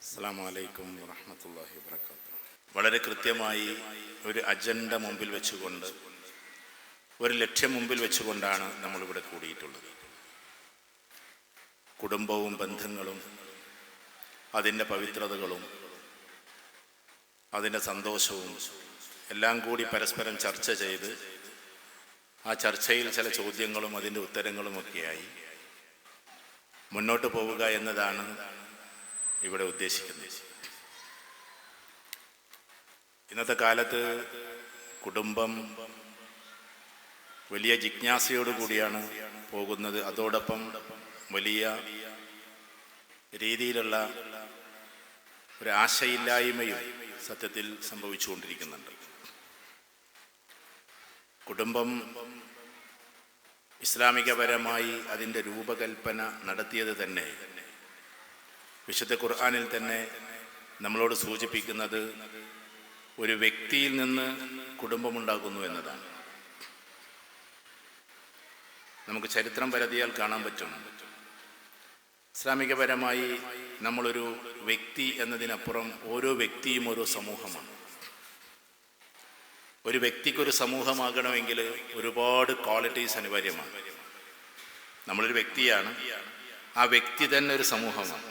അസ്സലാമു അലൈക്കും വറഹ്മത്തുള്ളാഹി വബറകാതുഹു. വളരെ കൃത്യമായി ഒരു അജണ്ട മുമ്പിൽ വെച്ചുകൊണ്ട്, ഒരു ലക്ഷ്യം മുമ്പിൽ വെച്ചുകൊണ്ടാണ് നമ്മളിവിടെ കൂടിയിട്ടുള്ളത്. കുടുംബവും ബന്ധങ്ങളും അതിൻ്റെ പവിത്രതകളും അതിൻ്റെ സന്തോഷവും എല്ലാം കൂടി പരസ്പരം ചർച്ച ചെയ്ത് ആ ചർച്ചയിൽ ചില ചോദ്യങ്ങളും അതിൻ്റെ ഉത്തരങ്ങളുമൊക്കെയായി മുന്നോട്ട് പോവുക എന്നതാണ് ഇവിടെ ഉദ്ദേശിക്കുന്നത്. ഇന്നത്തെ കാലത്ത് കുടുംബം വലിയ ജിജ്ഞാസയോടുകൂടിയാണ് പോകുന്നത്. അതോടൊപ്പം വലിയ രീതിയിലുള്ള ഒരു ആശയില്ലായ്മയും സത്യത്തിൽ സംഭവിച്ചുകൊണ്ടിരിക്കുന്നുണ്ട്. കുടുംബം ഇസ്ലാമികപരമായി അതിൻ്റെ രൂപകൽപ്പന നടത്തിയത് തന്നെ വിശുദ്ധ ഖുർആനിൽ തന്നെ നമ്മളോട് സൂചിപ്പിക്കുന്നത് ഒരു വ്യക്തിയിൽ നിന്ന് കുടുംബമുണ്ടാകുന്നു എന്നതാണ്. നമുക്ക് ചരിത്രം പരതിയാൽ കാണാൻ പറ്റും. ഇസ്ലാമികപരമായി നമ്മളൊരു വ്യക്തി എന്നതിനപ്പുറം ഓരോ വ്യക്തിയും ഓരോ സമൂഹമാണ്. ഒരു വ്യക്തിക്കൊരു സമൂഹമാകണമെങ്കിൽ ഒരുപാട് ക്വാളിറ്റീസ് അനിവാര്യമാണ്. നമ്മളൊരു വ്യക്തിയാണ്, ആ വ്യക്തി തന്നെ ഒരു സമൂഹമാണ്.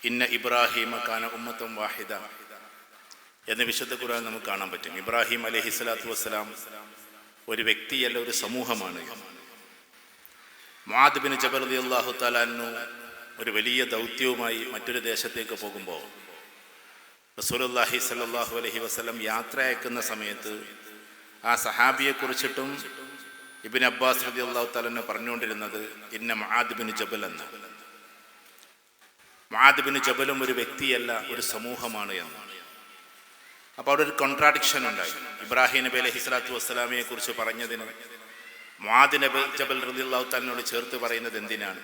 ഇന്ന ഇബ്രാഹിമ കാന ഉമ്മത്തും വാഹിദ എന്ന് വിശുദ്ധ ഖുർആൻ നമുക്ക് കാണാൻ പറ്റും. ഇബ്രാഹിം അലൈഹിസ്സലാത്തു വസ്സലാം ഒരു വ്യക്തിയല്ല, ഒരു സമൂഹമാണ്. മുആദ് ബിൻ ജബൽ റളിയല്ലാഹു തആല അൻഹു ഒരു വലിയ ദൗത്യവുമായി മറ്റൊരു ദേശത്തേക്ക് പോകുമ്പോൾ റസൂലുള്ളാഹി സ്വല്ലല്ലാഹു അലൈഹി വസല്ലം യാത്ര അയക്കുന്ന സമയത്ത് ആ സഹാബിയെക്കുറിച്ചിട്ടും ഇബ്നു അബ്ബാസ് റളിയല്ലാഹു തആല അൻഹു പറഞ്ഞുകൊണ്ടിരുന്നത് ഇന്ന മുആദ് ബിൻ ജബൽ എന്ന്. മുആദ് ബിൻ ജബലും ഒരു വ്യക്തിയല്ല, ഒരു സമൂഹമാണ് എന്ന്. അപ്പോൾ അവിടെ ഒരു കോൺട്രാഡിക്ഷൻ ഉണ്ടായി. ഇബ്രാഹിം നബി അലൈഹി സ്വലാത്തു വസ്സലാമിയെ കുറിച്ച് പറഞ്ഞതിന് മുആദ് നബി ജബൽ റളിയല്ലാഹു തആലയോട് ചേർത്ത് പറയുന്നത് എന്തിനാണ്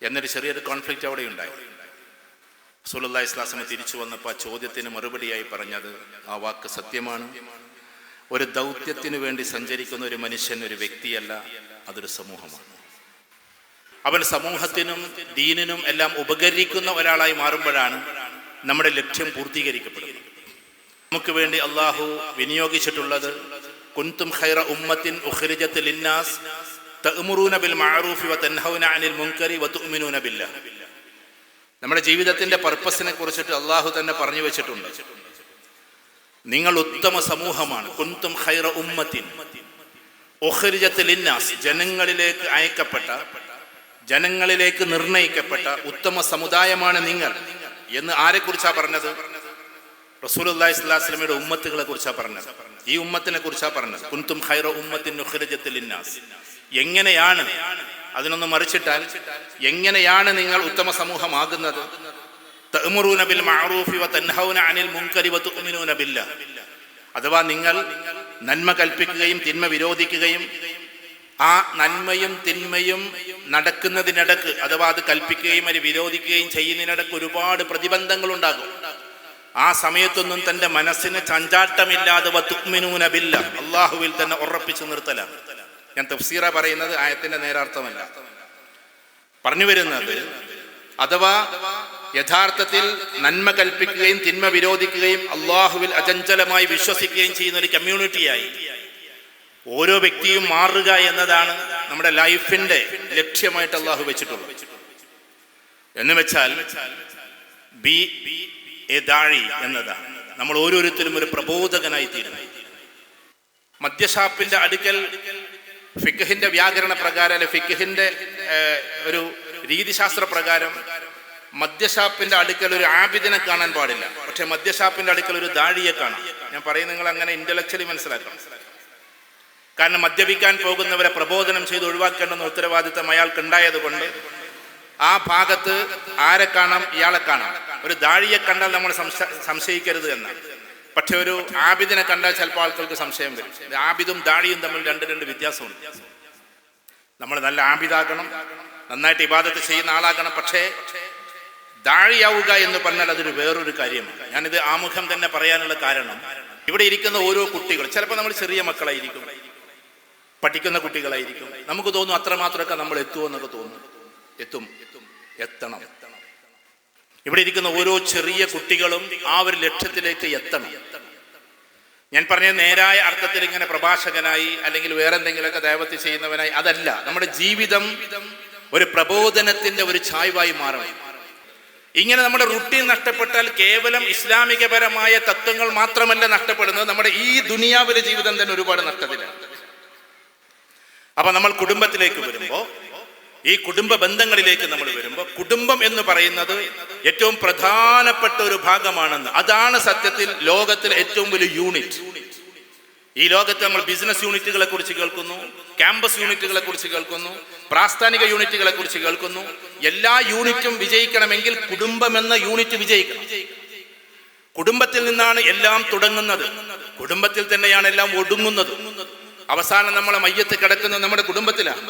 എന്നൊരു ചെറിയൊരു കോൺഫ്ലിക്റ്റ് അവിടെ ഉണ്ടായി. റസൂലുള്ളാഹി സ്വല്ലല്ലാഹു അലൈഹി വസല്ലം തിരിച്ചു വന്നപ്പോൾ ആ ചോദ്യത്തിന് മറുപടിയായി പറഞ്ഞത് ആ വാക്ക് സത്യമാണ്. ഒരു ദൗത്യത്തിനു വേണ്ടി സഞ്ചരിക്കുന്ന ഒരു മനുഷ്യൻ ഒരു വ്യക്തിയല്ല, അതൊരു സമൂഹമാണ്. അവൻ സമൂഹത്തിനും ദീനിനും എല്ലാം ഉപകരിക്കുന്ന ഒരാളായി മാറുമ്പോഴാണ് നമ്മുടെ ലക്ഷ്യം പൂർത്തീകരിക്കപ്പെടുന്നത്. നമുക്ക് വേണ്ടി അള്ളാഹു വിനിയോഗിച്ചിട്ടുള്ളത് കുൻതും ഖൈറ ഉമ്മത്തിൻ ഉഖ്രിജത് ലിന്നാസ് തഅ്മുറൂന ബിൽ മഅറൂഫി വതൻഹൗന അനിൽ മുൻകരി വതുഅ്മിനൂന ബില്ലാഹ്. നമ്മുടെ ജീവിതത്തിന്റെ പർപ്പസിനെ കുറിച്ചിട്ട് അള്ളാഹു തന്നെ പറഞ്ഞു വെച്ചിട്ടുണ്ട്. നിങ്ങൾ ഉത്തമ സമൂഹമാണ്. കുൻതും ഖൈറ ഉമ്മത്തിൻ ഉഖ്രിജത് ലിന്നാസ്, ജനങ്ങളിലേക്ക് അയക്കപ്പെട്ട, ജനങ്ങളിലേക്ക് നിർണയിക്കപ്പെട്ട ഉത്തമ സമുദായമാണ് നിങ്ങൾ എന്ന് ആരെക്കുറിച്ചാണ് പറഞ്ഞത്? റസൂലുള്ളാഹി സ്വല്ലല്ലാഹു അലൈഹി വസല്ലമയുടെ ഉമ്മത്തുകളെ കുറിച്ചാണ് പറഞ്ഞത്. ഈ ഉമ്മത്തിനെ കുറിച്ചാണ് പറഞ്ഞത്. കുൻതും ഖൈറ ഉമ്മത്തിൻ ഉഖ്രിജത് ലിന്നാസ്. എങ്ങനെയാണ്, അതിനൊന്ന് മറിച്ചിട്ടാൽ എങ്ങനെയാണ് നിങ്ങൾ ഉത്തമ സമൂഹമാകുന്നത്? തഅ്മുറൂന ബിൽ മഅറൂഫി വതൻഹൗന അനിൽ മുൻകരി വതുഅ്മിനൂന ബില്ലാഹ്. അഥവാ നിങ്ങൾ നന്മ കൽപ്പിക്കുകയും തിന്മ വിരോധിക്കുകയും ആ നന്മയും തിന്മയും നടക്കുന്നതിനിടക്ക്, അഥവാ അത് കൽപ്പിക്കുകയും അത് വിരോധിക്കുകയും ചെയ്യുന്നതിനിടക്ക് ഒരുപാട് പ്രതിബന്ധങ്ങളുണ്ടാകും. ആ സമയത്തൊന്നും തൻ്റെ മനസ്സിന് ചഞ്ചാട്ടമില്ലാതെ വതുഅ്മിനൂന ബില്ലാഹ്, അള്ളാഹുവിൽ തന്നെ ഉറപ്പിച്ചു നിർത്തലാണ്. ഞാൻ തഫ്സീറ പറയുന്നത് ആയത്തിന്റെ നേരാർത്ഥമല്ല. പറഞ്ഞു വരുന്നത് അഥവാ യഥാർത്ഥത്തിൽ നന്മ കൽപ്പിക്കുകയും തിന്മ വിരോധിക്കുകയും അള്ളാഹുവിൽ അചഞ്ചലമായി വിശ്വസിക്കുകയും ചെയ്യുന്ന ഒരു കമ്മ്യൂണിറ്റിയായി ഓരോ വ്യക്തിയും മാറുക എന്നതാണ് നമ്മുടെ ലൈഫിന്റെ ലക്ഷ്യമായിട്ട് അള്ളാഹു വെച്ചിട്ടുള്ളത്. എന്ന് വെച്ചാൽ ബി എ ദാഴി എന്നതാണ്. നമ്മൾ ഓരോരുത്തരും ഒരു പ്രബോധകനായി തീരുന്നു. മദ്യഷാപ്പിന്റെ അടുക്കൽ ഫിഖ്ഹിന്റെ വ്യാകരണ പ്രകാരം, അല്ലെ ഫിഖ്ഹിന്റെ ഒരു രീതിശാസ്ത്ര പ്രകാരം മദ്യഷാപ്പിന്റെ അടുക്കൽ ഒരു ആബിദിനെ കാണാൻ പാടില്ല. പക്ഷെ മദ്യഷാപ്പിന്റെ അടുക്കൽ ഒരു ദാഴിയെ കാണാം. ഞാൻ പറയും, നിങ്ങൾ അങ്ങനെ ഇന്റലക്ച്വലി മനസ്സിലാക്കണം. കാരണം മദ്യപിക്കാൻ പോകുന്നവരെ പ്രബോധനം ചെയ്ത് ഒഴിവാക്കേണ്ടുന്ന ഉത്തരവാദിത്തം അയാൾക്കുണ്ടായത് കൊണ്ട് ആ ഭാഗത്ത് ആരെ കാണാം? ഇയാളെ കാണാം. ഒരു ദാഴിയെ കണ്ടാൽ നമ്മൾ സംശയിക്കരുത് എന്നാണ്. പക്ഷെ ഒരു ആബിദിനെ കണ്ടാൽ ചിലപ്പോൾ ആൾക്കാർക്ക് സംശയം വരും. ആബിദും ദാഴിയും തമ്മിൽ രണ്ട് വ്യത്യാസമുണ്ട്. നമ്മൾ നല്ല ആബിദാകണം, നന്നായിട്ട് ഇബാദത്ത് ചെയ്യുന്ന ആളാകണം. പക്ഷേ ദാഴിയാവുക എന്ന് പറഞ്ഞാൽ അതൊരു വേറൊരു കാര്യമാണ്. ഞാനിത് ആമുഖം തന്നെ പറയാനുള്ള കാരണം, ഇവിടെ ഇരിക്കുന്ന ഓരോ കുട്ടികൾ, ചിലപ്പോൾ നമ്മൾ ചെറിയ മക്കളായിരിക്കും, പഠിക്കുന്ന കുട്ടികളായിരിക്കും. നമുക്ക് തോന്നും അത്രമാത്രമൊക്കെ നമ്മൾ എത്തുമെന്നൊക്കെ തോന്നും. എത്തണം. ഇവിടെ ഇരിക്കുന്ന ഓരോ ചെറിയ കുട്ടികളും ആ ഒരു ലക്ഷ്യത്തിലേക്ക് എത്തണം. ഞാൻ പറഞ്ഞ നേരായ അർത്ഥത്തിൽ ഇങ്ങനെ പ്രഭാഷകനായി അല്ലെങ്കിൽ വേറെ എന്തെങ്കിലുമൊക്കെ ദൈവത്തിൽ ചെയ്യുന്നവനായി അതല്ല. നമ്മുടെ ജീവിതം ഒരു പ്രബോധനത്തിന്റെ ഒരു ചായ്വായി മാറണം. ഇങ്ങനെ നമ്മുടെ റുട്ടീൻ നഷ്ടപ്പെട്ടാൽ കേവലം ഇസ്ലാമികപരമായ തത്വങ്ങൾ മാത്രമല്ല നഷ്ടപ്പെടുന്നത്, നമ്മുടെ ഈ ദുനിയാവിലെ ജീവിതം തന്നെ ഒരുപാട് നഷ്ടത്തിലാണ്. അപ്പൊ നമ്മൾ കുടുംബത്തിലേക്ക് വരുമ്പോൾ, ഈ കുടുംബ ബന്ധങ്ങളിലേക്ക് നമ്മൾ വരുമ്പോൾ, കുടുംബം എന്ന് പറയുന്നത് ഏറ്റവും പ്രധാനപ്പെട്ട ഒരു ഭാഗമാണെന്ന്. അതാണ് സത്യത്തിൽ ലോകത്തിലെ ഏറ്റവും വലിയ യൂണിറ്റ്. ഈ ലോകത്ത് നമ്മൾ ബിസിനസ് യൂണിറ്റുകളെ കുറിച്ച് കേൾക്കുന്നു, ക്യാമ്പസ് യൂണിറ്റുകളെ കുറിച്ച് കേൾക്കുന്നു, പ്രാസ്ഥാനിക യൂണിറ്റുകളെ കുറിച്ച് കേൾക്കുന്നു. എല്ലാ യൂണിറ്റും വിജയിക്കണമെങ്കിൽ കുടുംബം എന്ന യൂണിറ്റ് വിജയിക്കണം. കുടുംബത്തിൽ നിന്നാണ് എല്ലാം തുടങ്ങുന്നത്, കുടുംബത്തിൽ തന്നെയാണ് എല്ലാം ഒടുങ്ങുന്നത്. അവസാനം നമ്മളെ മയ്യത്ത് കിടക്കുന്നത് നമ്മുടെ കുടുംബത്തിലാണ്.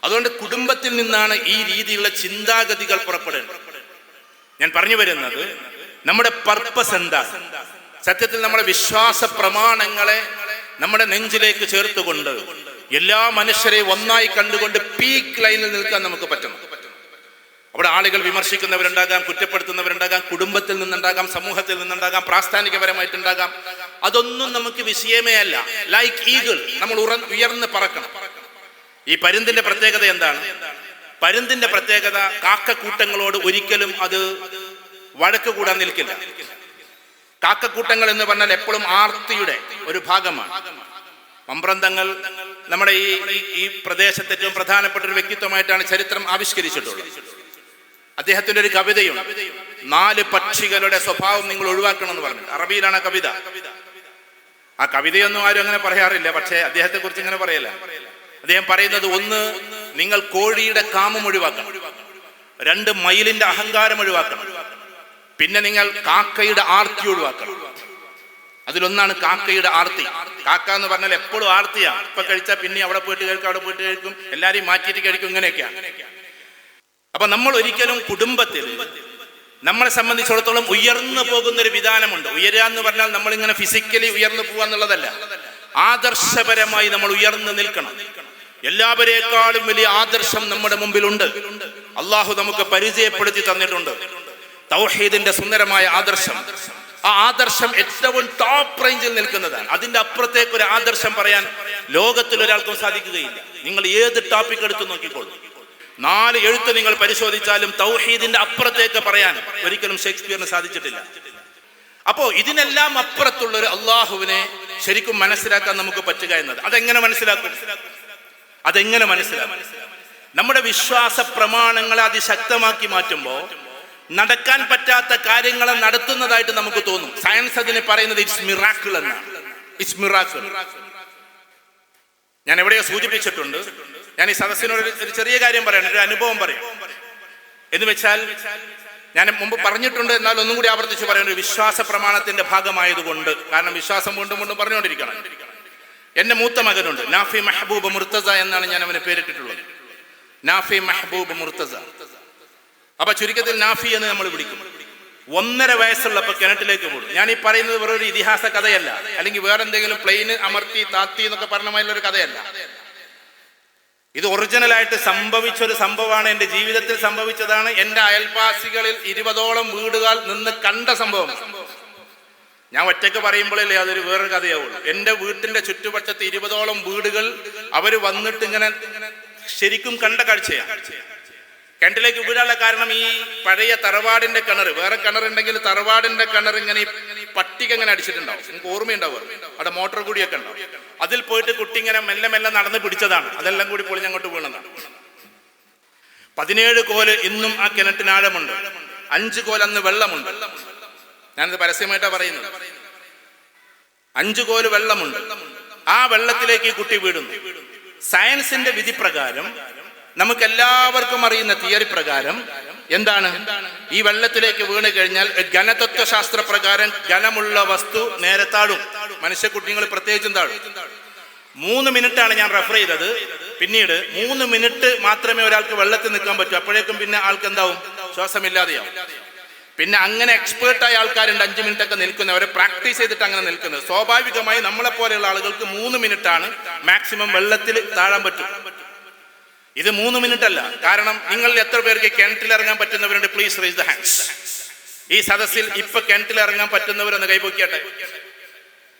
അതുകൊണ്ട് കുടുംബത്തിൽ നിന്നാണ് ഈ രീതിയിലുള്ള ചിന്താഗതികൾ പുറപ്പെടുന്നത്. ഞാൻ പറഞ്ഞു വരുന്നത്, നമ്മുടെ പർപ്പസ് എന്താ? സത്യത്തിൽ നമ്മുടെ വിശ്വാസ പ്രമാണങ്ങളെ നമ്മുടെ നെഞ്ചിലേക്ക് ചേർത്തുകൊണ്ട് എല്ലാ മനുഷ്യരെയും ഒന്നായി കണ്ടുകൊണ്ട് പീക്ക് ലൈനിൽ നിൽക്കാൻ നമുക്ക് പറ്റണം. അവിടെ ആളുകൾ വിമർശിക്കുന്നവരുണ്ടാകാം, കുറ്റപ്പെടുത്തുന്നവരുണ്ടാകാം, കുടുംബത്തിൽ നിന്നുണ്ടാകാം, സമൂഹത്തിൽ നിന്നുണ്ടാകാം, പ്രാസ്ഥാനികപരമായിട്ടുണ്ടാകാം. അതൊന്നും നമുക്ക് വിഷയമേ അല്ല. ലൈക്ക് ഈഗിൾ നമ്മൾ ഉയർന്ന് പറക്കണം. ഈ പരുന്തിന്റെ പ്രത്യേകത എന്താണ്? പരുന്തിന്റെ പ്രത്യേകത കാക്കക്കൂട്ടങ്ങളോട് ഒരിക്കലും അത് വഴക്ക് കൂടാൻ നിൽക്കില്ല. കാക്കക്കൂട്ടങ്ങൾ എന്ന് പറഞ്ഞാൽ എപ്പോഴും ആർത്തിയുടെ ഒരു ഭാഗമാണ്. മമ്പ്രന്തങ്ങൾ നമ്മുടെ ഈ പ്രദേശത്തെ ഏറ്റവും പ്രധാനപ്പെട്ട ഒരു വ്യക്തിത്വമായിട്ടാണ് ചരിത്രം ആവിഷ്കരിച്ചിട്ടുള്ളത്. അദ്ദേഹത്തിന്റെ ഒരു കവിതയുണ്ട്, 4 പക്ഷികളുടെ സ്വഭാവം നിങ്ങൾ ഒഴിവാക്കണം എന്ന് പറഞ്ഞു. അറബിയിലാണ് ആ കവിത. ആ കവിതയൊന്നും ആരും അങ്ങനെ പറയാറില്ല, പക്ഷേ അദ്ദേഹത്തെ കുറിച്ച് ഇങ്ങനെ പറയല. അദ്ദേഹം പറയുന്നത്, 1, നിങ്ങൾ കോഴിയുടെ കാമം ഒഴിവാക്കണം. 2, മയിലിന്റെ അഹങ്കാരം ഒഴിവാക്കണം. പിന്നെ നിങ്ങൾ കാക്കയുടെ ആർത്തി ഒഴിവാക്കണം. അതിലൊന്നാണ് കാക്കയുടെ ആർത്തി. കാക്ക എന്ന് പറഞ്ഞാൽ എപ്പോഴും ആർത്തിയാണ്. ഇപ്പൊ കഴിച്ചാൽ പിന്നെ അവിടെ പോയിട്ട് കഴിക്കും, അവിടെ പോയിട്ട് കഴിക്കും, എല്ലാരെയും മാറ്റിയിട്ട് കഴിക്കും, ഇങ്ങനെയൊക്കെയാണ്. അപ്പൊ നമ്മൾ ഒരിക്കലും കുടുംബത്തിൽ നമ്മളെ സംബന്ധിച്ചിടത്തോളം ഉയർന്നു പോകുന്ന ഒരു വിധാനമുണ്ട്. ഉയരുക എന്ന് പറഞ്ഞാൽ നമ്മൾ ഇങ്ങനെ ഫിസിക്കലി ഉയർന്നു പോകുക എന്നുള്ളതല്ല. ആദർശപരമായി നമ്മൾ ഉയർന്നു നിൽക്കണം. എല്ലാവരേക്കാളും വലിയ ആദർശം നമ്മുടെ മുമ്പിലുണ്ട്. അള്ളാഹു നമുക്ക് പരിചയപ്പെടുത്തി തന്നിട്ടുണ്ട് തൗഹീദിന്റെ സുന്ദരമായ ആദർശം. ആ ആദർശം ഏറ്റവും ടോപ്പ് റേഞ്ചിൽ നിൽക്കുന്നതാണ്. അതിന്റെ അപ്പുറത്തേക്ക് ഒരു ആദർശം പറയാൻ ലോകത്തിൽ ഒരാൾക്കും സാധിക്കുകയില്ല. നിങ്ങൾ ഏത് ടോപ്പിക് എടുത്തു നോക്കിക്കോളൂ, 4 എഴുത്ത് നിങ്ങൾ പരിശോധിച്ചാലും തൗഹീദിന്റെ അപ്പുറത്തേക്ക് പറയാൻ ഒരിക്കലും ഷേക്സ്പിയറിന് സാധിച്ചിട്ടില്ല. അപ്പോ ഇതിനെല്ലാം അപ്പുറത്തുള്ള ഒരു അള്ളാഹുവിനെ ശരിക്കും മനസ്സിലാക്കാൻ നമുക്ക് പറ്റുക എന്നത്. അതെങ്ങനെ മനസ്സിലാക്കും? നമ്മുടെ വിശ്വാസ പ്രമാണങ്ങളെ അതിശക്തമാക്കി മാറ്റുമ്പോൾ നടക്കാൻ പറ്റാത്ത കാര്യങ്ങളെ നടത്തുന്നതായിട്ട് നമുക്ക് തോന്നും. സയൻസ് അതിനെ പറയുന്നത് ഇറ്റ്സ് മിറാക്കിൾ എന്നാണ്. It's miracle. ഞാൻ എവിടെയോ സൂചിപ്പിച്ചിട്ടുണ്ട്. ഞാൻ ഈ സദസ്സിനോട് ഒരു ചെറിയ കാര്യം പറയാം, ഒരു അനുഭവം പറയാം. എന്ന് വെച്ചാൽ ഞാൻ മുമ്പ് പറഞ്ഞിട്ടുണ്ട്, എന്നാൽ ഒന്നും കൂടി ആവർത്തിച്ച് പറയാൻ, ഒരു വിശ്വാസ പ്രമാണത്തിന്റെ ഭാഗമായതുകൊണ്ട്. കാരണം വിശ്വാസം വീണ്ടും വീണ്ടും പറഞ്ഞുകൊണ്ടിരിക്കണം. എന്റെ മൂത്ത മകനുണ്ട്, നാഫി മെഹബൂബ് മുർത്തസ എന്നാണ് ഞാൻ അവന് പേരിട്ടിട്ടുള്ളത്. നാഫി മെഹബൂബ് മുർത്തസ. അപ്പൊ ചുരുക്കത്തിൽ നാഫി എന്ന് നമ്മൾ വിളിക്കും. 1.5 വയസ്സുള്ളപ്പോൾ കിണറ്റിലേക്ക് പോകും. ഞാൻ ഈ പറയുന്നത് വേറെ ഒരു ഇതിഹാസ കഥയല്ല, അല്ലെങ്കിൽ വേറെ എന്തെങ്കിലും പ്ലെയിന് അമർത്തി താത്തി എന്നൊക്കെ പറഞ്ഞ കഥയല്ല. ഇത് ഒറിജിനലായിട്ട് സംഭവിച്ചൊരു സംഭവമാണ്. എൻ്റെ ജീവിതത്തിൽ സംഭവിച്ചതാണ്. എൻ്റെ അയൽവാസികളിൽ 20ഓളം വീടുകൾ നിന്ന് കണ്ട സംഭവം. ഞാൻ ഒറ്റയ്ക്ക് പറയുമ്പോഴല്ലേ അതൊരു വേറൊരു കഥയാവുള്ളൂ. എൻ്റെ വീട്ടിന്റെ ചുറ്റുപക്ഷത്ത് 20ഓളം വീടുകൾ അവർ വന്നിട്ട് ഇങ്ങനെ ശരിക്കും കണ്ട കാഴ്ചയാണ്. കിണറ്റിലേക്ക് വീഴാനുള്ള കാരണം ഈ പഴയ തറവാടിന്റെ കിണർ, വേറെ കിണറുണ്ടെങ്കിൽ തറവാടിന്റെ കിണർ ഇങ്ങനെ പട്ടിക ഇങ്ങനെ അടിച്ചിട്ടുണ്ടാവും. നിങ്ങൾക്ക് ഓർമ്മയുണ്ടാവും, അവിടെ മോട്ടോർ കൂടിയൊക്കെ ഉണ്ടാവും. അതിൽ പോയിട്ട് കുട്ടി ഇങ്ങനെ മെല്ലെ മെല്ലെ നടന്ന് പിടിച്ചതാണ്. അതെല്ലാം കൂടി പൊളിഞ്ഞങ്ങോട്ട് വീണതാണ്. 17 കോല് ഇന്നും ആ കിണറ്റിനാഴമുണ്ട്. 5 കോൽ അന്ന് വെള്ളമുണ്ട്. ഞാനത് പരസ്യമായിട്ടാണ് പറയുന്നത്. 5 കോല് വെള്ളമുണ്ട്. ആ വെള്ളത്തിലേക്ക് ഈ കുട്ടി വീഴുന്നു. സയൻസിന്റെ വിധി പ്രകാരം, നമുക്ക് എല്ലാവർക്കും അറിയുന്ന തിയറി പ്രകാരം എന്താണ്, ഈ വെള്ളത്തിലേക്ക് വീണ് കഴിഞ്ഞാൽ ഘനതത്വശാസ്ത്ര പ്രകാരം ഘനമുള്ള വസ്തു നേരെ താഴും. മനുഷ്യക്കുട്ടികൾ പ്രത്യേകിച്ചും താഴും. 3 മിനിറ്റാണ് ഞാൻ റെഫർ ചെയ്തത്. പിന്നീട് 3 മിനിറ്റ് മാത്രമേ ഒരാൾക്ക് വെള്ളത്തിൽ നിൽക്കാൻ പറ്റൂ. അപ്പോഴേക്കും പിന്നെ ആൾക്ക് എന്താവും, ശ്വാസമില്ലാതെയാവും. പിന്നെ അങ്ങനെ എക്സ്പേർട്ടായ ആൾക്കാരുണ്ട് 5 മിനിറ്റ് ഒക്കെ നിൽക്കുന്നവരെ പ്രാക്ടീസ് ചെയ്തിട്ട് അങ്ങനെ നിൽക്കുന്നത്. സ്വാഭാവികമായി നമ്മളെ പോലെയുള്ള ആളുകൾക്ക് 3 മിനിറ്റാണ് മാക്സിമം വെള്ളത്തിൽ താഴാൻ പറ്റും. ഇത് 3 മിനിറ്റ് അല്ല. കാരണം നിങ്ങൾ എത്ര പേർക്ക് കിണറ്റിലിറങ്ങാൻ പറ്റുന്നവരുണ്ട്? Please raise the hands. ഈ സദസ്സിൽ ഇപ്പൊ കിണറ്റിലിറങ്ങാൻ പറ്റുന്നവരൊന്ന് കൈപൊക്കിയാട്ടെ.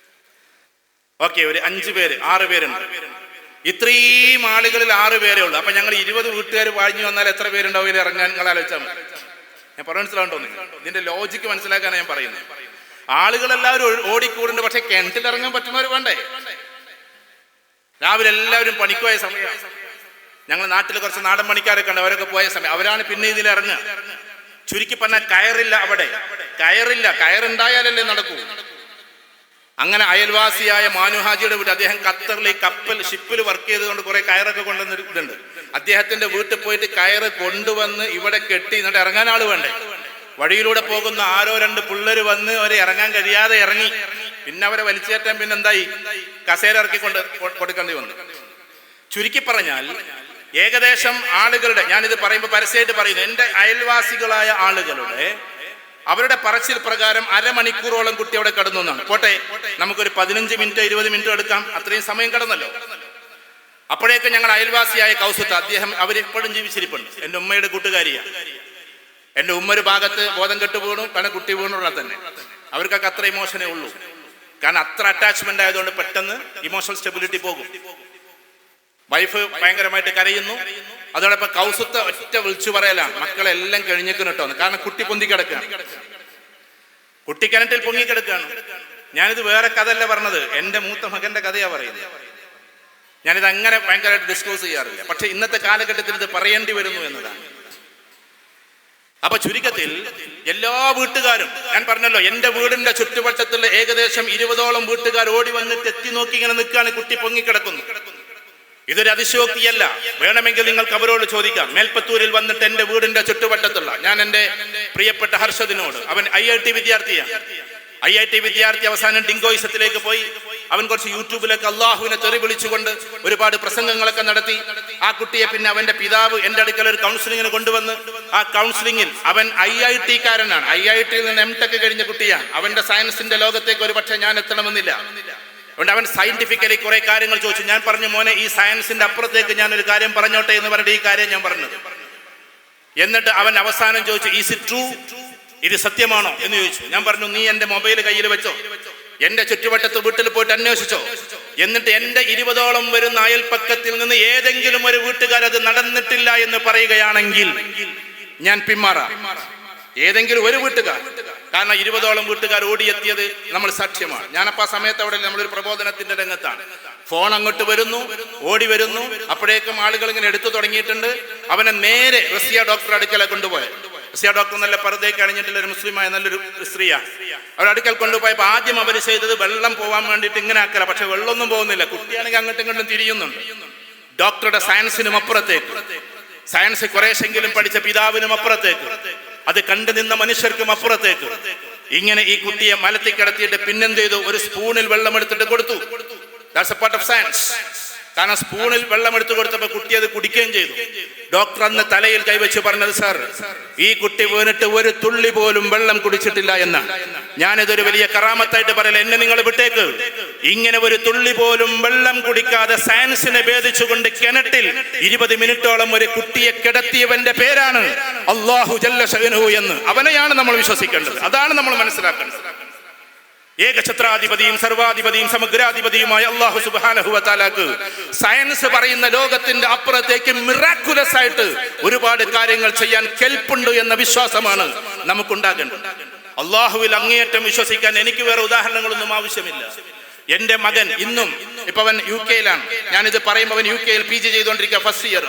ഓക്കെ, ഒരു 5 പേര് 6 പേരുണ്ട്. ഇത്രയും ആളുകളിൽ 6 പേരേ ഉള്ളൂ. അപ്പൊ ഞങ്ങൾ 20 വീട്ടുകാർ വാങ്ങി വന്നാൽ എത്ര പേരുണ്ടാവും ഇതിൽ ഇറങ്ങാൻ? നിങ്ങൾ ആലോചിച്ചാൽ മതി. ഞാൻ പറഞ്ഞു മനസ്സിലാവണ്ടോ? ഇതിന്റെ ലോജിക്ക് മനസ്സിലാക്കാനാണ് ഞാൻ പറയുന്നത്. ആളുകളെല്ലാവരും ഓടിക്കൂടുണ്ട്, പക്ഷെ കിണറ്റിലിറങ്ങാൻ പറ്റുന്നവർ വേണ്ടേ? രാവിലെ എല്ലാവരും പണിക്ക് പോയ സമയം. ഞങ്ങൾ നാട്ടിൽ കുറച്ച് നാടൻ പണിക്കാരൊക്കെ ഉണ്ട്, അവരൊക്കെ പോയ സമയം. അവരാണ് പിന്നെ ഇതിലിറങ്ങുക. ചുരുക്കി പറഞ്ഞാൽ കയറില്ല. അവിടെ കയറില്ല. കയറുണ്ടായാലല്ലേ നടക്കൂ. അങ്ങനെ അയൽവാസിയായ മാനുഹാജിയുടെ വീട്, അദ്ദേഹം ഖത്തറിൽ കപ്പൽ ഷിപ്പിൽ വർക്ക് ചെയ്തുകൊണ്ട് കുറെ കയറൊക്കെ കൊണ്ടുവന്ന ഇതുണ്ട്. അദ്ദേഹത്തിന്റെ വീട്ടിൽ പോയിട്ട് കയറ് കൊണ്ടുവന്ന് ഇവിടെ കെട്ടി, എന്നിട്ട് ഇറങ്ങാൻ ആള് വേണ്ടേ? വഴിയിലൂടെ പോകുന്ന ആരോ 2 പിള്ളേര് വന്ന് അവരെ ഇറങ്ങാൻ കഴിയാതെ ഇറങ്ങി. പിന്നെ അവരെ വലിച്ചേറ്റാൻ പിന്നെ എന്തായി? കസേര ഇറക്കി കൊടുക്കേണ്ടി വന്നു. ചുരുക്കി പറഞ്ഞാൽ ഏകദേശം ആളുകളുടെ, ഞാനിത് പറയുമ്പോൾ പരസ്യമായിട്ട് പറയുന്നു, എൻ്റെ അയൽവാസികളായ ആളുകളുടെ അവരുടെ പറച്ചിൽ പ്രകാരം അരമണിക്കൂറോളം കുട്ടി അവിടെ കിടന്നു എന്നാണ്. പോട്ടെ, നമുക്കൊരു 15 മിനിറ്റ് 20 മിനിറ്റ് എടുക്കാം. അത്രയും സമയം കിടന്നല്ലോ. അപ്പോഴേക്ക് ഞങ്ങൾ അയൽവാസിയായ കൗസുത്ത, അദ്ദേഹം അവരിപ്പോഴും ജീവിച്ചിരിപ്പുണ്ട്. എൻ്റെ ഉമ്മയുടെ കൂട്ടുകാരിയാണ്. എൻ്റെ ഉമ്മ ഒരു ഭാഗത്ത് ബോധം കെട്ടു വീണു, കാരണം കുട്ടി വീണുള്ള തന്നെ. അവർക്കൊക്കെ അത്ര ഇമോഷനേ ഉള്ളൂ. കാരണം അത്ര അറ്റാച്ച്മെന്റ് ആയതുകൊണ്ട് പെട്ടെന്ന് ഇമോഷണൽ സ്റ്റെബിലിറ്റി പോകും. വൈഫ് ഭയങ്കരമായിട്ട് കരയുന്നു. അതോടൊപ്പം കൗസുത്ത ഒറ്റ വിളിച്ചു പറയലാണ്, മക്കളെല്ലാം കഴിഞ്ഞേക്കുന്നു കേട്ടോ. കാരണം കുട്ടി പൊന്തി കിടക്കുകയാണ്, കുട്ടി കിണറ്റിൽ പൊങ്ങി കിടക്കുകയാണ്. ഞാനിത് വേറെ കഥയല്ല പറഞ്ഞത്, എൻ്റെ മൂത്ത മകന്റെ കഥയാ പറയുന്നത്. ഞാനിത് അങ്ങനെ ഭയങ്കരമായിട്ട് ഡിസ്കസ് ചെയ്യാറില്ല, പക്ഷെ ഇന്നത്തെ കാലഘട്ടത്തിൽ ഇത് പറയേണ്ടി വരുന്നു എന്നതാണ്. അപ്പൊ ചുരുക്കത്തിൽ എല്ലാ വീട്ടുകാരും, ഞാൻ പറഞ്ഞല്ലോ, എൻ്റെ വീടിന്റെ ചുറ്റുവട്ടത്തുള്ള ഏകദേശം 20ഓളം വീട്ടുകാർ ഓടി വന്നിട്ട് എത്തി നോക്കി ഇങ്ങനെ നിൽക്കുകയാണ്, കുട്ടി പൊങ്ങിക്കിടക്കുന്നു. ഇതൊരു അതിശയോക്തിയല്ല. വേണമെങ്കിൽ നിങ്ങൾക്ക് അവരോട് ചോദിക്കാം. മേൽപ്പത്തൂരിൽ വന്നിട്ട് എൻ്റെ വീടിന്റെ ചുറ്റുവട്ടത്തുള്ള, ഞാൻ എൻ്റെ പ്രിയപ്പെട്ട ഹർഷദിനോട്, അവൻ IIT വിദ്യാർത്ഥിയാണ്. IIT വിദ്യാർത്ഥി അവസാനം ഡിങ്കോയിസത്തിലേക്ക് പോയി. അവൻ കുറച്ച് യൂട്യൂബിലൊക്കെ അള്ളാഹുവിനെ തെറി വിളിച്ചുകൊണ്ട് ഒരുപാട് പ്രസംഗങ്ങളൊക്കെ നടത്തി. ആ കുട്ടിയെ പിന്നെ അവന്റെ പിതാവ് എൻ്റെ അടുക്കൽ ഒരു കൗൺസിലിങ്ങിന് കൊണ്ടുവന്ന്, ആ കൗൺസിലിങ്ങിൽ അവൻ IIT കാരനാണ്. IITയിൽ നിന്ന് M.Tech കഴിഞ്ഞ കുട്ടിയാണ്. അവന്റെ സയൻസിന്റെ ലോകത്തേക്ക് ഒരു പക്ഷേ ഞാൻ എത്തണമെന്നില്ല. അതുകൊണ്ട് അവൻ സയന്റിഫിക്കലി കുറെ കാര്യങ്ങൾ ചോദിച്ചു. ഞാൻ പറഞ്ഞു, മോനെ, ഈ സയൻസിന്റെ അപ്പുറത്തേക്ക് ഞാനൊരു കാര്യം പറഞ്ഞോട്ടെ എന്ന് പറഞ്ഞിട്ട് ഈ കാര്യം ഞാൻ പറഞ്ഞത്. എന്നിട്ട് അവൻ അവസാനം ചോദിച്ചു, ഈസ് ഇറ്റ് ട്രൂ? ഇത് സത്യമാണോ എന്ന് ചോദിച്ചു. ഞാൻ പറഞ്ഞു, നീ എൻ്റെ മൊബൈൽ കയ്യിൽ വെച്ചോ, എൻ്റെ ചുറ്റുവട്ടത്ത് വീട്ടിൽ പോയിട്ട് അന്വേഷിച്ചോ. എന്നിട്ട് എൻ്റെ 20ഓളം വരുന്ന അയൽപ്പക്കത്തിൽ നിന്ന് ഏതെങ്കിലും ഒരു വീട്ടുകാർ അത് നടന്നിട്ടില്ല എന്ന് പറയുകയാണെങ്കിൽ ഞാൻ പിന്മാറാം. ഏതെങ്കിലും ഒരു വീട്ടുകാർ. കാരണം 20ഓളം വീട്ടുകാർ ഓടിയെത്തിയത് നമ്മൾ സാക്ഷ്യമാണ്. ഞാനപ്പോൾ ആ സമയത്ത് അവിടെ നമ്മളൊരു പ്രബോധനത്തിന്റെ രംഗത്താണ്. ഫോൺ അങ്ങോട്ട് വരുന്നു, ഓടി വരുന്നു. അപ്പോഴേക്കും ആളുകൾ ഇങ്ങനെ എടുത്തു തുടങ്ങിയിട്ടുണ്ട്. അവനെ നേരെ റസിയ ഡോക്ടർ അടുക്കലെ കൊണ്ടുപോയത്. റസിയ ഡോക്ടർ നല്ല പർദ്ദയൊക്കെ അണിഞ്ഞിട്ടുള്ള ഒരു മുസ്ലിമായ നല്ലൊരു സ്ത്രീയാണ്. അവരടുക്കൽ കൊണ്ടുപോയപ്പോൾ ആദ്യം അവർ ചെയ്തത് വെള്ളം പോകാൻ വേണ്ടിയിട്ട് ഇങ്ങനെ ആക്കല. പക്ഷെ വെള്ളമൊന്നും പോകുന്നില്ല. കുട്ടിയാണെങ്കിൽ അങ്ങോട്ടും ഇങ്ങോട്ടും തിരിയുന്നുണ്ട്. ഡോക്ടറുടെ സയൻസിനും അപ്പുറത്തേക്ക്, സയൻസ് കുറേശെങ്കിലും പഠിച്ച പിതാവിനും അപ്പുറത്തേക്ക്, അത് കണ്ടു നിന്ന മനുഷ്യർക്കും അപ്പുറത്തേക്ക് ഇങ്ങനെ ഈ കുട്ടിയെ മലത്തിൽ കിടത്തിയിട്ട് പിന്നെന്ത് ചെയ്തു? ഒരു സ്പൂണിൽ വെള്ളം എടുത്തിട്ട് കൊടുത്തു. That's A part of science. കാരണം സ്പൂണിൽ വെള്ളം എടുത്തു കൊടുത്തപ്പോൾ കുട്ടി അത് കുടിക്കുകയും ചെയ്തു. ഡോക്ടർ അന്ന് തലയിൽ കൈവച്ച് പറഞ്ഞത്, സാർ, ഈ കുട്ടി വീണിട്ട് ഒരു തുള്ളി പോലും വെള്ളം കുടിച്ചിട്ടില്ല എന്നാണ്. ഞാനിതൊരു വലിയ കറാമത്തായിട്ട് പറയില്ല, എന്നെ നിങ്ങൾ വിട്ടേക്ക്. ഇങ്ങനെ ഒരു തുള്ളി പോലും വെള്ളം കുടിക്കാതെ സയൻസിനെ ഭേദിച്ചുകൊണ്ട് കിണറ്റിൽ 20 മിനിറ്റോളം ഒരു കുട്ടിയെ കിടത്തിയവന്റെ പേരാണ് അല്ലാഹു ജല്ല ശഅ്നുഹു എന്ന്. അവനെയാണ് നമ്മൾ വിശ്വസിക്കേണ്ടത്. അതാണ് നമ്മൾ മനസ്സിലാക്കേണ്ടത്. ഏകഛത്രാധിപതിയും സർവാധിപതിയും സമഗ്രാധിപതിയുമായ അല്ലാഹു സുബ്ഹാനഹു വ തആലക്ക് സയൻസ് പറയുന്ന ലോകത്തിന്റെ അപ്പുറത്തേക്ക് മിറാക്കുലസ് ആയിട്ട് ഒരുപാട് കാര്യങ്ങൾ ചെയ്യാൻ കെൽപ്പുണ്ട് എന്ന വിശ്വാസമാണ് നമുക്കുണ്ടാകേണ്ടത്. അല്ലാഹുവിൽ അങ്ങേയറ്റം വിശ്വസിക്കാൻ എനിക്ക് വേറെ ഉദാഹരണങ്ങളൊന്നും ആവശ്യമില്ല. എൻ്റെ മകൻ ഇന്നും, ഇപ്പൊ അവൻ UK-യിലാണ്. ഞാനിത് പറയുമ്പോൾ അവൻ UK-യിൽ PG ചെയ്തുകൊണ്ടിരിക്കുക, ഫസ്റ്റ് ഇയർ.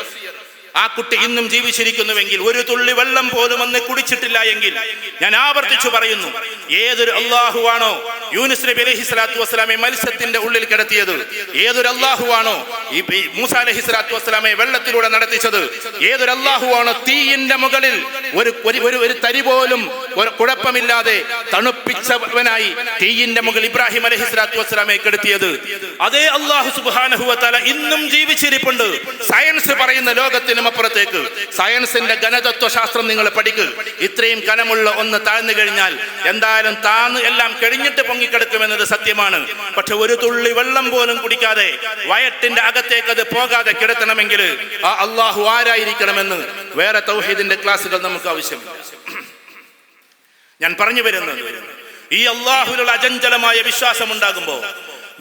ആ കുട്ടി ഇന്നും ജീവിച്ചിരിക്കുന്നുവെങ്കിൽ, ഒരു തുള്ളി വെള്ളം പോലും അന്ന് കുടിച്ചിട്ടില്ല എങ്കിൽ, ഞാൻ ആവർത്തിച്ചു പറയുന്നു, ഏതൊരു അല്ലാഹുവാണോ യൂനുസ് നബി അലൈഹി സ്വലാത്തു വസ്സലാമെ മത്സ്യത്തിന്റെ ഉള്ളിൽ കിടത്തിയത്, ഏതൊരു അല്ലാഹുവാണോ ഈ മൂസ അലൈഹി സ്വലാത്തു വസ്സലാമെ വെള്ളത്തിലൂടെ നടത്തിച്ചത്, ഏതൊരു അല്ലാഹുവാണോ തീയിന്റെ മുകളിൽ ഒരു തരി പോലും കുഴപ്പമില്ലാതെ തണുപ്പിച്ചവനായി തീയിന്റെ മുകളിൽ ഇബ്രാഹിം അലൈഹി സ്വലാത്തു വസ്സലാമെ കിടത്തിയത്, അതേ അല്ലാഹു സുബ്ഹാനഹു വ തആല ഇന്നും ജീവിച്ചിരിപ്പുണ്ട്. സയൻസ് പറയുന്ന ലോകത്തിന് ലോകത്തിനും അപ്പുറത്തേക്ക് സയൻസിന്റെ ഘനതത്വശാസ്ത്രം നിങ്ങൾ പഠിക്കുക. ഇത്രയും കനമുള്ള ഒന്ന് താഴ്ന്നു കഴിഞ്ഞാൽ എന്തായാലും താന്ന് എല്ലാം കഴിഞ്ഞിട്ട് പൊങ്ങിക്കിടക്കുമെന്നത് സത്യമാണ്. പക്ഷെ ഒരു തുള്ളി വെള്ളം പോലും കുടിക്കാതെ വയറ്റിന്റെ അകത്തേക്ക് അത് പോകാതെ കിടത്തണമെങ്കിൽ ആ അള്ളാഹു ആരായിരിക്കണമെന്ന് വേറെ തൗഹീദിന്റെ ക്ലാസുകൾ നമുക്ക് ആവശ്യമില്ല. ഞാൻ പറഞ്ഞു വരുന്നത്, ഈ അള്ളാഹുവിലുള്ള അചഞ്ചലമായ വിശ്വാസം ഉണ്ടാകുമ്പോൾ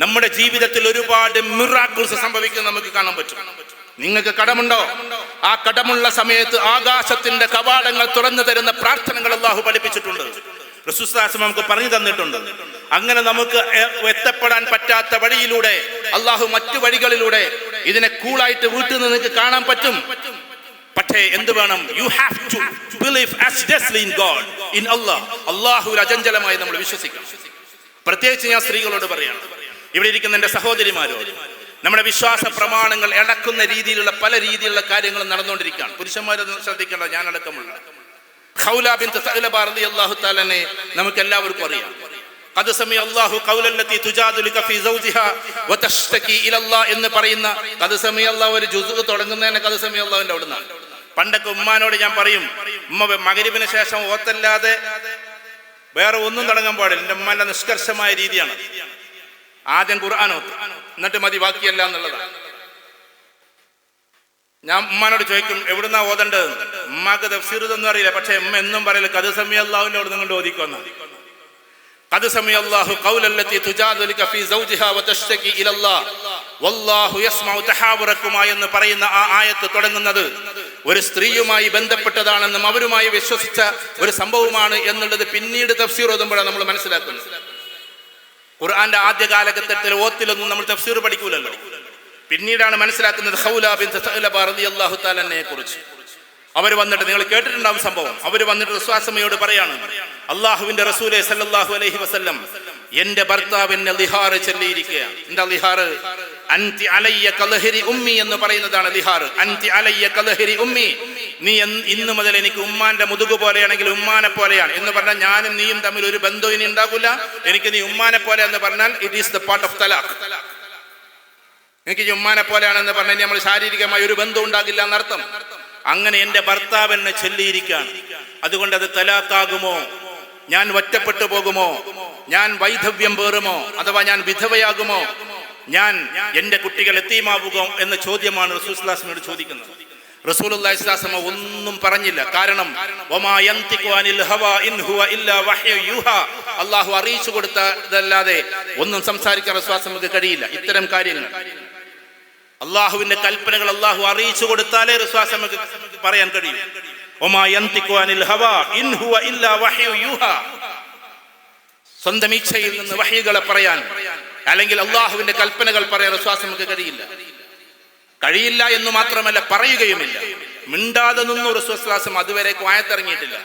നമ്മുടെ ജീവിതത്തിൽ ഒരുപാട് മിറാക്കിൾസ് സംഭവിക്കുന്നത് നമുക്ക് കാണാൻ പറ്റും. നിങ്ങൾക്ക് കടമുണ്ടോ? ആ കടമുള്ള സമയത്ത് ആകാശത്തിന്റെ കവാടങ്ങൾ തുറന്നു തരുന്ന പ്രാർത്ഥനകൾ അള്ളാഹു പഠിപ്പിച്ചിട്ടുണ്ട്. റസൂൽ നമുക്ക് പറഞ്ഞു തന്നിട്ടുണ്ട്. അങ്ങനെ നമുക്ക് എത്തപ്പെടാൻ പറ്റാത്ത വഴിയിലൂടെ അള്ളാഹു മറ്റു വഴികളിലൂടെ ഇതിനെ കൂളായിട്ട് വീട്ടിൽ നിന്ന് നിങ്ങൾക്ക് കാണാൻ പറ്റും. പക്ഷേ എന്ത് വേണം? You have to believe steadfastly in God, in Allah. അള്ളാഹുവിൽ അചഞ്ചലമായി നമ്മൾ വിശ്വസിക്കണം. പ്രത്യേകിച്ച് ഞാൻ സ്ത്രീകളോട് പറയാണ്, ഇവിടെ ഇരിക്കുന്ന എൻ്റെ സഹോദരിമാരോട്, നമ്മുടെ വിശ്വാസ പ്രമാണങ്ങൾ ഇടക്കുന്ന രീതിയിലുള്ള പല രീതിയിലുള്ള കാര്യങ്ങളും നടന്നുകൊണ്ടിരിക്കുകയാണ്. പുരുഷന്മാരെ ശ്രദ്ധിക്കേണ്ട, ഞാൻ അടക്കമുള്ള ഖൗല ബിൻത് സഅലബ റളിയല്ലാഹു തആലനെ നമുക്ക് എല്ലാവർക്കും അറിയാം. ഖദ് സമി അല്ലാഹു ഖൗലല്ലതി തുജാദിലുക ഫീ സൗജിഹാ വതഷ്തകി ഇലല്ലാഹ് എന്ന് പറയുന്ന ഖദ് സമി അല്ലാഹു ഒരു ജുസ്ഉ തുടങ്ങുന്നതിനെ ഖദ് സമി അല്ലാഹുവിന്റെ അവിടുന്നാണ്. പണ്ടൊക്കെ ഉമ്മാനോട് ഞാൻ പറയും, ഉമ്മ മഗ്‌രിബിന് ശേഷം ഓത്തല്ലാതെ വേറെ ഒന്നും തുടങ്ങാൻ പാടില്ല. എൻ്റെ ഉമ്മാന്റെ നിഷ്കർഷമായ രീതിയാണ്. ആദ്യം ഖുർആൻ ഓത്ത്, എന്നിട്ട് മതി ബാക്കിയല്ല എന്നുള്ളതാണ്. ഞാൻ ഉമ്മാനോട് ചോദിക്കും എവിടുന്നാ ഓതേണ്ടത്. ഉമ്മാക്ക് തഫ്സീർ ഇതൊന്നും അറിയില്ല. പക്ഷെ ഉമ്മ എന്നും പറയില്ല ഖദ് സമി അല്ലാഹുവിന്റെ അവിടെ നിന്ന് ഓതിക്കൊന്ന ഖദ് സമി അല്ലാഹു ഖൗലല്ലതി തുജാദിലുക ഫീ സൗജിഹാ വതഷ്തകി ഇലല്ലാഹ് വല്ലാഹു യസ്മഉ തഹാവുറകുമാ എന്ന് പറയുന്ന ആ ആയത്ത് തുടങ്ങുന്നത് ഒരു സ്ത്രീയുമായി ബന്ധപ്പെട്ടതാണെന്നും അവരുമായി വിശ്വസിച്ച ഒരു സംഭവമാണ് എന്നുള്ളത് പിന്നീട് തഫ്സീർ ഓതുമ്പോഴാണ് നമ്മൾ മനസ്സിലാക്കുന്നത്. ഖുർആന്റെ ആദ്യ കാലഘട്ടത്തിൽ ഓത്തിലൊന്നും നമ്മൾ തഫ്സീർ പഠിക്കൂലല്ലോ. പിന്നീടാണ് മനസ്സിലാക്കുന്നത് ഖൗല ബിൻത് സഅലബ റളിയല്ലാഹു തആലയെ കുറിച്ച്. അവർ വന്നിട്ട്, നിങ്ങൾ കേട്ടിട്ടുണ്ടാവും സംഭവം, അവർ വന്നിട്ട് റസൂലുള്ളാഹിയോട് പറയാണ്, അള്ളാഹുവിന്റെ റസൂലേ സല്ലല്ലാഹു അലൈഹി വസല്ലം, എന്റെ ഭർത്താവിനെ ലിഹാർ ചൊല്ലിയിരിക്കുകയാണ്. എന്താ ലിഹാർ? അൻതി അലയ്യ കലഹരി ഉമ്മി എന്ന് പറയുന്നതാണ് ലിഹാർ. അൻതി അലയ്യ കലഹരി ഉമ്മി, നീ ഇന്ന് മുതൽ എനിക്ക് ഉമ്മാന്റെ മുതുകു പോലെയാണെങ്കിൽ ഉമ്മാനെ പോലെയാണ് എന്ന് പറഞ്ഞാൽ ഞാനും നീയും തമ്മിൽ ഒരു ബന്ധവും ഇനി ഉണ്ടാകില്ല. എനിക്ക് നീ ഉമ്മാനെ പോലെ എന്ന് പറഞ്ഞാൽ it is the part of talaq. എനിക്ക് ഉമ്മാനെ പോലെയാണെന്ന് പറഞ്ഞാൽ നമ്മൾ ശാരീരികമായി ഒരു ബന്ധം ഉണ്ടാകില്ല എന്നർത്ഥം. അങ്ങനെ എന്റെ ഭർത്താവ് എന്നെ ചൊല്ലിയിരിക്കുകയാണ്. അതുകൊണ്ട് അത് തലാഖാകുമോ? ഞാൻ ഒറ്റപ്പെട്ടു പോകുമോ? ഞാൻ വൈധവ്യം പേറുമോ? അഥവാ ഞാൻ വിധവയാകുമോ? ഞാൻ എന്റെ കുട്ടികൾ യതീമാവുമോ എന്ന ചോദ്യമാണ് റസൂലുള്ളാഹി സ്വല്ലല്ലാഹു അലൈഹി വസല്ലം ചോദിക്കുന്നത്. റസൂലുള്ളാഹി സ്വല്ലല്ലാഹു അലൈഹി വസല്ലം ഒന്നും പറഞ്ഞില്ല. കാരണം വമാ യൻതിഖു അനിൽ ഹവാ ഇൻ ഹുവ ഇല്ലാ വഹ്യു യൂഹാ, അല്ലാഹു അറിയിച്ചു കൊടുത്തതല്ലാതെ ഒന്നും സംസാരിക്കാൻ റസൂലുള്ളാഹി സ്വല്ലല്ലാഹു അലൈഹി വസല്ലം കഴിയില്ല. ഇത്തരം കാര്യങ്ങൾ അള്ളാഹുവിന്റെ കൽപ്പനകൾ അള്ളാഹു അറിയിച്ചു കൊടുത്താലേ റസൂലുള്ളാഹി സ്വല്ലല്ലാഹു അലൈഹി വസല്ലം പറയാൻ കഴിയും. വമാ യൻതിഖു അനിൽ ഹവാ ഇൻ ഹുവ ഇല്ലാ വഹ്യു യൂഹാ, സ്വന്തം ഇച്ഛയിൽ നിന്ന് വഹ്യുകളെ പറയാൻ അല്ലെങ്കിൽ അള്ളാഹുവിന്റെ കൽപ്പനകൾ പറയാൻ റസൂലുള്ളാഹി സ്വല്ലല്ലാഹു അലൈഹി വസല്ലം കഴിയില്ല എന്ന് മാത്രമല്ല പറയുകയുമില്ല. മിണ്ടാതെ നിന്നു റസൂലുള്ളാഹി സ്വല്ലല്ലാഹു അലൈഹി വസല്ലം. അതുവരെ ആയത്തിറങ്ങിയിട്ടില്ല.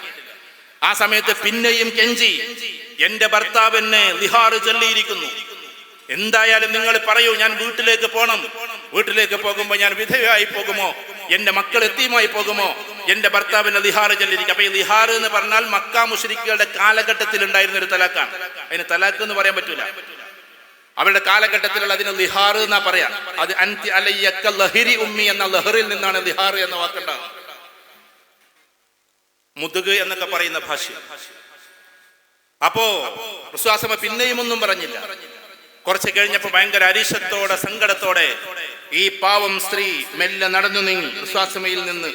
ആ സമയത്ത് പിന്നെയും കെഞ്ചി, എന്റെ ഭർത്താവ് എന്നെ ലിഹാർ ചൊല്ലിയിരിക്കുന്നു, എന്തായാലും നിങ്ങൾ പറയൂ, ഞാൻ വീട്ടിലേക്ക് പോകണം. വീട്ടിലേക്ക് പോകുമ്പോൾ ഞാൻ വിധവയായി പോകുമോ? എന്റെ മക്കൾ യതീമായി പോകുമോ? എന്റെ ഭർത്താവിന്റെ ലിഹാർ ചൊല്ലിയിരിക്കും. അപ്പൊ ഈ ലിഹാർ എന്ന് പറഞ്ഞാൽ മക്ക മുശ്രിക്കുകളുടെ കാലഘട്ടത്തിൽ ഉണ്ടായിരുന്ന ഒരു തലാഖാണ്. അതിന് തലാഖ് എന്ന് പറയാൻ പറ്റൂല. അവരുടെ കാലഘട്ടത്തിലുള്ള അതിന് ലിഹാർ എന്നാ പറയാ. അത് അൻതി അലയ്യ കലഹരി ഉമ്മി എന്ന ലഹറിൽ നിന്നാണ് ലിഹാർ എന്ന വാക്കുണ്ടാകുന്നത്. മുതുക് എന്നൊക്കെ പറയുന്ന ഭാഷ. അപ്പോ റസൂലുള്ളാഹി പിന്നെയും ഒന്നും പറഞ്ഞില്ല. കുറച്ച് കഴിഞ്ഞപ്പോ ഭയങ്കര അരിശത്തോടെ സങ്കടത്തോടെ ഈ പാവം സ്ത്രീ മെല്ലെ നടന്നു നീങ്ങി റസൂലുള്ളാഹിയിൽ നിന്ന്.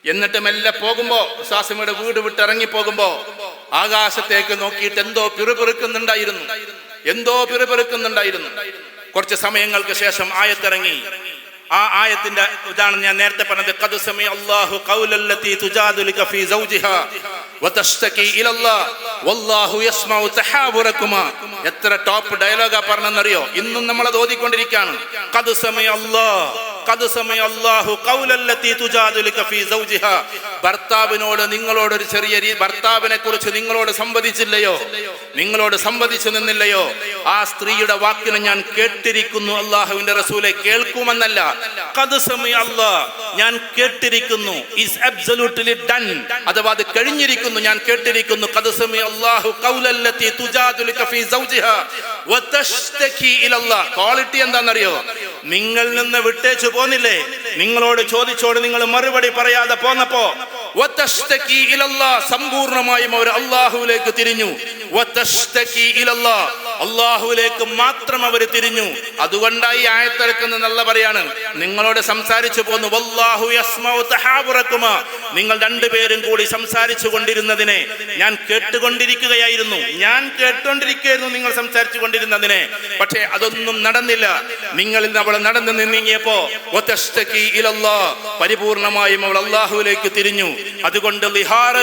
എന്നിട്ട് മെല്ലെ പോകുമ്പോ, റസൂലുള്ളാഹിയുടെ വീട് വിട്ട് ഇറങ്ങി പോകുമ്പോ ആകാശത്തേക്ക് നോക്കിയിട്ട് എന്തോ പിറുപിറുക്കുന്നുണ്ടായിരുന്നു. കുറച്ച് സമയങ്ങൾക്ക് ശേഷം ആയത്തിറങ്ങി. ആ ആയത്തിന്റെ ഇതാണ് ഞാൻ നേരത്തെ പറഞ്ഞത്. ഖദ് സമി അല്ലാഹു ഖൗലല്ലതി തുജാദിലുക ഫീ സൗജിഹാ വതഷ്തകി ഇലല്ലാഹ് വല്ലാഹു യസ്മഉ തഹാവുറകുമാ. എത്ര ടോപ്പ് ഡയലോഗാ പറഞ്ഞെന്നറിയോ? ഇന്നും നമ്മൾ അത് ഓതിക്കൊണ്ടിരിക്കുകയാണ്. ഖദ് സമി അല്ലാഹു ഖൗലല്ലതി തുജാദിലുക ഫീ സൗജിഹാ. ഭർത്താവിനോട് നിങ്ങളോട് ഒരു ചെറിയ ഭർത്താവിനെ കുറിച്ച് നിങ്ങളോട് സംവദിച്ചില്ലയോ? നിങ്ങളോട് സംവദിച്ചു നിന്നില്ലയോ? ആ സ്ത്രീയുടെ വാക്കിനെ ഞാൻ കേട്ടിരിക്കുന്നു. അല്ലാഹുവിന്റെ റസൂലെ, കേൾക്കുമെന്നല്ല, ഖദ് സമി അല്ലാഹ്, ഞാൻ കേട്ടിരിക്കുന്നു. ഈസ് അബ്സല്യൂട്ട്ലി ഡൺ, അഥവാ അത് കഴിഞ്ഞിരിക്കുന്നു, ഞാൻ കേട്ടിരിക്കുന്നു. ഖദ് സമി അല്ലാഹു ഖൗലല്ലതി തുജാദിലുക ഫീ സൗജിഹാ വതഷ്തകി ഇലല്ലാഹ്. ക്വാളിറ്റി എന്താണെന്നറിയോ? നിങ്ങൾ നിന്ന് വിട്ടേച്ചു പോന്നില്ലേ, നിങ്ങളോട് ചോദിച്ചോട് നിങ്ങൾ മറുപടി പറയാതെ പോന്നപ്പോ വതസ്തകി ഇലല്ലാഹ്, സമ്പൂർണമായും അവർ അല്ലാഹുവിലേക്ക് തിരിഞ്ഞു. വതസ്തകി ഇലല്ലാഹ്, അല്ലാഹുവിലേക്ക് മാത്രം അവർ തിരിഞ്ഞു. അതുകൊണ്ടായി ആയത്തിറക്കുന്ന നല്ല പറയാണ്, നിങ്ങളോട് സംസാരിച്ചു പോന്നു. വല്ലാഹു യസ്മഉ തഹാവുറകുമാ, നിങ്ങൾ രണ്ടുപേരും കൂടി സംസാരിച്ചു കൊണ്ടിരുന്നതിനെ ഞാൻ കേട്ടുകൊണ്ടിരിക്കുകയായിരുന്നു. നിങ്ങൾ സംസാരിച്ചു കൊണ്ടിരുന്നതിനെ. പക്ഷേ അതൊന്നും നടന്നില്ല. നിങ്ങളിൽ നിന്ന് അവൾ നടന്നു നീങ്ങിയപ്പോ വതസ്തകി ഇലല്ലാഹ്, പരിപൂർണമായും അവൾ അല്ലാഹുവിലേക്ക് തിരിഞ്ഞു. അതുകൊണ്ട് ലിഹാർ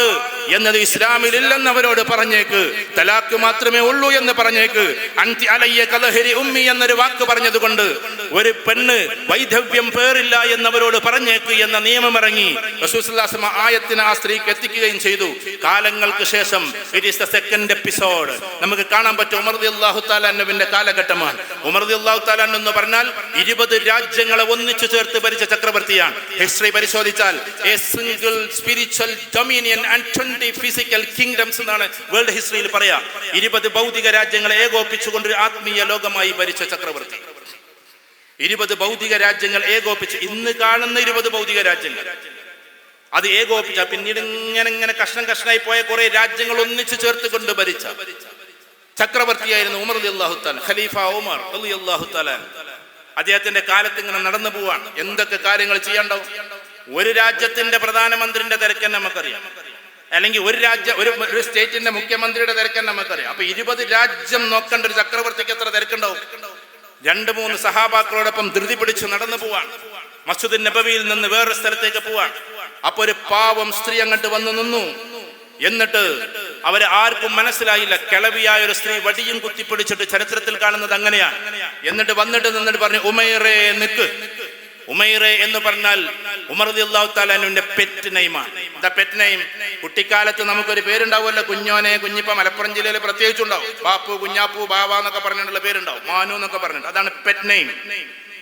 എന്നത് ഇസ്ലാമിൽ ഇല്ലെന്ന് അവരോട് പറഞ്ഞേക്ക്, തലാഖ് മാത്രമേ ഉള്ളൂ എന്ന് പറഞ്ഞേക്ക്. അൻതി അലയ്യ കലഹരി ഉമ്മി എന്നൊരു വാക്ക് പറഞ്ഞതുകൊണ്ട് ഒരു പെണ്ണ് വൈധവ്യം പേറില്ല എന്നവരോട് പറഞ്ഞേക്ക് എന്ന നിയമം ഇറങ്ങി. റസൂൽ സല്ലല്ലാഹു അലൈഹി വസല്ലം ആയത്തിനെ ആ സ്ത്രീക്ക് എത്തിക്കുകയും ചെയ്തു. കാലങ്ങൾക്ക് ശേഷം it is the second episode നമുക്ക് കാണാൻ പറ്റും. ഉമർ റളിയല്ലാഹു തആല അൻഹുവിന്റെ കാലഘട്ടമാണ്. ഉമർ റളിയല്ലാഹു തആല അൻഹു എന്ന് പറഞ്ഞാൽ 20 രാജ്യങ്ങളെ ഒന്നിച്ചു ചേർത്ത് ഭരിച്ച ചക്രവർത്തിയാണ്. ഹിസ്റ്ററി പരിശോധിച്ചാൽ A single spiritual dominion and 20 physical kingdoms എന്നാണ് വേൾഡ് ഹിസ്റ്ററിയിൽ പറയാ. 20 ഭൗതിക രാജ്യങ്ങളെ ഏകോപിച്ചുകൊണ്ട് ഒരു ആത്മീയ ലോകമായി ഭരിച്ച ചക്രവർത്തി. 20 ഭൗതിക രാജ്യങ്ങൾ ഏകോപിച്ച്, ഇന്ന് കാണുന്ന 20 ഭൗതിക രാജ്യങ്ങൾ അത് ഏകോപിച്ച, പിന്നീട് ഇങ്ങനെ കഷ്ണം കഷ്ണമായി പോയ കുറെ രാജ്യങ്ങൾ ഒന്നിച്ചു ചേർത്ത് കൊണ്ട് ഭരിച്ച ചക്രവർത്തിയായിരുന്നു ഉമർ റളിയല്ലാഹു തആല. ഖലീഫ ഉമർ റളിയല്ലാഹു തആല അദ്ദേഹത്തിന്റെ കാലത്ത് ഇങ്ങനെ നടന്നു പോവാണ്. എന്തൊക്കെ കാര്യങ്ങൾ ചെയ്യാണ്ടാവും. ഒരു രാജ്യത്തിന്റെ പ്രധാനമന്ത്രിന്റെ തിരക്കൻ നമുക്കറിയാം, അല്ലെങ്കിൽ ഒരു സ്റ്റേറ്റിന്റെ മുഖ്യമന്ത്രിയുടെ തിരക്കൻ നമുക്കറിയാം. അപ്പൊ 20 രാജ്യം നോക്കേണ്ട ഒരു ചക്രവർത്തിക്ക് എത്ര തിരക്കുണ്ടാവും? 2-3 സഹാബാക്കളോടൊപ്പം ധൃതി പിടിച്ച് നടന്നു പോവാണ്. മസ്ജിദ് നബവിയിൽ നിന്ന് വേറൊരു സ്ഥലത്തേക്ക് പോവാണ്. അപ്പൊ ഒരു പാവം സ്ത്രീ അങ്ങോട്ട് വന്നു നിന്നു. എന്നിട്ട് അവരെ ആർക്കും മനസ്സിലായില്ല. കിളവിയായ ഒരു സ്ത്രീ വടിയും കുത്തിപ്പിടിച്ചിട്ട് ചരിത്രത്തിൽ കാണുന്നത് അങ്ങനെയാണ്. എന്നിട്ട് നിന്നിട്ട് പറഞ്ഞു, ഉമൈറേ നിക്ക്. ഉമൈറേ എന്ന് പറഞ്ഞാൽ ഉമർ റളിയല്ലാഹു തആല അൻഹുവിന്റെ പെറ്റ് നെയിമാണ്. എന്താ പെറ്റ് നെയിം? കുട്ടിക്കാലത്ത് നമുക്കൊരു പേരുണ്ടാവുമല്ലോ, കുഞ്ഞോനെ, കുഞ്ഞിപ്പ. മലപ്പുറം ജില്ലയിൽ പ്രത്യേകിച്ചുണ്ടാവും. ബാപ്പു, കുഞ്ഞാപ്പു, ബാവ എന്നൊക്കെ പറഞ്ഞിട്ടുള്ള പേരുണ്ടാവും. മാനു എന്നൊക്കെ പറഞ്ഞിട്ട്, അതാണ് പെറ്റ് നെയിം.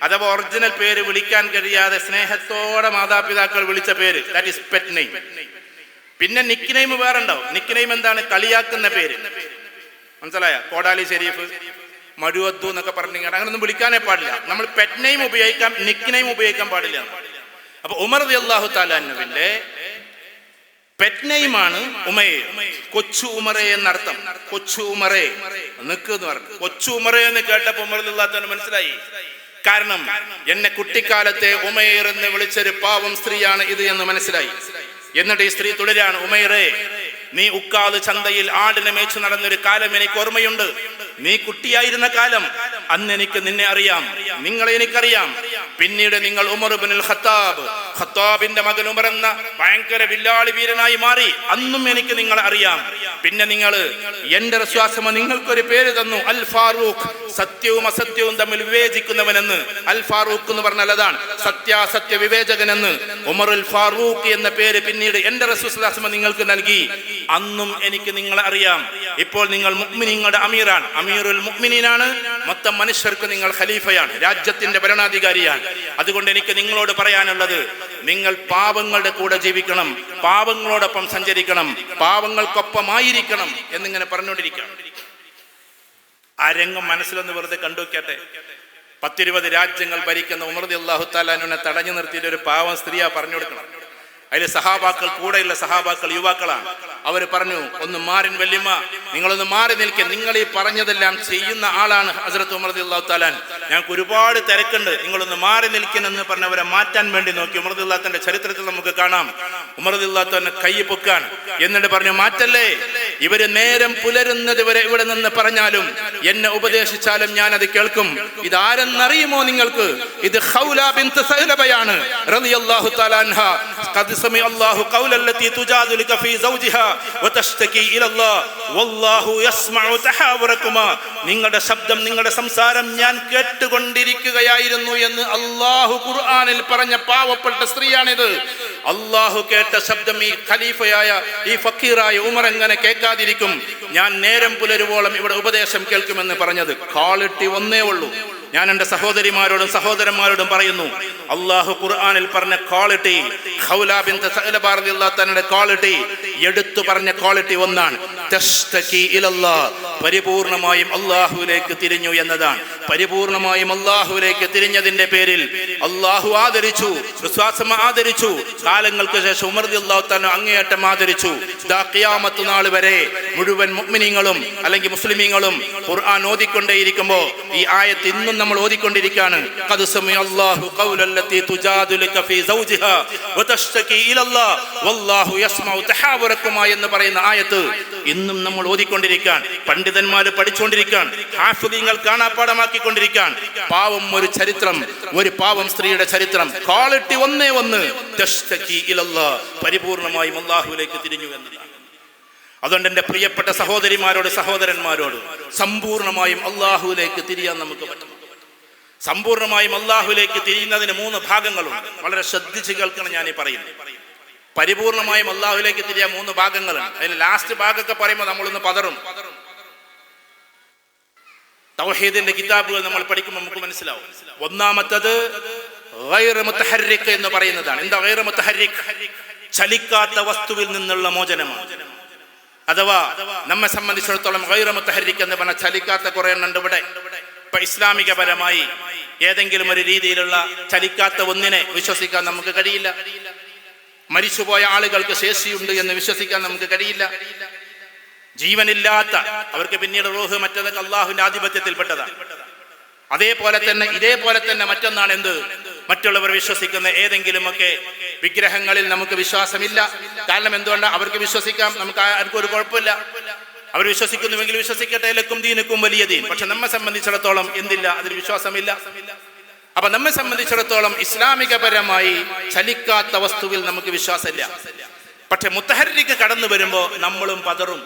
അഥവാ ഒറിജിനൽ പേര് വിളിക്കാൻ കഴിയാതെ സ്നേഹത്തോടെ മാതാപിതാക്കൾ വിളിച്ച പേര്, ദാറ്റ് ഈസ് പെറ്റ് നെയിം. പിന്നെ നിക്ക് നെയിം വേറെ ഉണ്ടാവും. നിക്ക് നെയിം എന്താണ്? കളിയാക്കുന്ന പേര്. മനസ്സിലായ? കോടാലി ഷെരീഫ്, മടുവദ്ദു എന്നൊക്കെ പറഞ്ഞിട്ട് അങ്ങനൊന്നും വിളിക്കാനേ പാടില്ല. നമ്മൾ പെറ്റ് നെയിം ഉപയോഗിക്കാം, നിക്ക് നെയിം ഉപയോഗിക്കാൻ പാടില്ല. അപ്പൊ ഉമർ റളിയല്ലാഹു തആല അൻഹുവിന്റെ പെറ്റ് നെയിമാണ് ഉമൈർ. കൊച്ചു ഉമറേ എന്നർത്ഥം. കൊച്ചു ഉമറേ നിക്ക് എന്ന് പറഞ്ഞു. കൊച്ചു ഉമറേ എന്ന് കേട്ടപ്പോൾ ഉമർ റളിയല്ലാഹു തആല മനസ്സിലായി. കാരണം എന്നെ കുട്ടിക്കാലത്തെ ഉമൈർ എന്ന് വിളിച്ചൊരു പാവം സ്ത്രീയാണ് ഇത് എന്ന് മനസ്സിലായി. എന്നിട്ട് ഈ സ്ത്രീ തുടരാണ്, ഉമൈറേ, നീ ഉക്കാദ് ചന്തയിൽ ആടിനെ മേച്ചു നടന്നൊരു കാലം എനിക്ക് ഓർമ്മയുണ്ട്. നീ കുട്ടിയായിരുന്ന കാലം. അന്ന് എനിക്ക് നിന്നെ അറിയാം, നിങ്ങളെ എനിക്കറിയാം. പിന്നീട് നിങ്ങൾ ഉമർ ഇബ്നുൽ ഖത്താബ്, ഖത്താബിന്റെ മകൻ ഉമർ എന്ന ഭയങ്കര വില്ലാളി വീരനായി മാറി. അന്നും എനിക്ക് നിങ്ങളെ അറിയാം. പിന്നെ നിങ്ങൾ എന്റെ വിശ്വാസം നിങ്ങൾക്കൊരു പേര് തന്നു, അൽ ഫാറൂഖ്, സത്യവും അസത്യവും തമ്മിൽ വിവേചിക്കുന്നവനെന്ന്. അൽ ഫാറൂഖ് എന്ന് പറഞ്ഞാൽ അതാണ് സത്യാസത്യ വിവേചകനെന്ന്. ഉമറുൽ ഫാറൂഖ് എന്ന പേര് പിന്നീട് എന്റെ റസൂൽ സ്വല്ലല്ലാഹു അലൈഹി വസല്ലം നിങ്ങൾക്ക് നൽകി. അന്നും എനിക്ക് നിങ്ങളെ അറിയാം. ഇപ്പോൾ നിങ്ങൾ മുഅ്മിനീങ്ങളുടെ അമീറാണ്, അമീറുൽ മുഅ്മിനീനാണ്. മൊത്തം മനുഷ്യർക്ക് നിങ്ങൾ ഖലീഫയാണ്, രാജ്യത്തിന്റെ ഭരണാധികാരിയാണ്. അതുകൊണ്ട് എനിക്ക് നിങ്ങളോട് പറയാനുള്ളത്, നിങ്ങൾ പാവങ്ങളുടെ കൂടെ ജീവിക്കണം, പാവങ്ങളോടൊപ്പം സഞ്ചരിക്കണം, പാവങ്ങൾക്കൊപ്പമായിരിക്കണം എന്നിങ്ങനെ പറഞ്ഞുകൊണ്ടിരിക്കണം. ആ രംഗം മനസ്സിലൊന്ന് വെറുതെ കണ്ടുവെക്കട്ടെ. 10-20 രാജ്യങ്ങൾ ഭരിക്കുന്ന ഉമർ റളിയല്ലാഹു തആല അൻഹുവിനെ തടഞ്ഞു നിർത്തിയിട്ട് ഒരു പാവം സ്ത്രീയാ പറഞ്ഞു കൊടുക്കണം. അതിൽ സഹാബാക്കൾ, കൂടെയുള്ള സഹാബാക്കൾ യുവാക്കളാണ്. അവർ പറഞ്ഞു, ഒന്ന് മാറിൻ വല്യമ്മ, നിങ്ങളൊന്ന് മാറി നിൽക്കുക. നിങ്ങൾ ഈ പറഞ്ഞതെല്ലാം ചെയ്യുന്ന ആളാണ് ഹസ്രത്ത് ഉമർ റളിയല്ലാഹു തആല. ഞങ്ങൾക്ക് ഒരുപാട് തിരക്കുണ്ട്, നിങ്ങളൊന്ന് മാറി നിൽക്കണമെന്ന് പറഞ്ഞവരെ മാറ്റാൻ വേണ്ടി നോക്കി. ഉമർ റളിയല്ലാഹു തആലയുടെ ചരിത്രത്തിൽ നമുക്ക് കാണാം. ഉമർ റളിയല്ലാഹു തആല കൈ പൊക്കാണ്. എന്നിട്ട് പറഞ്ഞു, മാറ്റല്ലേ, ഇവര് നേരം പുലരുന്നത് വരെ ഇവിടെ നിന്ന് പറഞ്ഞാലും എന്നെ ഉപദേശിച്ചാലും ഞാൻ അത് കേൾക്കും. ഇതാരെന്നറിയുമോ നിങ്ങൾക്ക്? ഇത് ഖൗല ബിൻത് സഅലബയാണ് റളിയല്ലാഹു തആല അൻഹ. ഖദ് സമി അല്ലാഹു ഖൗലല്ലതി തുജാദിലുക ഫീ സൗജിഹാ വതഷ്തകി ഇലല്ലാഹ് വല്ലാഹു യസ്മഉ തഹാവറകുമാ. നിങ്ങളുടെ ശബ്ദം, നിങ്ങളുടെ സംസാരം ഞാൻ കേട്ടുകൊണ്ടിരിക്കുകയായിരുന്നു എന്ന് അല്ലാഹു ഖുർആനിൽ പറഞ്ഞ പാവപ്പെട്ട സ്ത്രീയാണിത്. അല്ലാഹു കേട്ട ശബ്ദം ഈ ഖലീഫയായ, ഈ ഫക്കീറായ ഉമർ എങ്ങനെ കേൾക്കാതിരിക്കും? ഞാൻ നേരം പുലരുവോളം ഇവിടെ ഉപദേശം കേൾക്കുമെന്ന് പറഞ്ഞത്. ക്വാളിറ്റി ഒന്നേ ഉള്ളൂ. ഞാൻ എൻ്റെ സഹോദരിമാരോടും സഹോദരന്മാരോടും പറയുന്നു, അല്ലാഹു ഖുർആനിൽ പറഞ്ഞ ക്വാളിറ്റി, ഖൗല ബിൻത് സഅലബ റളിയല്ലാഹു തആലയുടെ ക്വാളിറ്റി, എടുത്തു പറഞ്ഞ ക്വാളിറ്റി ഒന്നാണ്. തസ്തകി ഇലല്ലാഹ്, പരിപൂർണമായും അല്ലാഹുവിലേക്ക് തിരിഞ്ഞു എന്നതാണ്. പരിപൂർണമായും അല്ലാഹുവിലേക്ക് തിരിഞ്ഞതിന്റെ പേരിൽ അല്ലാഹു ആദരിച്ചു, വിശ്വാസം ആദരിച്ചു. കാലങ്ങൾക്ക് ശേഷം ഉമർ റളിയല്ലാഹു തആല അങ്ങേയറ്റം ആദരിച്ചു. ദാ ഖിയാമത്ത് നാൾ വരെ മുഴുവൻ മുഅ്മിനീങ്ങളും അല്ലെങ്കിൽ മുസ്ലിമീങ്ങളും ഖുർആൻ ഓതിക്കൊണ്ടേയിരിക്കുമ്പോൾ ഈ ആയത്ത് ഇന്നും നമ്മൾ ഓതിക്കൊണ്ടിരിക്കുകയാണ്. ഖദ് സമിഅല്ലാഹു ഖൗലല്ലതി തുജാദിലുക ഫീ സൗജിഹാ വതശ്തകി ഇലല്ലാഹ് വല്ലാഹു യസ്മഉ തഹാവറകുമാ എന്ന് പറയുന്ന ആയത്ത് ഇന്നും നമ്മൾ ഓതിക്കൊണ്ടിരിക്കുകയാണ്. പണ്ഡിതന്മാർ പഠിച്ചുകൊണ്ടിരിക്കുകയാണ്, ഹാഫിദീങ്ങൾ കാണാപ്പാടമാക്കിക്കൊണ്ടിരിക്കുകയാണ്. പാവം ഒരു ചരിത്രം, ഒരു പാവം സ്ത്രീയുടെ ചരിത്രം, ക്വാളിറ്റി ഒന്നേ ഒന്ന്, തശ്തകി ഇലല്ലാഹ്, പരിപൂർണമായും അല്ലാഹുവിലേക്ക് തിരിഞ്ഞു എന്നതാണ്. അതുകൊണ്ട് എൻ്റെ പ്രിയപ്പെട്ട സഹോദരിമാരോട് സഹോദരന്മാരോട് സമ്പൂർണമായും അല്ലാഹുവിലേക്ക് തിരിയാൻ നമുക്ക് പറ്റും. സമ്പൂർണമായും അല്ലാഹുവിലേക്ക് തിരിയുന്നതിന് 3 ഭാഗങ്ങളുണ്ട്. വളരെ ശ്രദ്ധിച്ച് കേൾക്കണം ഞാൻ ഈ പറയുന്നത്. പരിപൂർണമായും അല്ലാഹുവിലേക്ക് തിരിയാൻ 3 ഭാഗങ്ങളുണ്ട്. അതിൽ ലാസ്റ്റ് ഭാഗമൊക്കെ പറയുമ്പോൾ നമ്മളൊന്ന് പതറും. തൗഹീദിന്റെ കിതാബുകൾ നമ്മൾ പഠിക്കുമ്പോൾ നമുക്ക് മനസ്സിലാവും. ഒന്നാമത്തത് ഗൈറ മുതഹർരിക് എന്ന് പറയുന്നതാണ്. എന്താ ഗൈറ മുതഹർരിക്? ചലിക്കാത്ത വസ്തുവിൽ നിന്നുള്ള മോചനമാണ്. അഥവാ നമ്മെ സംബന്ധിച്ചിടത്തോളം ഗൈറ മുതഹർരിക് എന്ന് പറഞ്ഞാൽ ചലിക്കാത്ത കുറെ എണ്ണുണ്ട് ഇവിടെ. ഇപ്പൊ ഇസ്ലാമികപരമായി ഏതെങ്കിലും ഒരു രീതിയിലുള്ള ചലിക്കാത്ത ഒന്നിനെ വിശ്വസിക്കാൻ നമുക്ക് കഴിയില്ല. മരിച്ചുപോയ ആളുകൾക്ക് ശേഷിയുണ്ട് എന്ന് വിശ്വസിക്കാൻ നമുക്ക് കഴിയില്ല. ജീവനില്ലാത്ത അവർക്ക് പിന്നീട് റൂഹ് മറ്റതൊക്കെ അള്ളാഹുവിന്റെ ആധിപത്യത്തിൽപ്പെട്ടതാണ്. അതേപോലെ തന്നെ ഇതേപോലെ തന്നെ മറ്റൊന്നാണ് എന്ത്? മറ്റുള്ളവർ വിശ്വസിക്കുന്ന ഏതെങ്കിലുമൊക്കെ വിഗ്രഹങ്ങളിൽ നമുക്ക് വിശ്വാസമില്ല. കാരണം എന്തുകൊണ്ടാണ്? അവർക്ക് വിശ്വസിക്കാം, നമുക്ക് ആർക്കും ഒരു കുഴപ്പമില്ല. അവർ വിശ്വസിക്കുന്നുവെങ്കിൽ വിശ്വസിക്കട്ടെ, ലക്കും ദീനുക്കും വലിയ ദീൻ. പക്ഷെ നമ്മെ സംബന്ധിച്ചിടത്തോളം എന്തില്ല? അതിൽ വിശ്വാസമില്ല. അപ്പൊ നമ്മെ സംബന്ധിച്ചിടത്തോളം ഇസ്ലാമികപരമായി ചലിക്കാത്ത വസ്തുവിൽ നമുക്ക് വിശ്വാസമില്ല. പക്ഷെ മുത്തഹർരിക് കടന്നു വരുമ്പോ നമ്മളും പതറും.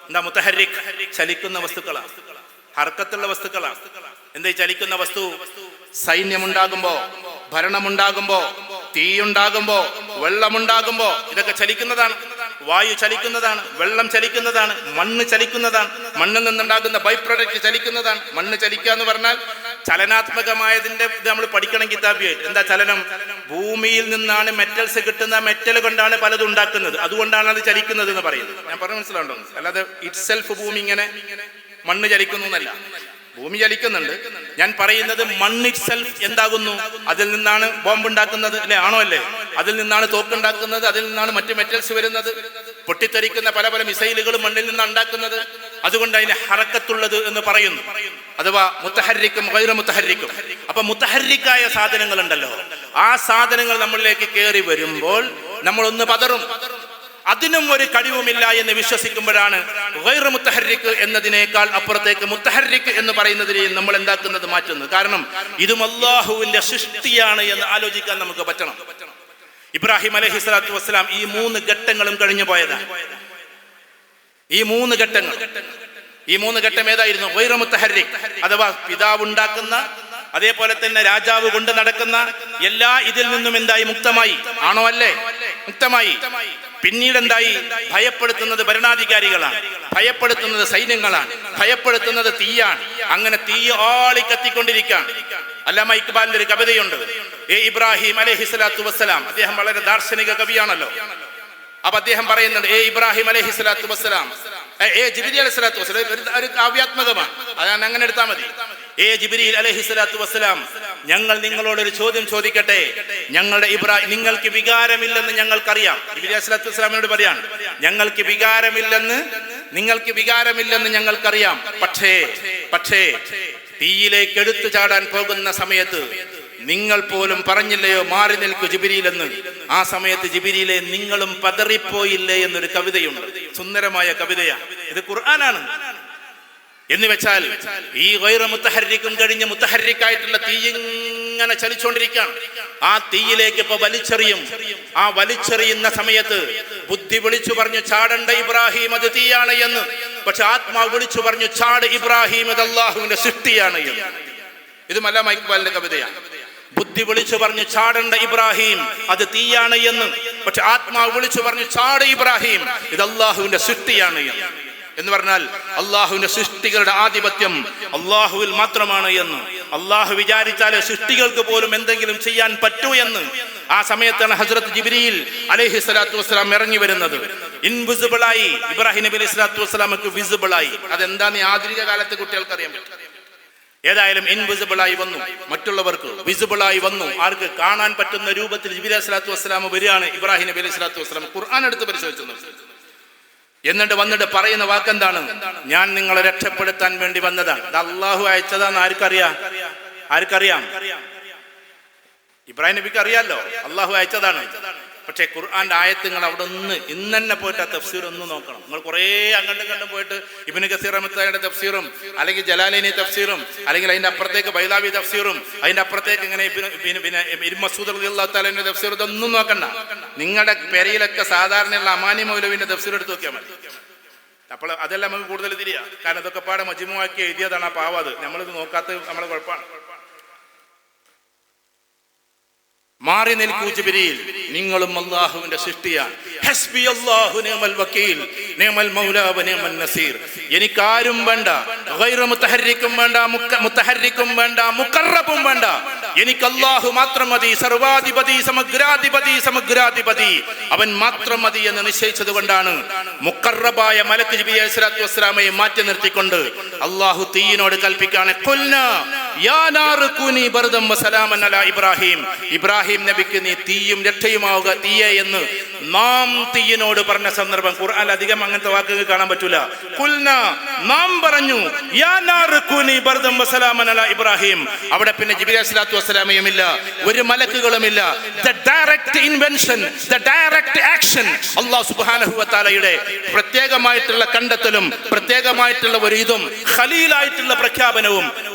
എന്താ മുത്തഹർരിക്? ചലിക്കുന്ന വസ്തുക്കളാണ്, ഹർക്കത്തുള്ള വസ്തുക്കളാണ്. എന്താ ചലിക്കുന്ന വസ്തു? സൈന്യമുണ്ടാകുമ്പോ, ഭരണമുണ്ടാകുമ്പോ, തീയുണ്ടാകുമ്പോ, വെള്ളമുണ്ടാകുമ്പോ ഇതൊക്കെ ചലിക്കുന്നതാണ്. വായു ചലിക്കുന്നതാണ്, വെള്ളം ചലിക്കുന്നതാണ്, മണ്ണ് ചലിക്കുന്നതാണ്, മണ്ണിൽ നിന്നുണ്ടാകുന്ന ബൈ പ്രൊഡക്റ്റ് ചലിക്കുന്നതാണ്. മണ്ണ് ചലിക്കുക എന്ന് പറഞ്ഞാൽ ചലനാത്മകമായതിന്റെ ഇത് നമ്മൾ പഠിക്കണം കിതാബിയായിട്ട്. എന്താ ചലനം? ഭൂമിയിൽ നിന്നാണ് മെറ്റൽസ് കിട്ടുന്ന, മെറ്റൽ കൊണ്ടാണ് പലതും ഉണ്ടാക്കുന്നത്, അതുകൊണ്ടാണ് അത് ചലിക്കുന്നത് എന്ന് പറയുന്നത്. ഞാൻ പറഞ്ഞു മനസ്സിലാവുണ്ടോ? അല്ലാതെ ഇറ്റ് സെൽഫ് ഭൂമി ഇങ്ങനെ മണ്ണ് ചലിക്കുന്നു എന്നല്ല. ഭൂമി ചലിക്കുന്നുണ്ട്. ഞാൻ പറയുന്നത് മണ്ണ് ഇറ്റ് സെൽഫ് എന്താകുന്നു? അതിൽ നിന്നാണ് ബോംബ് ഉണ്ടാക്കുന്നത്, അല്ലെ? ആണോ അല്ലേ? അതിൽ നിന്നാണ് തോക്കുണ്ടാക്കുന്നത്, അതിൽ നിന്നാണ് മറ്റു മെറ്റൽസ് വരുന്നത്. പൊട്ടിത്തെറിക്കുന്ന പല പല മിസൈലുകളും മണ്ണിൽ നിന്നാണ് ഉണ്ടാക്കുന്നത്. അതുകൊണ്ട് അതിന് ഹറക്കത്തുള്ളത് എന്ന് പറയുന്നു. അഥവാ മുത്തഹർരിക്കും ഗൈറ മുത്തഹർരിക്കും. അപ്പൊ മുത്തഹർരിക്കായ സാധനങ്ങൾ ഉണ്ടല്ലോ, ആ സാധനങ്ങൾ നമ്മളിലേക്ക് കയറി വരുമ്പോൾ നമ്മളൊന്ന് പതറും. അതിനും ഒരു കഴിവുമില്ല എന്ന് വിശ്വസിക്കുമ്പോഴാണ് ഗൈറ മുത്തഹർരിക് എന്നതിനേക്കാൾ അപ്പുറത്തേക്ക് മുത്തഹർരിക് എന്ന് പറയുന്നതിനെയും നമ്മൾ എന്താക്കുന്നത്? മാറ്റുന്നത്. കാരണം ഇതും അല്ലാഹുവിന്റെ സൃഷ്ടിയാണ് എന്ന് ആലോചിക്കാൻ നമുക്ക് പറ്റണം. ഇബ്രാഹിം അലൈഹിസ്സലാത്തു വസ്സലാം ഈ 3 ഘട്ടങ്ങളും കഴിഞ്ഞു പോയതാണ്. ഈ 3 ഘട്ടങ്ങൾ, ഈ 3 ഘട്ടം ഏതായിരുന്നു? ഗൈറ മുത്തഹർരിക് അഥവാ പിതാവുണ്ടാക്കുന്ന, അതേപോലെ തന്നെ രാജാവ് കൊണ്ട് നടക്കുന്ന എല്ലാ ഇതിൽ നിന്നും എന്തായി? മുക്തമായി. ആണോ അല്ലേ? മുക്തമായി. പിന്നീട് എന്തായി? ഭയപ്പെടുത്തുന്നത് ഭരണാധികാരികളാണ്, ഭയപ്പെടുത്തുന്നത് സൈന്യങ്ങളാണ്, ഭയപ്പെടുത്തുന്നത് തീയാണ്. അങ്ങനെ തീ ആളി കത്തിക്കൊണ്ടിരിക്കുകയാണ്. അല്ലാമ ഇക്ബാലിന്റെ ഒരു കവിതയുണ്ട്, ഇബ്രാഹിം അലൈഹിസ്സലാത്തു വസ്സലാം. അദ്ദേഹം വളരെ ദാർശനിക കവിയാണല്ലോ. അപ്പൊ അദ്ദേഹം പറയുന്നുണ്ട്, ഇബ്രാഹിം അലൈഹിസ്സലാത്തു വസ്സലാം, ജിബ്രീൽ അലൈഹിസ്സലാത്തു വസ്സലാം, ഒരു കാവ്യാത്മകമാണ്, അതാണ്, അങ്ങനെ എടുത്താൽ മതി. ജിബ്രീൽ അലൈഹിസ്സലാത്തു വസ്സലാം, ഞങ്ങൾ നിങ്ങളോടൊരു ചോദ്യം ചോദിക്കട്ടെ. ഞങ്ങളുടെ ഇബ്രാഹിം, നിങ്ങൾക്ക് വികാരമില്ലെന്ന് ഞങ്ങൾക്കറിയാം. ജിബ്രീൽ അലൈഹിസ്സലാത്തു വസ്സലാമിനോട് പറയാണ്, നിങ്ങൾക്ക് വികാരമില്ലെന്ന് ഞങ്ങൾക്കറിയാം. പക്ഷേ തീയിലേക്ക് എടുത്തു ചാടാൻ പോകുന്ന സമയത്ത് നിങ്ങൾ പോലും പറഞ്ഞില്ലയോ മാറി നിൽക്കൂ ജിബ്രീൽ എന്ന്. ആ സമയത്ത് ജിബ്രീലെ നിങ്ങളും പതറിപ്പോയില്ലേ എന്നൊരു കവിതയുണ്ട്. സുന്ദരമായ കവിതയാണ്. ഇത് ഖുർആനാണ്. എന്ന് വെച്ചാൽ ഈ ഗൈറ മുത്തഹർരിക്കും കഴിഞ്ഞ് മുത്തഹർരിക്കായിട്ടുള്ള തീ ഇങ്ങനെ ചലിച്ചുകൊണ്ടിരിക്കുകയാണ്. ആ തീയിലേക്ക് ഇപ്പൊ വലിച്ചെറിയും. ആ വലിച്ചെറിയുന്ന സമയത്ത് ബുദ്ധി വിളിച്ചു പറഞ്ഞു ചാടണ്ട ഇബ്രാഹിം, അത് തീയാണ് എന്ന്. പക്ഷെ ആത്മാവ് വിളിച്ചു പറഞ്ഞു ചാട് ഇബ്രാഹിം, അത് അല്ലാഹുവിന്റെ സൃഷ്ടിയാണ് എന്ന്. ഇത് അല്ലാമ ഇക്ബാലിന്റെ കവിതയാണ്. ബുദ്ധി വിളിച്ചു പറഞ്ഞു ചാടണ്ട ഇബ്രാഹിം, അത് തീയാണ് എന്ന്. പക്ഷെ ആത്മാവ് വിളിച്ചു പറഞ്ഞു ചാട് ഇബ്രാഹിം, ഇത് അല്ലാഹുവിന്റെ സൃഷ്ടിയാണ് എന്ന് പറഞ്ഞാൽ അള്ളാഹുവിന്റെ സൃഷ്ടികളുടെ ആധിപത്യം അള്ളാഹുവിൽ മാത്രമാണ് എന്ന് അള്ളാഹു വിചാരിച്ചാൽ സൃഷ്ടികൾക്ക് പോലും എന്തെങ്കിലും ചെയ്യാൻ പറ്റൂ എന്ന്. ആ സമയത്താണ് ഹസ്രത്ത് ജിബ്രീൽ അലൈഹി സ്വലാത്തു വസ്സലാം ഇറങ്ങി വരുന്നത്. ഇൻവിസിബിളായി ഇബ്രാഹിം നബി അലൈഹി സ്വലാത്തു വസ്സലാമക്ക് വിസിബിളായി. അതെന്താന്ന് ആധുനിക കാലത്തെ കുട്ടികൾക്ക് അറിയാൻ പറ്റും. ഏതായാലും ഇൻവിസിബിളായി വന്നു, മറ്റുള്ളവർക്ക് വിസിബിളായി വന്നു. ആർക്ക്? കാണാൻ പറ്റുന്ന രൂപത്തിൽ ജിബ്രീൽ അലൈഹി സ്വലാത്തു വസ്സലാം വരികയാണ്. ഇബ്രാഹിം നബി അലൈഹി സ്വലാത്തു വസ്സലാം ഖുർആൻ എടുത്ത് പരിശോധിച്ചു. എന്നിട്ട് വന്നിട്ട് പറയുന്ന വാക്കെന്താണ്? ഞാൻ നിങ്ങളെ രക്ഷപ്പെടുത്താൻ വേണ്ടി വന്നതാണ്. ഇത് അള്ളാഹു അയച്ചതാന്ന് ആർക്കറിയാം? ഇബ്രാഹിം നബിക്ക് അറിയാലോ അള്ളാഹു അയച്ചതാണ്. പക്ഷെ ഖുർആന്റെ ആയത്തുകൾ അവിടെ ഒന്ന് ഇന്ന് തന്നെ പോയിട്ട് ആ തഫ്സീർ ഒന്ന് നോക്കണം. നിങ്ങൾ കുറേ അങ്ങോട്ടും കണ്ടും പോയിട്ട് ഇബ്നു കസീർ റഹ്മത്തുള്ളാഹിയുടെ തഫ്സീറും അല്ലെങ്കിൽ ജലാലൈനി തഫ്സീറും അല്ലെങ്കിൽ അതിന്റെ അപ്പുറത്തേക്ക് ബൈലാവി തഫ്സീറും അതിന്റെ അപ്പുറത്തേക്ക് ഇങ്ങനെ ഇബ്നു മസ്ഊദ് റളിയല്ലാഹു തആലയുടെ തഫ്സീർ ഇതൊന്നും നോക്കണ്ട. നിങ്ങളുടെ പെരയിലൊക്കെ സാധാരണയുള്ള അമാനി മൗലവിന്റെ തഫ്സീർ എടുത്ത് നോക്കിയാൽ മതി. അപ്പോൾ അതെല്ലാം നമുക്ക് കൂടുതൽ തിരിയാ. കാരണം ഇതൊക്കെ പാടെ മജ്മുആക്കി എഴുതിയതാണ് ആ പാവാത്. നമ്മളിത് നോക്കാത്ത നമ്മളെ കുഴപ്പമാണ്. മാറി നിൽക്കൂ ജിബ്രീൽ, നിങ്ങളും അല്ലാഹുവിന്റെ സൃഷ്ടിയാണ്. ഹസ്ബി അല്ലാഹു നിഅമൽ വകീൽ നിഅമൽ മൗലാ വ നിഅമൻ നസീർ. എനിക്കാരും വേണ്ട, ഗൈറു മുതഹർരിക്കും വേണ്ട, മുതഹർരിക്കും വേണ്ട, മുഖറബും വേണ്ട. എനിക്ക് അല്ലാഹു മാത്രം മതി. സർവാധിപതി, സമഗ്രാധിപതി അവൻ മാത്രം മതി എന്ന് നിശ്ചയിച്ചത് കൊണ്ടാണ് മുഖറബായ മലക്ക് ജിബ്രീൽ അലൈഹിസ്സലാത്തു വസ്സലാമയെ മാറ്റി നിർത്തിക്കൊണ്ട് അല്ലാഹു തീയിനോട് കൽപ്പിക്കാണ്, ഖുൽനാ യാ നാറു കൂനി ബർദൻ വസലാമൻ അലാ ഇബ്രാഹിം. ഇബ്രാഹിം നബിക്ക് നീ തീയും രക്ഷയുമാവുക തീയെ എന്ന് നാം തീയിനോട് പറഞ്ഞ സന്ദർഭം ഖുർആനിൽ അധികം അങ്ങനത്തെ വാക്കുകൾ കാണാൻ പറ്റൂല. ഖുൽനാ നാം പറഞ്ഞു, യാ നാറു കൂനി ബർദൻ വസലാമൻ അലാ ഇബ്രാഹിം. അവിടെ പിന്നെ ജിബ്രീൽ അലൈഹിസ്സലാത്തു വസ്സലാമയും ഇല്ല, ഒരു മലക്കുകളും ഇല്ല. The direct invention, the direct action, അല്ലാഹു സുബ്ഹാനഹു വ തആലയുടെ പ്രത്യേകമായിട്ടുള്ള കണ്ടെത്തലും പ്രത്യേകമായിട്ടുള്ള ഒരു ഇതും ഖലീലായിട്ടുള്ള പ്രഖ്യാപനവും.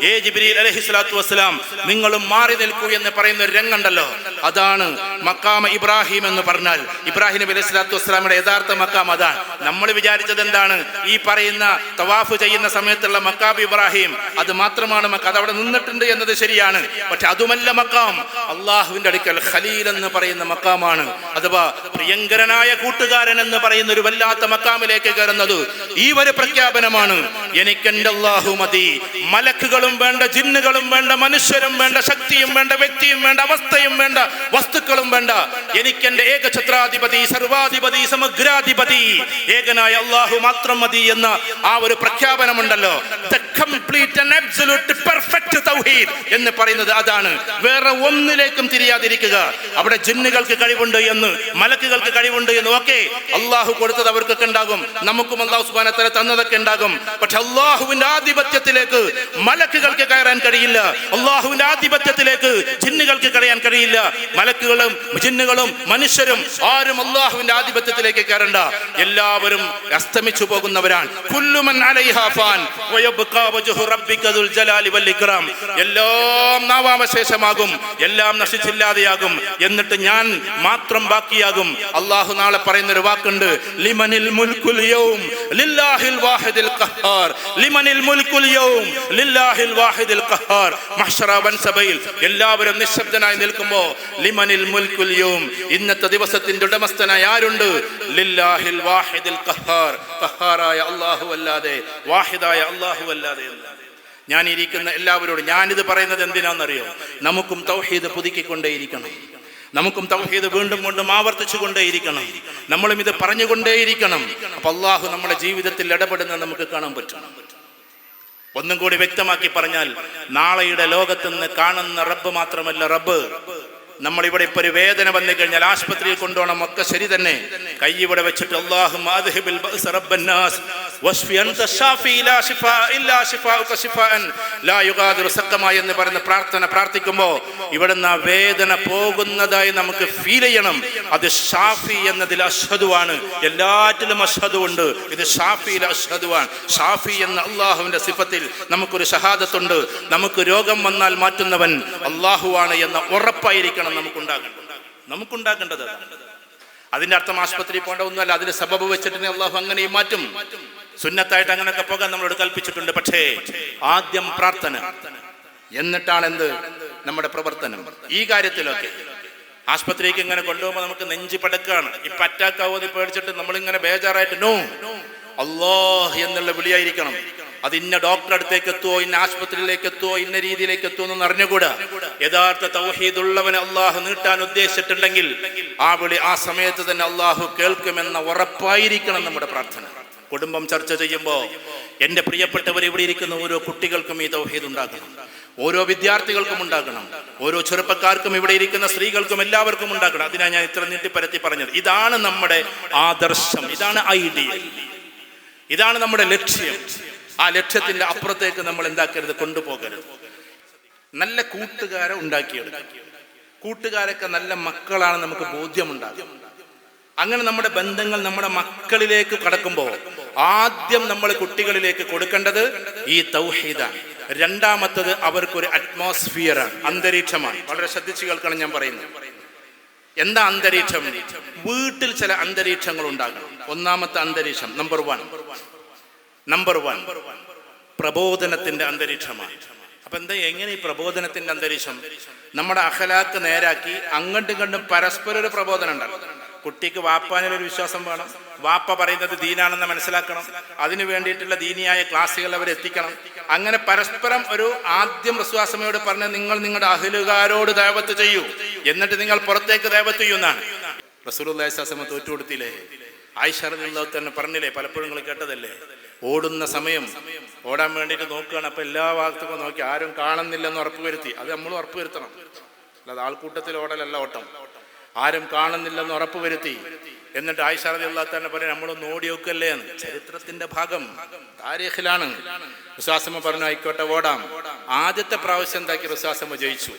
ജിബ്രീൽ അലൈഹിസ്സലാത്തു വസ്സലാം നിങ്ങളും മാറി നിൽക്കൂ എന്ന് പറയുന്ന ഒരു രംഗുണ്ടല്ലോ, അതാണ് മഖാമ ഇബ്രാഹിം എന്ന് പറഞ്ഞാൽ. ഇബ്രാഹിം നബി അലൈഹിസ്സലാത്തു വസ്സലാമിന്റെ യഥാർത്ഥ മഖാം അതാണ്. നമ്മൾ വിചാരിച്ചത് എന്താണ്? ഈ പറയുന്ന തവാഫ് ചെയ്യുന്ന സമയത്തുള്ള മഖാം ഇബ്രാഹിം അത് മാത്രമാണ് മഖാം, അത് അവിടെ നിന്നിട്ടുണ്ട് എന്നത് ശരിയാണ്. പക്ഷെ അതുമല്ല മഖാം. അള്ളാഹുവിന്റെ അടുക്കൽ ഖലീൽ എന്ന് പറയുന്ന മഖാമാണ്. അഥവാ പ്രിയങ്കരനായ കൂട്ടുകാരൻ എന്ന് പറയുന്ന ഒരു വല്ലാത്ത മഖാമിലേക്ക് കയറുന്നത് ഈ ഒരു പ്രഖ്യാപനമാണ്. എനിക്ക് എന്റെ അല്ലാഹു മതി. മലക്കുകളും വേണ്ട, ജിന്നുകളും വേണ്ട, മനുഷ്യരും വേണ്ട, ശക്തിയും വേണ്ട, വ്യക്തിയും വേണ്ട, അവസ്ഥയും വേണ്ട, വസ്തുക്കളും വേണ്ട. എനിക്ക് എന്റെ ഏകഛത്രാധിപതി, സർവാധിപതി, സമഗ്രാധിപതി ഏകനായ അല്ലാഹു മാത്രം മതി എന്ന ആ ഒരു പ്രഖ്യാപനമുണ്ടല്ലോ, the complete and absolute perfect തൗഹീദ് എന്ന് പറയുന്നത് അതാണ്. വേറെ ഒന്നിലേക്കും തിരിയാതിരിക്കുക. അവിടെ ജിന്നുകൾക്ക് കഴിവുണ്ട് എന്ന്, മലക്കുകൾക്ക് കഴിവുണ്ട് എന്ന് ഒക്കെ അള്ളാഹു കൊടുത്തത് അവർക്കൊക്കെ ഉണ്ടാകും, നമുക്കും അല്ലാഹു സുബ്ഹാനഹു വ തആല തന്നതൊക്കെ ഉണ്ടാകും. പക്ഷെ അള്ളാഹുവിന്റെ ആധിപത്യത്തിലേക്ക് മലക്കുകൾക്ക് കയറാൻ കഴിയില്ല. അള്ളാഹുവിന്റെ ആധിപത്യത്തിലേക്ക് ജിന്നുകൾക്ക് കയറാൻ കഴിയില്ല. മലക്കുകളും ജിന്നുകളും മനുഷ്യരും ആരും അള്ളാഹുവിന്റെ ആധിപത്യത്തിലേക്ക് കയറണ്ട. എല്ലാവരും അസ്തമിച്ചു പോകുന്നവരാണ്. കുല്ലു മൻ അലൈഹാ ഫാൻ വയബ്ഖാ വജ്ഹു റബ്ബിക ദുൽ ജലാലി വൽ ഇക്റാം. എല്ലാം നാമാവശേഷമാകും, എല്ലാം നശിച്ചില്ലാതെയാകും, എന്നിട്ട് ഞാൻ മാത്രം ബാക്കിയാകും. അള്ളാഹു നാളെ പറയുന്ന ഒരു വാക്കുണ്ട്, ലിമനിൽ മുൽക്കുൽ യൗം ലില്ലാഹിൽ വാഹിദിൽ ഖഹാർ. ലിമനിൽ മുൽക്കുൽ യൗം ലില്ലാഹിൽ വാഹിദിൽ ഖഹാർ. മഹ്ശറ വൻസബയിൽ എല്ലാവരും നിശബ്ദനായി നിൽക്കുമ്പോൾ ലിമനിൽ മുൽക്കുൽ യൗം, ഇന്നത്തെ ദിവസത്തിന്റെ ഉടമസ്ഥനായ ആരുണ്ട്? ലില്ലാഹിൽ വാഹിദിൽ ഖഹാർ. ഖഹാറായ അല്ലാഹു അല്ലാതെ, വാഹിദായ അല്ലാഹു അല്ലാതെ. ഞാൻ ഇരിക്കുന്ന എല്ലാവരോടും ഞാനിത് പറയുന്നത് എന്തിനാണെന്നറിയോ? നമുക്കും തൗഹീദ് പുതുക്കിക്കൊണ്ടേയിരിക്കണം. നമുക്കും തൗഹീദ് വീണ്ടും വീണ്ടും ആവർത്തിച്ചു കൊണ്ടേയിരിക്കണം. നമ്മളും ഇത് പറഞ്ഞുകൊണ്ടേയിരിക്കണം. അപ്പൊ അല്ലാഹു നമ്മുടെ ജീവിതത്തിൽ ഇടപെടുന്നത് നമുക്ക് കാണാൻ പറ്റും. ഒന്നും കൂടി വ്യക്തമാക്കി പറഞ്ഞാൽ, നാളെയുടെ ലോകത്ത് നിന്ന് കാണുന്ന റബ്ബ് മാത്രമല്ല റബ്ബ്. നമ്മളിവിടെ ഇപ്പൊ ഒരു വേദന വന്നു കഴിഞ്ഞാൽ ആശുപത്രിയിൽ കൊണ്ടുപോകണം, ഒക്കെ ശരി തന്നെ. കൈ ഇവിടെ വെച്ചിട്ട് അല്ലാഹുമ്മ അദ്ഹിബിൽ ബഅസ റബ്ബന്നാസ് വശ്ഫി അൻത ശാഫി ലാ ശിഫാ ഇല്ലാ ശിഫാഉക ശിഫാഅൻ ലാ യുഗാദിറു സഖമ എന്ന് പറയുന്ന പ്രാർത്ഥന പ്രാർത്ഥിക്കുമ്പോൾ ഇവിടുന്ന് ആ വേദന പോകുന്നതായി നമുക്ക് ഫീൽ ചെയ്യണം. അത് ഷാഫി എന്നതിൽ അഷ്ഹദു ആണ്. എല്ലാറ്റിലും അഷ്ഹദു ഉണ്ട്. ഇത് ഷാഫിയിൽ അഷ്ഹദു ആണ്. ഷാഫി എന്ന അല്ലാഹുവിന്റെ സിഫത്തിൽ നമുക്കൊരു ഷഹാദത്തുണ്ട്. നമുക്ക് രോഗം വന്നാൽ മാറ്റുന്നവൻ അല്ലാഹുവാണ് എന്ന ഉറപ്പായിരിക്കണം നമുക്കുണ്ടാകേണ്ടത്. അതിന്റെ അർത്ഥം ആശുപത്രി പോകേണ്ട ഒന്നുമല്ല. അതിന് സബബ് വെച്ചിട്ട് അല്ലാഹു അങ്ങനെയും മാറ്റും. സുന്നത്തായിട്ട് അങ്ങനെയൊക്കെ പോകാൻ നമ്മളോട് കൽപ്പിച്ചിട്ടുണ്ട്. പക്ഷേ ആദ്യം പ്രാർത്ഥന, എന്നിട്ടാണ് എന്ത്? നമ്മുടെ പ്രവർത്തനം. ഈ കാര്യത്തിലൊക്കെ ആശുപത്രിക്ക് ഇങ്ങനെ കൊണ്ടുപോകുമ്പോൾ നമുക്ക് നെഞ്ചി പടക്കാണ്. ഇപ്പൊ അറ്റാക്ക് ആവുമെന്ന് പേടിച്ചിട്ട് നമ്മളിങ്ങനെ ബേജാറായിട്ട് നോ അല്ലാഹ് എന്നുള്ള വിളിയായിരിക്കണം. അത് ഇന്ന ഡോക്ടറെ അടുത്തേക്ക് എത്തുവോ, ഇന്ന ആശുപത്രിയിലേക്ക് എത്തുവോ, ഇന്ന രീതിയിലേക്ക് എത്തുവോ എന്ന് അറിഞ്ഞുകൂടാ. യഥാർത്ഥ തൗഹീദുള്ളവനെ അള്ളാഹു നീട്ടാൻ ഉദ്ദേശിച്ചിട്ടുണ്ടെങ്കിൽ ആ വിളി ആ സമയത്ത് തന്നെ അള്ളാഹു കേൾക്കുമെന്ന ഉറപ്പായിരിക്കണം നമ്മുടെ പ്രാർത്ഥന. കുടുംബം ചർച്ച ചെയ്യുമ്പോൾ എൻ്റെ പ്രിയപ്പെട്ടവർ, ഇവിടെ ഇരിക്കുന്ന ഓരോ കുട്ടികൾക്കും ഈ തൗഹീദ് ഉണ്ടാകണം, ഓരോ വിദ്യാർത്ഥികൾക്കും ഉണ്ടാകണം, ഓരോ ചെറുപ്പക്കാർക്കും, ഇവിടെ ഇരിക്കുന്ന സ്ത്രീകൾക്കും എല്ലാവർക്കും ഉണ്ടാകണം. അതിനാണ് ഞാൻ ഇത്ര നീട്ടിപ്പരത്തി പറഞ്ഞത്. ഇതാണ് നമ്മുടെ ആദർശം, ഇതാണ് ഐഡിയൽ, ഇതാണ് നമ്മുടെ ലക്ഷ്യം. ആ ലക്ഷ്യത്തിന്റെ അപ്പുറത്തേക്ക് നമ്മൾ എന്താക്കരുത്, കൊണ്ടുപോകരുത്. നല്ല കൂട്ടുകാരെ ഉണ്ടാക്കിയെടുക്കുക. കൂട്ടുകാരൊക്കെ നല്ല മക്കളാണ് നമുക്ക് ബോധ്യമുണ്ടാകും. അങ്ങനെ നമ്മുടെ ബന്ധങ്ങൾ നമ്മുടെ മക്കളിലേക്ക് കടക്കുമ്പോൾ ആദ്യം നമ്മൾ കുട്ടികളിലേക്ക് കൊടുക്കേണ്ടത് ഈ തൗഹീദാണ്. രണ്ടാമത്തത് അവർക്കൊരു അറ്റ്മോസ്ഫിയറാണ്, അന്തരീക്ഷമാണ്. വളരെ ശ്രദ്ധിച്ചു കേൾക്കണം ഞാൻ പറയുന്നത്. എന്താ അന്തരീക്ഷം? വീട്ടിൽ ചില അന്തരീക്ഷങ്ങൾ ഉണ്ടാകണം. ഒന്നാമത്തെ അന്തരീക്ഷം നമ്പർ വൺ പ്രബോധനത്തിന്റെ അന്തരീക്ഷമാണ്. അപ്പൊ എന്താ, എങ്ങനെ ഈ പ്രബോധനത്തിന്റെ അന്തരീക്ഷം? നമ്മുടെ അഖലാക്ക് നേരാക്കി അങ്ങോട്ടും ഇങ്ങോട്ടും പരസ്പരം ഒരു പ്രബോധനം ഉണ്ടാകും. കുട്ടിക്ക് വാപ്പാനൊരു വിശ്വാസം വേണം, വാപ്പ പറയുന്നത് ദീനാണെന്ന് മനസ്സിലാക്കണം, അതിനു വേണ്ടിയിട്ടുള്ള ദീനിയായ ക്ലാസ്സുകൾ അവർ എത്തിക്കണം. അങ്ങനെ പരസ്പരം ഒരു ആദ്യം റസൂലുള്ളാഹിയോട് പറഞ്ഞ് നിങ്ങൾ നിങ്ങളുടെ അഹ്ലുകാരോട് ദഅവത്ത് ചെയ്യൂ, എന്നിട്ട് നിങ്ങൾ പുറത്തേക്ക് ദഅവത്ത് ചെയ്യുന്നതാണ്. റസൂലുള്ളാഹി സ്വല്ലല്ലാഹു അലൈഹി വസല്ലം തോറ്റു കൊടുത്തില്ലേ? ആയിഷ റളിയല്ലാഹു തന്നെ പറഞ്ഞില്ലേ, പലപ്പോഴും നിങ്ങൾ കേട്ടതല്ലേ? ഓടുന്ന സമയം ഓടാൻ വേണ്ടിയിട്ട് നോക്കുകയാണ്. അപ്പൊ എല്ലാ ഭാഗത്തേക്കും നോക്കി ആരും കാണുന്നില്ലെന്ന് ഉറപ്പുവരുത്തി. അത് നമ്മൾ ഉറപ്പുവരുത്തണം, അല്ലാതെ ആൾക്കൂട്ടത്തിൽ ഓടലല്ല ഓട്ടം. ആരും കാണുന്നില്ലെന്ന് ഉറപ്പുവരുത്തി. എന്നിട്ട് ആയിഷ റളിയല്ലാഹു തന്നെ പറയും, നമ്മളൊന്ന് ഓടി നോക്കല്ലേ എന്ന്. ചരിത്രത്തിന്റെ ഭാഗം, താരീഖിലാണ്. റസൂലുള്ളാഹി പറഞ്ഞു ആയിക്കോട്ടെ ഓടാം. ആദ്യത്തെ പ്രാവശ്യം എന്താക്കി റസൂലുള്ളാഹി ജയിച്ചു.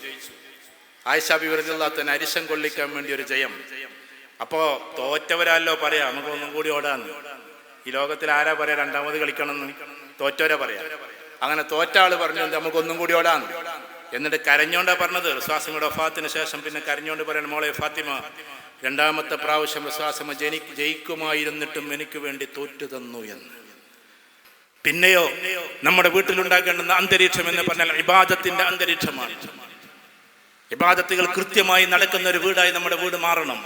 ആയിഷ ബിബി റളിയല്ലാഹു തന്നെ അരിശം കൊള്ളിക്കാൻ വേണ്ടി ഒരു ജയം. അപ്പോ തോറ്റവരല്ലോ പറയാ നമുക്ക് ഒന്നും കൂടി ഓടാന്ന്. ഈ ലോകത്തിൽ ആരാ പറയാ രണ്ടാമത് കളിക്കണമെന്ന്? തോറ്റവരാ പറയാ. അങ്ങനെ തോറ്റ ആള് പറഞ്ഞു നമുക്കൊന്നും കൂടി ഓടാന്ന്. എന്നിട്ട് കരഞ്ഞോണ്ടാ പറഞ്ഞത്. റസൂലുള്ളാഹിയുടെ വഫാത്തിന് ശേഷം പിന്നെ കരഞ്ഞോണ്ട് പറയണം, മോളെ ഫാത്തിമ, രണ്ടാമത്തെ പ്രാവശ്യം റസൂലുള്ളാഹി ജയിക്കുമായിരുന്നിട്ടും എനിക്ക് വേണ്ടി തോറ്റു തന്നു എന്ന്. പിന്നെയോ നമ്മുടെ വീട്ടിലുണ്ടാകേണ്ടുന്ന അന്തരീക്ഷം എന്ന് പറഞ്ഞാൽ ഇബാദത്തിന്റെ അന്തരീക്ഷമാണ്. ഇബാദത്തുകൾ കൃത്യമായി നടക്കുന്ന ഒരു വീടായി നമ്മുടെ വീട് മാറണം.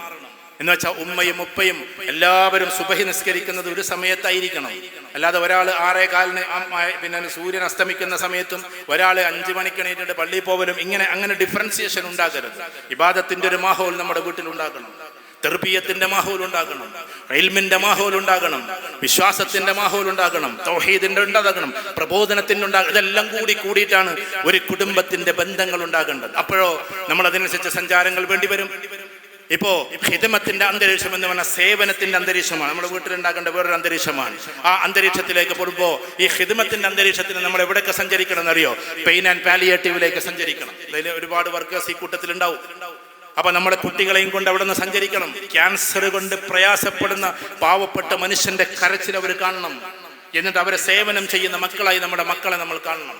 എന്ന് വെച്ചാൽ ഉമ്മയും ഉപ്പയും എല്ലാവരും സുബഹി നിസ്കരിക്കുന്നത് ഒരു സമയത്തായിരിക്കണം. അല്ലാതെ ഒരാൾ 6:15 പിന്നെ സൂര്യൻ അസ്തമിക്കുന്ന സമയത്തും ഒരാൾ 5 മണിക്ക് എണീറ്റിട്ട് പള്ളിയിൽ പോകലും അങ്ങനെ ഡിഫറൻസിയേഷൻ ഉണ്ടാകരുത്. ഇബാദത്തിന്റെ ഒരു മാഹോൽ നമ്മുടെ വീട്ടിലുണ്ടാകണം, തർബിയത്തിന്റെ മാഹോൽ ഉണ്ടാകണം, ഇൽമിന്റെ മാഹോൽ ഉണ്ടാകണം, വിശ്വാസത്തിന്റെ മാഹോൽ ഉണ്ടാകണം, തൗഹീദിന്റെ ഉണ്ടാകണം, പ്രബോധനത്തിന്റെ ഉണ്ടാകണം. ഇതെല്ലാം കൂടിയിട്ടാണ് ഒരു കുടുംബത്തിന്റെ ബന്ധങ്ങൾ ഉണ്ടാകേണ്ടത്. അപ്പോഴോ നമ്മൾ അതിനനുസരിച്ച് സഞ്ചാരങ്ങൾ വേണ്ടിവരും. ഇപ്പോ ഖിദ്മത്തിന്റെ അന്തരീക്ഷം എന്ന് പറഞ്ഞാൽ സേവനത്തിന്റെ അന്തരീക്ഷമാണ്. നമ്മുടെ വീട്ടിലുണ്ടാകേണ്ട വേറൊരു അന്തരീക്ഷമാണ്. ആ അന്തരീക്ഷത്തിലേക്ക് പോകുമ്പോൾ ഈ ഖിദ്മത്തിന്റെ അന്തരീക്ഷത്തിന് നമ്മൾ എവിടെയൊക്കെ സഞ്ചരിക്കണം എന്നറിയോ? പെയിൻ ആൻഡ് പാലിയേറ്റീവിലേക്ക് സഞ്ചരിക്കണം. അതിൽ ഒരുപാട് വർക്കേഴ്സ് ഈ കൂട്ടത്തിലുണ്ടാവും. അപ്പൊ നമ്മുടെ കുട്ടികളെയും കൊണ്ട് അവിടെ നിന്ന് സഞ്ചരിക്കണം. ക്യാൻസർ കൊണ്ട് പ്രയാസപ്പെടുന്ന പാവപ്പെട്ട മനുഷ്യന്റെ കരച്ചിൽ അവർ കാണണം. എന്നിട്ട് അവരെ സേവനം ചെയ്യുന്ന മക്കളായി നമ്മുടെ മക്കളെ നമ്മൾ കാണണം.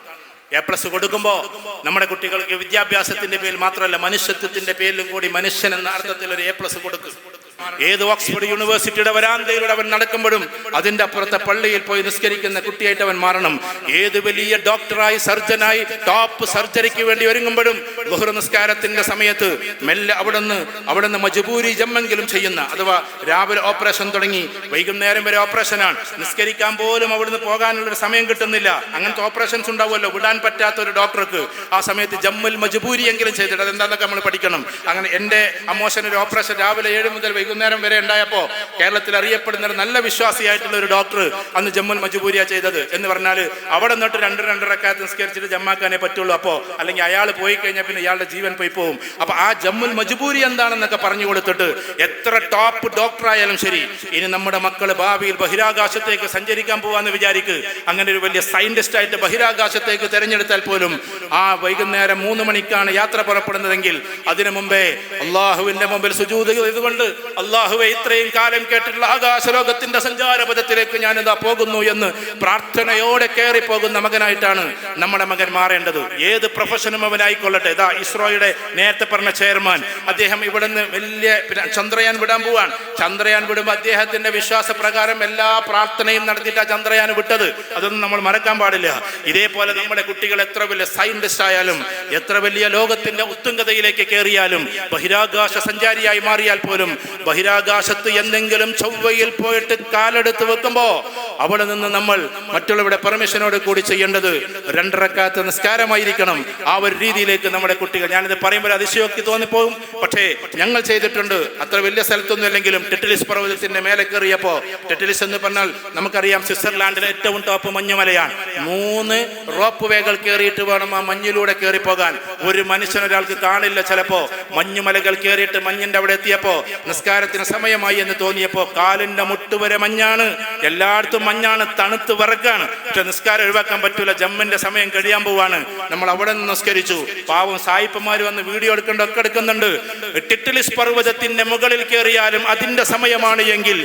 A+ കൊടുക്കുമ്പോൾ നമ്മുടെ കുട്ടികൾക്ക് വിദ്യാഭ്യാസത്തിന്റെ പേരിൽ മാത്രമല്ല, മനുഷ്യത്വത്തിന്റെ പേരിലും കൂടി മനുഷ്യൻ എന്ന അർത്ഥത്തിൽ ഒരു A+ കൊടുക്കും. ഏത് ഓക്സ്ഫോർഡ് യൂണിവേഴ്സിറ്റിയുടെ വരാന്തയിലൂടെ അവൻ നടക്കുമ്പോഴും അതിന്റെ അപ്പുറത്തെ പള്ളിയിൽ പോയി നിസ്കരിക്കുന്ന കുട്ടിയായിട്ട് അവൻ മാറണം. ഏത് വലിയ ഡോക്ടറായി, സർജനായി, ടോപ്പ് സർജറിക്ക് വേണ്ടി ഒരുങ്ങുമ്പോഴും ളുഹർ നിസ്കാരത്തിന്റെ സമയത്ത് മെല്ലെ അവിടുന്ന് മജ്ബൂരി ജമ്മെങ്കിലും ചെയ്യുന്ന, അഥവാ രാവിലെ ഓപ്പറേഷൻ തുടങ്ങി വൈകുന്നേരം വരെ ഓപ്പറേഷനാണ്, നിസ്കരിക്കാൻ പോലും അവിടുന്ന് പോകാനുള്ളൊരു സമയം കിട്ടുന്നില്ല. അങ്ങനത്തെ ഓപ്പറേഷൻസ് ഉണ്ടാവുമല്ലോ, വിടാൻ പറ്റാത്ത ഒരു ഡോക്ടർക്ക് ആ സമയത്ത് ജമ്മുൽ മജ്ബൂരി എങ്കിലും ചെയ്തിട്ട് അതെന്താന്നൊക്കെ നമ്മൾ പഠിക്കണം. അങ്ങനെ എൻ്റെ അമ്മോശൻ ഒരു ഓപ്പറേഷൻ രാവിലെ 7 മുതൽ വൈകുന്നേരം വരെ ഉണ്ടായപ്പോൾ കേരളത്തിൽ അറിയപ്പെടുന്ന ഒരു നല്ല വിശ്വാസിയായിട്ടുള്ള ഒരു ഡോക്ടർ അന്ന് ജമ്മുൽ മജ്ബൂരിയ ചെയ്തത് എന്ന് പറഞ്ഞാൽ അവിടെ നിന്നിട്ട് 2 റക്അത്ത് നിസ്കരിച്ചിട്ട് ജമ്മാക്കാനേ പറ്റുള്ളൂ. അപ്പോൾ അല്ലെങ്കിൽ അയാൾ പോയി കഴിഞ്ഞാൽ പിന്നെ ഇയാളുടെ ജീവൻ പോയി പോകും. അപ്പൊ ആ ജമ്മുൽ മജ്ബൂരി എന്താണെന്നൊക്കെ പറഞ്ഞു കൊടുത്തിട്ട് എത്ര ടോപ്പ് ഡോക്ടർ ആയാലും ശരി, ഇനി നമ്മുടെ മക്കള് ഭാവിയിൽ ബഹിരാകാശത്തേക്ക് സഞ്ചരിക്കാൻ പോവാന്ന് വിചാരിക്ക്. അങ്ങനെ ഒരു വലിയ സയന്റിസ്റ്റ് ആയിട്ട് ബഹിരാകാശത്തേക്ക് തെരഞ്ഞെടുത്താൽ പോലും ആ വൈകുന്നേരം 3 മണിക്കാണ് യാത്ര പുറപ്പെടുന്നതെങ്കിൽ അതിനു മുമ്പേ അള്ളാഹുവിന്റെ മുമ്പിൽ സുജൂദ് ചെയ്തുകൊണ്ട് അള്ളാഹുവെ ഇത്രയും കാലം കേട്ടിട്ടുള്ള ആകാശലോകത്തിന്റെ സഞ്ചാരപഥത്തിലേക്ക് ഞാനിതാ പോകുന്നു എന്ന് പ്രാർത്ഥനയോടെ കയറി പോകുന്ന മകനായിട്ടാണ് നമ്മുടെ മകൻ മാറേണ്ടത്. ഏത് പ്രൊഫഷനും അവനായിക്കൊള്ളട്ടെ. ഇതാ ഇസ്രോയുടെ നേരത്തെ പറഞ്ഞ ചെയർമാൻ, അദ്ദേഹം ഇവിടുന്ന് വലിയ ചന്ദ്രയാൻ വിടാൻ പോവാൻ. ചന്ദ്രയാൻ വിടുമ്പോൾ അദ്ദേഹത്തിന്റെ വിശ്വാസപ്രകാരം എല്ലാ പ്രാർത്ഥനയും നടത്തിയിട്ടാണ് ചന്ദ്രയാൻ വിട്ടത്. അതൊന്നും നമ്മൾ മറക്കാൻ പാടില്ല. ഇതേപോലെ നമ്മുടെ കുട്ടികൾ എത്ര വലിയ സയന്റിസ്റ്റ് ആയാലും, എത്ര വലിയ ലോകത്തിന്റെ ഉത്തുംഗതയിലേക്ക് കയറിയാലും, ബഹിരാകാശ സഞ്ചാരിയായി മാറിയാൽ പോലും ബഹിരാകാശത്ത് എന്തെങ്കിലും ചൊവ്വയിൽ പോയിട്ട് കാലെടുത്ത് വെക്കുമ്പോ അവിടെ നിന്ന് നമ്മൾ മറ്റുള്ളവരുടെ പെർമിഷനോട് കൂടി ചെയ്യേണ്ടത് 2 റക്അത്ത് നിസ്കാരമായിരിക്കണം. ആ ഒരു രീതിയിലേക്ക് നമ്മുടെ കുട്ടികൾ, ഞാനിത് പറയുമ്പോൾ അതിശയോക്തി തോന്നിപ്പോകും, പക്ഷേ ഞങ്ങൾ ചെയ്തിട്ടുണ്ട്. അത്ര വലിയ സ്ഥലത്തൊന്നും അല്ലെങ്കിലും ടെറ്റിലിസ് പർവ്വതത്തിന്റെ മേലെ കയറിയപ്പോൾ, ടെറ്റിലിസ് എന്ന് പറഞ്ഞാൽ നമുക്കറിയാം സ്വിറ്റ്സർലാൻഡിലെ ഏറ്റവും ടോപ്പ് മഞ്ഞുമലയാണ്. 3 റോപ്പ് വേകൾ കയറിയിട്ട് വേണം ആ മഞ്ഞിലൂടെ കയറിപ്പോകാൻ. ഒരു മനുഷ്യനൊരാൾക്ക് കാണില്ല. ചിലപ്പോ മഞ്ഞുമലകൾ കയറിയിട്ട് മഞ്ഞിന്റെ അവിടെ എത്തിയപ്പോ നിസ്കാരത്തിന് സമയമായി എന്ന് തോന്നിയപ്പോ കാലിന്റെ മുട്ടുവരെ മഞ്ഞാണ്, എല്ലായിടത്തും മഞ്ഞാണ്, തണുത്ത് വിറക്കാണ്. പക്ഷെ നിസ്കാരം ഒഴിവാക്കാൻ പറ്റൂല, ജമ്മിന്റെ സമയം കഴിയാൻ പോവാണ്. നമ്മൾ അവിടെ നിന്ന് നിസ്കരിച്ചു. പാവം സായിപ്പന്മാര് വന്ന് വീഡിയോ എടുക്കേണ്ടൊക്കെ എടുക്കുന്നുണ്ട്. ടിറ്റിലിസ് പർവ്വതത്തിന്റെ മുകളിൽ കയറിയാലും അതിന്റെ സമയമാണ് എങ്കിൽ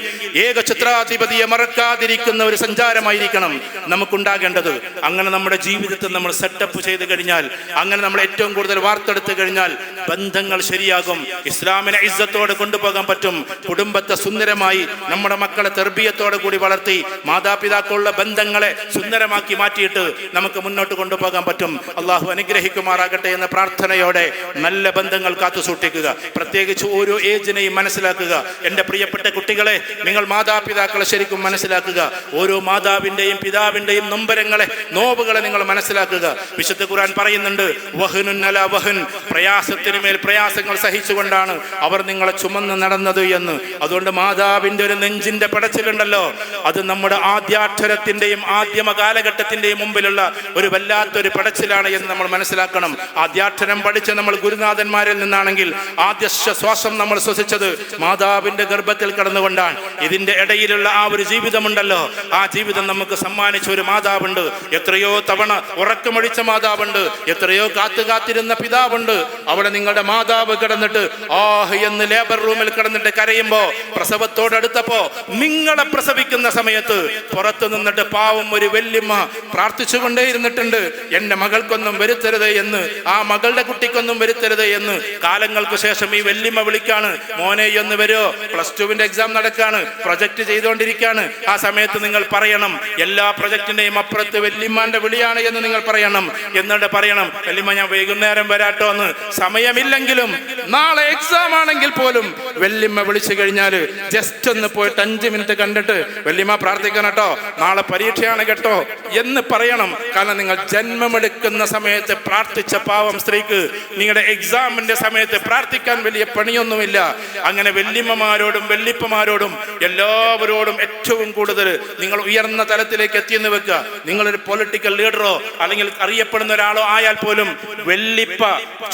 ഏക ചിത്രാധിപതിയെ മറക്കാതിരിക്കുന്ന ഒരു സഞ്ചാരമായിരിക്കണം നമുക്കുണ്ടാകേണ്ടത്. അങ്ങനെ നമ്മുടെ ജീവിതത്തിൽ നമ്മൾ സെറ്റപ്പ് ചെയ്ത് കഴിഞ്ഞാൽ, അങ്ങനെ നമ്മൾ ഏറ്റവും കൂടുതൽ വാർത്തെടുത്തു കഴിഞ്ഞാൽ ബന്ധങ്ങൾ ശരിയാകും. ഇസ്ലാമിനെ ഇസ്സത്തോടെ കൊണ്ടുപോകാൻ പറ്റും. കുടുംബത്തെ സുന്ദരമായി നമ്മുടെ മക്കളെ തെർബിയത്തോടെ കൂടി വളർത്തി മാതാപിതാക്കളുടെ ബന്ധങ്ങളെ സുന്ദരമാക്കി മാറ്റിയിട്ട് നമുക്ക് മുന്നോട്ട് കൊണ്ടുപോകാൻ പറ്റും. അള്ളാഹു അനുഗ്രഹിക്കുമാറാകട്ടെ എന്ന പ്രാർത്ഥനയോടെ നല്ല ബന്ധങ്ങൾ കാത്തു സൂക്ഷിക്കുക. പ്രത്യേകിച്ച് ഓരോ ഏജിനെയും മനസ്സിലാക്കുക. എൻ്റെ പ്രിയപ്പെട്ട കുട്ടികളെ, നിങ്ങൾ മാതാപിതാക്കളെ ശരിക്കും മനസ്സിലാക്കുക. ഓരോ മാതാവിൻ്റെയും പിതാവിൻ്റെയും നൊമ്പരങ്ങളെ, നോവുകളെ നിങ്ങൾ മനസ്സിലാക്കുക. വിശുദ്ധ ഖുർആൻ പറയുന്നുണ്ട്, വഹ്നുൻ അലാ വഹ്ൻ, പ്രയാസത്തിന് മേൽ പ്രയാസങ്ങൾ സഹിച്ചുകൊണ്ടാണ് അവർ നിങ്ങളെ ചുമന്ന് നടന്നത് എന്ന്. അതുകൊണ്ട് മാതാവിൻ്റെ ഒരു നെഞ്ചിന്റെ പടച്ചിലുണ്ടല്ലോ, അത് നമ്മുടെ ആദ്യാക്ഷരത്തിന്റെയും ആദ്യമ കാലഘട്ടത്തിന്റെയും മുമ്പിലുള്ള ഒരു വല്ലാത്തൊരു പടച്ചിലാണ് എന്ന് നമ്മൾ മനസ്സിലാക്കണം. ആദ്യാക്ഷരം പഠിച്ച നമ്മൾ ഗുരുനാഥന്മാരിൽ നിന്നാണെങ്കിൽ ആദ്യ ശ്വാസം നമ്മൾ ശ്വസിച്ചത് മാതാവിന്റെ ഗർഭത്തിൽ കടന്നുകൊണ്ടാണ്. ഇതിന്റെ ഇടയിലുള്ള ആ ഒരു ജീവിതമുണ്ടല്ലോ, ആ ജീവിതം നമുക്ക് സമ്മാനിച്ച ഒരു മാതാവുണ്ട്. എത്രയോ തവണ ഉറക്കമൊഴിച്ച മാതാവുണ്ട്, എത്രയോ കാത്തിരുന്ന പിതാവുണ്ട്. അവിടെ നിങ്ങളുടെ മാതാവ് കിടന്നിട്ട് ആഹ് എന്ന് ലേബർ റൂമിൽ കിടന്നിട്ട് കരയുമ്പോ, പ്രസവത്തോടടുത്തപ്പോ, നിങ്ങളെ പ്രസവിക്കുന്ന സമയത്ത് പുറത്തു നിന്നിട്ട് പാവം ഒരു വല്യമ്മ പ്രാർത്ഥിച്ചുകൊണ്ടേ ഇരുന്നിട്ടുണ്ട്, എന്റെ മകൾക്കൊന്നും വരുത്തരുത് എന്ന്, ആ മകളുടെ കുട്ടിക്കൊന്നും വരുത്തരുത് എന്ന്. കാലങ്ങൾക്ക് ശേഷം ഈ വല്യമ്മ വിളിക്കാണ്, മോനെ ഒന്ന് വരുമോ, +2 എക്സാം നടക്കാണ്, പ്രൊജക്ട് ചെയ്തുകൊണ്ടിരിക്കുകയാണ്. ആ സമയത്ത് നിങ്ങൾ പറയണം, എല്ലാ പ്രൊജക്ടിന്റെയും അപ്പുറത്ത് വല്യമ്മാന്റെ വിളിയാണ് എന്ന് നിങ്ങൾ പറയണം. എന്നിട്ട് പറയണം, വല്യമ്മ ഞാൻ വൈകുന്നേരം വരാട്ടോ എന്ന്. സമയമില്ലെങ്കിലും നാളെ എക്സാം ആണെങ്കിൽ പോലും വല്യമ്മ വിളിച്ചു കഴിഞ്ഞാൽ ജസ്റ്റ് ഒന്ന് പോയിട്ട് 5 മിനിറ്റ് കണ്ടിട്ട്, വല്യമ്മ പ്രാർത്ഥിക്കണം കേട്ടോ, നാളെ പരീക്ഷയാണ് കേട്ടോ എന്ന് പറയണം. കാരണം നിങ്ങൾ ജന്മമെടുക്കുന്ന സമയത്ത് പ്രാർത്ഥിച്ച പാവം സ്ത്രീക്ക് നിങ്ങളുടെ എക്സാമിന്റെ സമയത്ത് പ്രാർത്ഥിക്കാൻ വലിയ പണിയൊന്നുമില്ല. അങ്ങനെ വല്യമ്മമാരോടും വല്യപ്പമാരോടും എല്ലാവരോടും ഏറ്റവും കൂടുതൽ നിങ്ങൾ ഉയർന്ന തലത്തിലേക്ക് എത്തിയെന്ന് വെക്കുക. നിങ്ങളൊരു പൊളിറ്റിക്കൽ ലീഡറോ അല്ലെങ്കിൽ അറിയപ്പെടുന്ന ഒരാളോ ആയാൽ പോലും വല്യപ്പ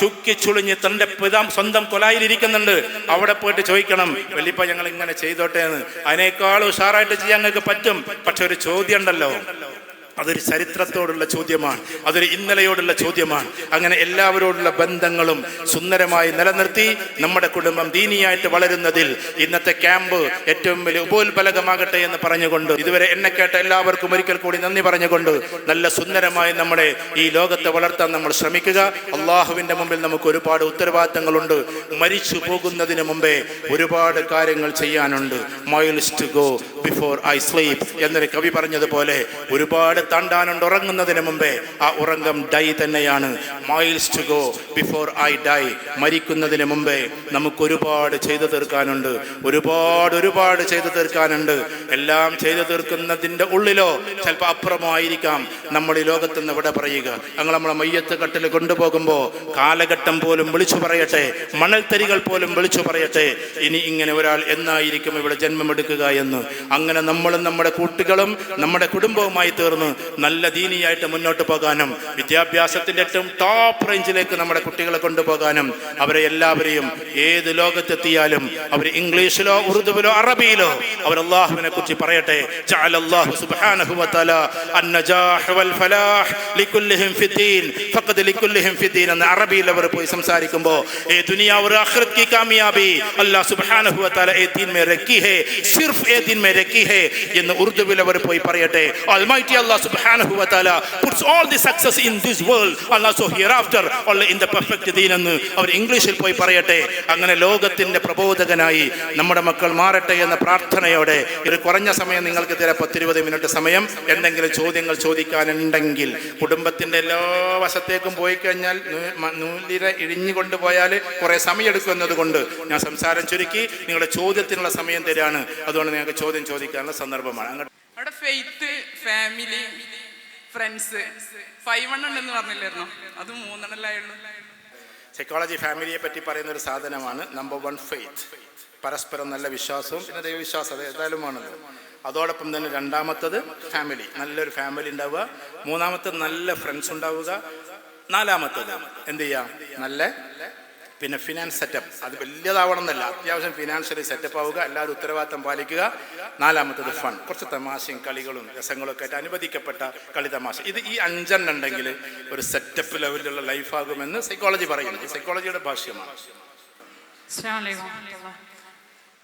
ചുക്കി ചുളിഞ്ഞ് തന്റെ സ്വന്തം കൊലായിലിരിക്കുന്നുണ്ട്, അവിടെ പോയിട്ട് ചോദിക്കണം, വല്യപ്പ ഞങ്ങൾ ഇങ്ങനെ ചെയ്തോട്ടെ എന്ന്. അതിനേക്കാൾ ഉഷാറായിട്ട് ചെയ്യാൻ നിങ്ങൾക്ക് പറ്റും. പക്ഷെ ഒരു ചോദ്യം ഉണ്ടല്ലോ, അതൊരു ചരിത്രത്തോടുള്ള ചോദ്യമാണ്, അതൊരു ഇന്നലെയോടുള്ള ചോദ്യമാണ്. അങ്ങനെ എല്ലാവരോടുള്ള ബന്ധങ്ങളും സുന്ദരമായി നിലനിർത്തി നമ്മുടെ കുടുംബം ദീനിയായിട്ട് വളരുന്നതിൽ ഇന്നത്തെ ക്യാമ്പ് ഏറ്റവും വലിയ ഉപോത്ബലകമാകട്ടെ എന്ന് പറഞ്ഞുകൊണ്ട്, ഇതുവരെ എന്നെ കേട്ട എല്ലാവർക്കും ഒരിക്കൽ കൂടി നന്ദി പറഞ്ഞുകൊണ്ട്, നല്ല സുന്ദരമായി നമ്മുടെ ഈ ലോകത്തെ വളർത്താൻ നമ്മൾ ശ്രമിക്കുക. അള്ളാഹുവിൻ്റെ മുമ്പിൽ നമുക്ക് ഒരുപാട് ഉത്തരവാദിത്തങ്ങളുണ്ട്. മരിച്ചു പോകുന്നതിന് മുമ്പേ ഒരുപാട് കാര്യങ്ങൾ ചെയ്യാനുണ്ട്. Miles to go before I sleep എന്നൊരു കവി പറഞ്ഞതുപോലെ ഒരുപാട് താണ്ടാനുണ്ട് ഉറങ്ങുന്നതിന് മുമ്പേ. ആ ഉറക്കം ഡൈ തന്നെയാണ്. Miles to go before I die. മരിക്കുന്നതിന് മുമ്പേ നമുക്ക് ഒരുപാട് ചെയ്തു തീർക്കാനുണ്ട്, ഒരുപാട് ചെയ്തു തീർക്കാനുണ്ട്. എല്ലാം ചെയ്തു തീർക്കുന്നതിൻ്റെ ഉള്ളിലോ ചിലപ്പോൾ അപ്പുറമോ ആയിരിക്കാം നമ്മൾ ഈ ലോകത്ത് നിന്ന് ഇവിടെ പറയുക. ഞങ്ങൾ നമ്മളെ മയ്യത്ത് കട്ടിൽ കൊണ്ടുപോകുമ്പോൾ കാലഘട്ടം പോലും വിളിച്ചു പറയട്ടെ, മണൽത്തരികൾ പോലും വിളിച്ചു പറയട്ടെ, ഇനി ഇങ്ങനെ ഒരാൾ എന്നായിരിക്കും ഇവിടെ ജന്മമെടുക്കുക എന്ന്. അങ്ങനെ നമ്മളും നമ്മുടെ കുട്ടികളും നമ്മുടെ കുടുംബവുമായി തീർന്ന് നല്ല ദീനിയായിട്ട് മുന്നോട്ട് പോകാനും വിദ്യാഭ്യാസത്തിന്റെ ഏറ്റവും ടോപ്പ് റേഞ്ചിലേക്ക് നമ്മുടെ കുട്ടികളെ കൊണ്ടുപോകാനും, അവരെ എല്ലാവരെയും ഏത് ലോകത്തെത്തിയാലും അവർ ഇംഗ്ലീഷിലോ ഉറുദുവിലോ അറബിയിലോ അവർ അല്ലാഹുവിനെ കുറിച്ച് പറയട്ടെ. ജഅലല്ലാഹു സുബ്ഹാനഹു വ തആല അൻ-നജാഹ് വൽ ഫലാഹ് ലികുല്ലിഹിം ഫിദ്ദീൻ ഫഖദ് ലികുല്ലിഹിം ഫിദ്ദീൻ എന്ന അറബിയിൽ അവർ പോയി സംസാരിക്കുമ്പോൾ ഏ ദുനിയ और आखिरत की कामयाबी अल्लाह सुब्हानहु व तआला ए दीन में रखी है, सिर्फ ए दीन में रखी है എന്ന് ഉറുദുവിൽ അവർ പോയി പറയട്ടെ. Almighty Allah subhanahu wa ta'ala puts all the success in this world and also hereafter only in the perfect deen എന്ന് അവർ ഇംഗ്ലീഷിൽ പോയി പറയട്ടെ. അങ്ങനെ ലോകത്തിന്റെ പ്രബോധകനായി നമ്മുടെ മക്കൾ മാറട്ടെ എന്ന പ്രാർത്ഥനയോടെ ഒരു കുറഞ്ഞ സമയം നിങ്ങൾക്ക് തരാം, 10-20 മിനിറ്റ് സമയം. എന്തെങ്കിലും ചോദ്യങ്ങൾ ചോദിക്കാനുണ്ടെങ്കിൽ, കുടുംബത്തിന്റെ എല്ലാ വശത്തേക്കും പോയി കഴിഞ്ഞാൽ നൂലിര ഇഴിഞ്ഞുകൊണ്ട് പോയാൽ കുറെ സമയം എടുക്കുന്നത് കൊണ്ട് ഞാൻ സംസാരം ചുരുക്കി നിങ്ങളുടെ ചോദ്യത്തിനുള്ള സമയം തരാണ്. അതുകൊണ്ട് നിങ്ങൾക്ക് ചോദ്യം ചോദിക്കാനുള്ള സന്ദർഭമാണ്. അവിടെ ഫെയ്ത്ത്, ഫാമിലി, ഫ്രണ്ട്സ് 5 ഉണ്ടെന്ന് പറഞ്ഞില്ലായിരുന്നോ? അത് 3 സൈക്കോളജി ഫാമിലിയെ പറ്റി പറയുന്ന ഒരു സാധനമാണ്. നമ്പർ 1 ഫെയ്ത്ത്, പരസ്പരം നല്ല വിശ്വാസവും പിന്നെ ദൈവവിശ്വാസം, അത് ഏതായാലും ആണല്ലോ. അതോടൊപ്പം തന്നെ രണ്ടാമത്തത് ഫാമിലി, നല്ലൊരു ഫാമിലി ഉണ്ടാവുക. മൂന്നാമത്തത് നല്ല ഫ്രണ്ട്സ് ഉണ്ടാവുക. നാലാമത്തത് എന്ത് ചെയ്യുക, നല്ല പിന്നെ ഫിനാൻസ് സെറ്റപ്പ്. അത് വലിയതാവണം എന്നല്ല, അത്യാവശ്യം ഫിനാൻഷ്യലി സെറ്റപ്പ് ആവുക, എല്ലാവരും ഉത്തരവാദിത്തം പാലിക്കുക. നാലാമത്തത് ഫൺ, കുറച്ച് തമാശയും കളികളും രസങ്ങളും ഒക്കെ ആയിട്ട് അനുവദിക്കപ്പെട്ട കളി തമാശ. ഇത് ഈ 5 ഉണ്ടെങ്കിൽ ഒരു സെറ്റപ്പ് ലെവലിലുള്ള ലൈഫാകുമെന്ന് സൈക്കോളജി പറയുന്നു. സൈക്കോളജിയുടെ ഭാഷ്യമാണ്.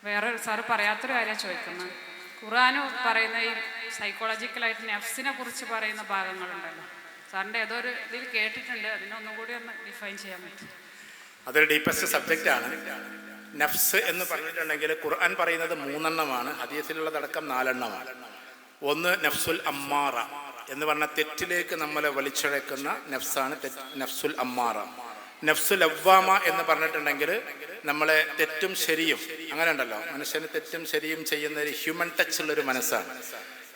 വേറെ സാറ് പറയാത്തൊരു കാര്യം ചോദിക്കുന്നത്, ഖുർആന് പറയുന്ന ഈ സൈക്കോളജിക്കലായിട്ട് നെഫ്സിനെ കുറിച്ച് പറയുന്ന ഭാഗങ്ങളുണ്ടല്ലോ, സാറിൻ്റെ ഏതോ ഒരു ഇതിൽ കേട്ടിട്ടുണ്ട്, അതിനൊന്നും കൂടി ഒന്ന് ഡിഫൈൻ ചെയ്യാൻ പറ്റും? അതൊരു ഡീപ്പസ്റ്റ് സബ്ജക്റ്റാണ്. നഫ്സ് എന്ന് പറഞ്ഞിട്ടുണ്ടെങ്കിൽ ഖുർആൻ പറയുന്നത് 3 ഹദീസിലുള്ളതടക്കം 4. ഒന്ന് നഫ്സുൽ അമ്മാറ എന്ന് പറഞ്ഞാൽ തെറ്റിലേക്ക് നമ്മളെ വലിച്ചിഴക്കുന്ന നഫ്സാണ് നഫ്സുൽ അമ്മാറ. നഫ്സുൽ ലവ്വാമ എന്ന് പറഞ്ഞിട്ടുണ്ടെങ്കിൽ നമ്മളെ തെറ്റും ശരിയും, അങ്ങനെ ഉണ്ടല്ലോ, മനുഷ്യന് തെറ്റും ശരിയും ചെയ്യുന്ന ഒരു ഹ്യൂമൻ ടച്ച് ഉള്ളൊരു മനസ്സാണ്.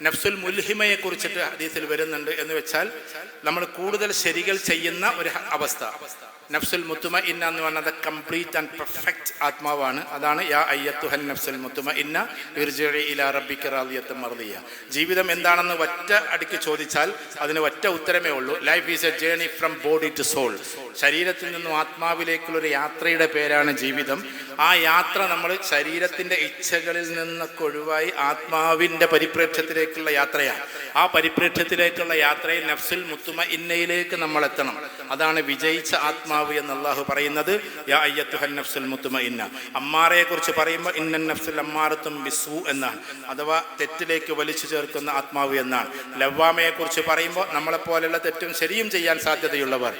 നഫ്സുൽ മുൽഹിമയെ കുറിച്ചിട്ട് ഹദീസിൽ വരുന്നുണ്ട്. എന്ന് വെച്ചാൽ നമ്മൾ കൂടുതൽ ശരികൾ ചെയ്യുന്ന ഒരു അവസ്ഥ. നഫ്സുൽ മുത്മഇന്ന എന്ന് പറഞ്ഞത് കംപ്ലീറ്റ് ആൻഡ് പെർഫെക്റ്റ് ആത്മാവാണ്. അതാണ് യാ അയ്യത്തുഹൻ നഫ്സുൽ മുത്മഇന്ന ഇർജിഇ ഇലാ റബ്ബിക റാദിയത്തൻ മർദിയ. ജീവിതം എന്താണെന്ന് ഒറ്റ അടിക്ക് ചോദിച്ചാൽ അതിന് ഒറ്റ ഉത്തരമേ ഉള്ളൂ. Life is a journey from body to soul. ശരീരത്തിൽ നിന്നും ആത്മാവിലേക്കുള്ളൊരു യാത്രയുടെ പേരാണ് ജീവിതം. ആ യാത്ര നമ്മൾ ശരീരത്തിൻ്റെ ഇച്ഛകളിൽ നിന്നൊക്കെ ഒഴിവായി ആത്മാവിൻ്റെ പരിപ്രേക്ഷ്യത്തിലേക്കുള്ള യാത്രയാണ്. ആ പരിപ്രേക്ഷ്യത്തിലേക്കുള്ള യാത്രയിൽ നഫ്സുൽ മുത്മഇന്നയിലേക്ക് നമ്മൾ എത്തണം. അതാണ് വിജയിച്ച ആത്മാവ് എന്ന് അല്ലാഹു പറയുന്നത്. യാ അയ്യത്തുഹൻ നഫ്സുൽ മുത്മഇന്ന. അമ്മാറയെ കുറിച്ച് പറയുമ്പോൾ ഇന്നൻ നഫ്സുൽ അമ്മാറത്തും ബിസൂ എന്നാണ്, അഥവാ തെറ്റിലേക്ക് വലിച്ചു ചേർക്കുന്ന ആത്മാവ് എന്നാണ്. ലവ്വാമയെ കുറിച്ച് പറയുമ്പോൾ നമ്മളെപ്പോലെയുള്ള തെറ്റും ശരിയും ചെയ്യാൻ സാധ്യതയുള്ളവർ.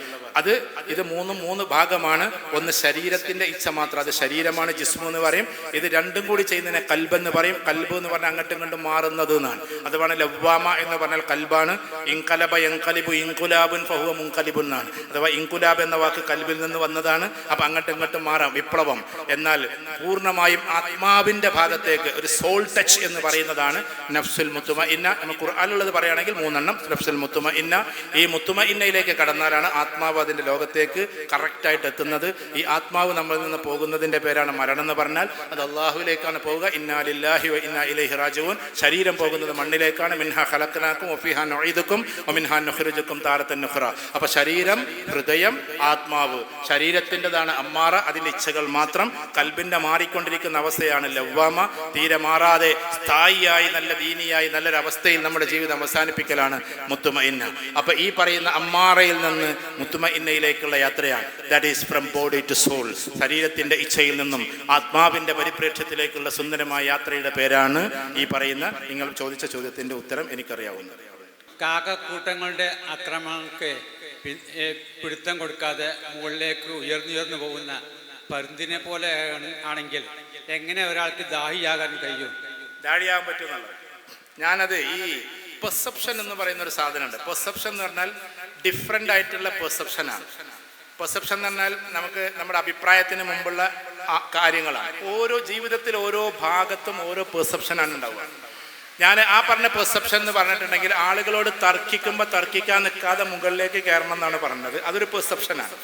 ഇത് 3 ഭാഗമാണ്. ഒന്ന് ശരീരത്തിന്റെ ഇച്ഛ മാത്രം, അത് ശരീരമാണ്, ജിസ്മു എന്ന് പറയും. ഇത് രണ്ടും കൂടി ചെയ്യുന്നതിനെ കൽബ് എന്ന് പറയും. കൽബ് എന്ന് പറഞ്ഞാൽ അങ്ങോട്ടും ഇങ്ങോട്ടും മാറുന്നത് എന്നാണ്. അതുപോലെ ലവ്വാമ എന്ന് പറഞ്ഞാൽ കൽബാണ്. ഇൻകലബ യൻകലിബു ഇൻകുലാബുൻ ഫഹുവ മുൻകലിബുൻ എന്നാണ്. അഥവാ ഇൻകുലാബ് എന്ന വാക്ക് കൽബിൽ നിന്ന് വന്നതാണ്. അപ്പം അങ്ങോട്ടും ഇങ്ങോട്ടും മാറാം, വിപ്ലവം. എന്നാൽ പൂർണ്ണമായും ആത്മാവിന്റെ ഭാഗത്തേക്ക് ഒരു സോൾ ടച്ച് എന്ന് പറയുന്നതാണ് നഫ്സുൽ മുത്മഇന്ന. നമ്മൾ ഖുർആനിലുള്ളത് പറയുകയാണെങ്കിൽ 3 നഫ്സുൽ മുത്മഇന്ന. ഈ മുത്മഇന്നയിലേക്ക് കടന്നാലാണ് ആത്മാവ് അതിൻ്റെ ലോകത്തേക്ക് കറക്റ്റായിട്ട് എത്തുന്നത്. ഈ ആത്മാവ് നമ്മളിൽ നിന്ന് പോകുന്നതിൻ്റെ പേരാണ് മരണം എന്ന് പറഞ്ഞാൽ അത് അള്ളാഹുവിലേക്കാണ് പോവുക. ഇന്നാ ലില്ലാഹി വ ഇന്നാ ഇലൈഹി റാജിഊൻ. ശരീരം പോകുന്നത് മണ്ണിലേക്കാണ്. മിൻഹാ ഖലഖനാകും വഫീഹാ നുഈദുകും വമിൻഹാ നുഖ്രിജുകും താരത്തൻ നുഖ്റ. അപ്പോൾ ശരീരം, ഹൃദയം, ആത്മാവ്. ശരീരത്തിൻ്റെതാണ് അമ്മാറ, അതിൻ്റെ ഇച്ഛകൾ മാത്രം. കൽബിൻ്റെ മാറിക്കൊണ്ടിരിക്കുന്ന അവസ്ഥയാണ് ലവ്വാമ. തീരെ മാറാതെ സ്ഥായിയായി നല്ല ദീനിയായി നല്ലൊരവസ്ഥയിൽ നമ്മുടെ ജീവിതം അവസാനിപ്പിക്കലാണ് മുത്മഇന്ന. അപ്പോൾ ഈ പറയുന്ന അമ്മാറയിൽ നിന്ന് മുത്മഇന്നയിലേക്കുള്ള യാത്രയാണ്. That is from body to soul. ശരീരത്തിൻ്റെ ഇച്ഛയിൽ നിന്നും ആത്മാവിൻ്റെ പരിപ്രേക്ഷ്യത്തിലേക്കുള്ള സുന്ദരമായ യാത്രയുടെ പേരാണ് ഈ പറയുന്ന നിങ്ങൾ ചോദിച്ച ചോദ്യത്തിൻ്റെ ഉത്തരം എനിക്കറിയാവുന്നത്. കാക്കക്കൂട്ടങ്ങളുടെ ആക്രമണങ്ങൾക്ക് പിടുത്തം കൊടുക്കാതെ മുകളിലേക്ക് ഉയർന്നു പോകുന്ന പരുന്തിനെ പോലെ ആണെങ്കിൽ എങ്ങനെ ഒരാൾക്ക് ദാഹിയാകാൻ കഴിയും? ദാഹിയാകാൻ പറ്റുമെന്നുള്ളത് ഞാനത് ഈ പെർസെപ്ഷൻ എന്ന് പറയുന്ന ഒരു സാധനമുണ്ട്. പെർസെപ്ഷൻ എന്ന് പറഞ്ഞാൽ ഡിഫറെൻ്റ് ആയിട്ടുള്ള പെർസെപ്ഷനാണ്. പെർസെപ്ഷൻ എന്ന് പറഞ്ഞാൽ നമുക്ക് നമ്മുടെ അഭിപ്രായത്തിന് മുമ്പുള്ള കാര്യങ്ങളാണ്. ഓരോ ജീവിതത്തിൽ ഓരോ ഭാഗത്തും ഓരോ പെർസെപ്ഷനാണ് ഉണ്ടാവുക. ഞാൻ ആ പറഞ്ഞ പെർസെപ്ഷൻ എന്ന് പറഞ്ഞിട്ടുണ്ടെങ്കിൽ ആളുകളോട് തർക്കിക്കാൻ നിൽക്കാതെ മുകളിലേക്ക് കയറണം എന്നാണ് പറഞ്ഞത്. അതൊരു പെർസെപ്ഷനാണ്.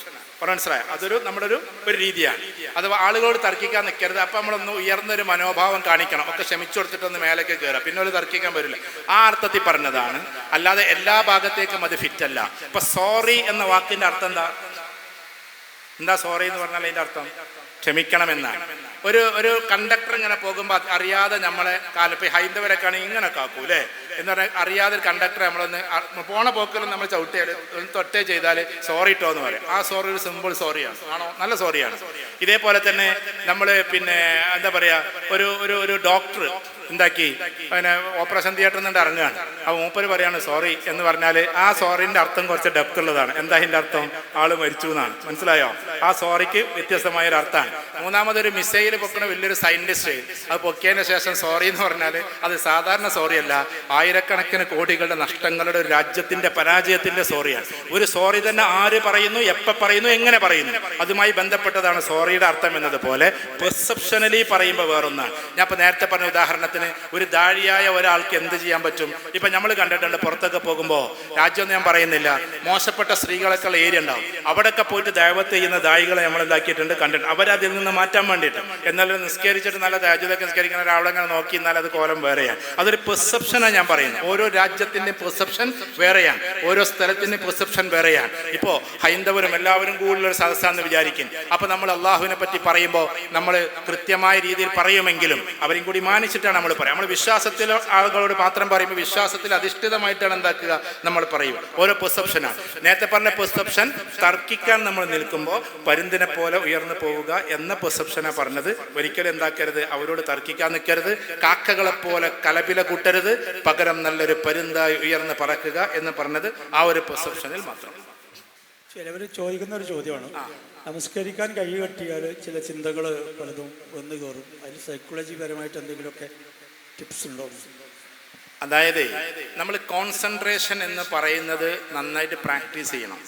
മനസ്സിലായോ? അതൊരു നമ്മുടെ ഒരു രീതിയാണ്. അഥവാ ആളുകളോട് തർക്കിക്കാൻ നിൽക്കരുത്. അപ്പം നമ്മളൊന്ന് ഉയർന്നൊരു മനോഭാവം കാണിക്കണം. ഒക്കെ ക്ഷമിച്ചു കൊടുത്തിട്ടൊന്ന് മേലേക്ക് കയറാം, പിന്നെ ഒരു തർക്കിക്കാൻ വരില്ല. ആ അർത്ഥത്തിൽ പറഞ്ഞതാണ്, അല്ലാതെ എല്ലാ ഭാഗത്തേക്കും അത് ഫിറ്റല്ല. ഇപ്പൊ സോറി എന്ന വാക്കിന്റെ അർത്ഥം എന്താ? സോറി എന്ന് പറഞ്ഞാൽ അതിന്റെ അർത്ഥം ക്ഷമിക്കണമെന്നാണ്. ഒരു കണ്ടക്ടർ ഇങ്ങനെ പോകുമ്പോൾ അറിയാതെ നമ്മളെ കാലപ്പോൾ ഹൈന്ദവരൊക്കെ ആണെങ്കിൽ ഇങ്ങനെ കാക്കൂ അല്ലേ എന്ന് പറഞ്ഞാൽ അറിയാതെ കണ്ടക്ടർ നമ്മളൊന്ന് പോണ പോക്കലും നമ്മൾ തൊട്ടേ ചെയ്താൽ സോറി ഇട്ടോ എന്ന് പറയും. ആ സോറി ഒരു സിമ്പിൾ സോറിയാണ്, ആണോ? നല്ല സോറിയാണ്. ഇതേപോലെ തന്നെ നമ്മൾ പിന്നെ എന്താ പറയുക, ഒരു ഡോക്ടർ എന്താക്കി പിന്നെ ഓപ്പറേഷൻ തിയേറ്ററിൽ നിന്ന് ഇറങ്ങുകയാണ്. അപ്പോൾ മൂപ്പര് പറയാണ് സോറി എന്ന് പറഞ്ഞാൽ ആ സോറിൻ്റെ അർത്ഥം കുറച്ച് ഡെപ്ത് ഉള്ളതാണ്. എന്താ അതിൻ്റെ അർത്ഥം? ആള് മരിച്ചു എന്നാണ്. മനസ്സിലായോ? ആ സോറിക്ക് വ്യത്യസ്തമായൊരു അർത്ഥമാണ്. മൂന്നാമതൊരു മിസൈൽ പൊക്കുന്ന വലിയൊരു സയൻറ്റിസ്റ്റ് അത് പൊക്കിയതിന് ശേഷം സോറി എന്ന് പറഞ്ഞാൽ അത് സാധാരണ സോറിയല്ല, ആയിരക്കണക്കിന് കോടികളുടെ നഷ്ടങ്ങളുടെ ഒരു രാജ്യത്തിൻ്റെ പരാജയത്തിൻ്റെ സോറിയാണ്. ഒരു സോറി തന്നെ ആര് പറയുന്നു, എപ്പോൾ പറയുന്നു, എങ്ങനെ പറയുന്നു, അതുമായി ബന്ധപ്പെട്ടതാണ് സോറിയുടെ അർത്ഥം എന്നതുപോലെ പെർസെപ്ഷനലി പറയുമ്പോൾ വേറൊന്നാണ്. ഞാൻ ഇപ്പോൾ നേരത്തെ പറഞ്ഞ ഉദാഹരണത്തിന് ഉദാഹരണത്തിന് ഒരു ദാഴിയായ ഒരാൾക്ക് എന്ത് ചെയ്യാൻ പറ്റും? ഇപ്പം നമ്മൾ കണ്ടിട്ടുണ്ട്, പുറത്തൊക്കെ പോകുമ്പോൾ, രാജ്യമൊന്നും ഞാൻ പറയുന്നില്ല, മോശപ്പെട്ട സ്ത്രീകളൊക്കെ ഉള്ള ഏരിയ ഉണ്ടാവും, അവിടെയൊക്കെ പോയിട്ട് ദൈവത്ത് ചെയ്യുന്ന ദായികളെ നമ്മൾ എന്താക്കിയിട്ടുണ്ട്, കണ്ടിട്ടുണ്ട്. അവരതിൽ നിന്ന് മാറ്റാൻ വേണ്ടിയിട്ട്. എന്നാലും നിസ്കരിച്ചിട്ട് നല്ല രാജ്യത്തൊക്കെ നിസ്കരിക്കുന്ന ഒരാളെ അങ്ങനെ നോക്കി എന്നാൽ അത് കോലം വേറെയാണ്. അതൊരു പെർസെപ്ഷനാണ് ഞാൻ പറയുന്നത്. ഓരോ രാജ്യത്തിൻ്റെ പെർസെപ്ഷൻ വേറെയാണ്, ഓരോ സ്ഥലത്തിൻ്റെ പെർസെപ്ഷൻ വേറെയാണ്. ഇപ്പോൾ ഹൈന്ദവരും എല്ലാവരും കൂടുതലൊരു സദസ്സാന്ന് വിചാരിക്കും. അപ്പോൾ നമ്മൾ അള്ളാഹുവിനെ പറ്റി പറയുമ്പോൾ നമ്മൾ കൃത്യമായ രീതിയിൽ പറയുമെങ്കിലും അവരെയും കൂടി മാനിച്ചിട്ടാണ് നമ്മൾ പറയുക. നമ്മൾ വിശ്വാസത്തിൽ ആളുകളോട് മാത്രം പറയുമ്പോൾ വിശ്വാസത്തിൽ അധിഷ്ഠിതമായിട്ടാണ് എന്താക്കുക നമ്മൾ പറയും. ഓരോ പെർസെപ്ഷനാണ്. നേരത്തെ പറഞ്ഞ പെർസെപ്ഷൻ തർക്കിക്കാൻ നമ്മൾ നിൽക്കുമ്പോൾ പരുന്തിനെ പോലെ ഉയർന്നു പോവുക എന്ന പെർസെപ്ഷനാണ് പറഞ്ഞത്. ഒരിക്കലും എന്താക്കരുത്, അവരോട് തർക്കിക്കാൻ നിൽക്കരുത്. കാക്കകളെ പോലെ കലപില കൂട്ടരുത്, പകരം നല്ലൊരു പരുന്തായി ഉയർന്ന് പറക്കുക എന്ന് പറഞ്ഞത് ആ ഒരു പെർസെപ്ഷനിൽ മാത്രം. ചിലവർ ചോദിക്കുന്ന ഒരു ചോദ്യമാണ്, നമസ്കരിക്കാൻ കൈ കെട്ടിയാൽ ചില ചിന്തകൾ പലതും വന്നു കയറും, അതിൽ സൈക്കോളജി പരമായിട്ട് എന്തെങ്കിലുമൊക്കെ ടിപ്സ് ഉണ്ടോ? അതായത് നമ്മൾ കോൺസെൻട്രേഷൻ എന്ന് പറയുന്നത് നന്നായിട്ട് പ്രാക്ടീസ് ചെയ്യണം.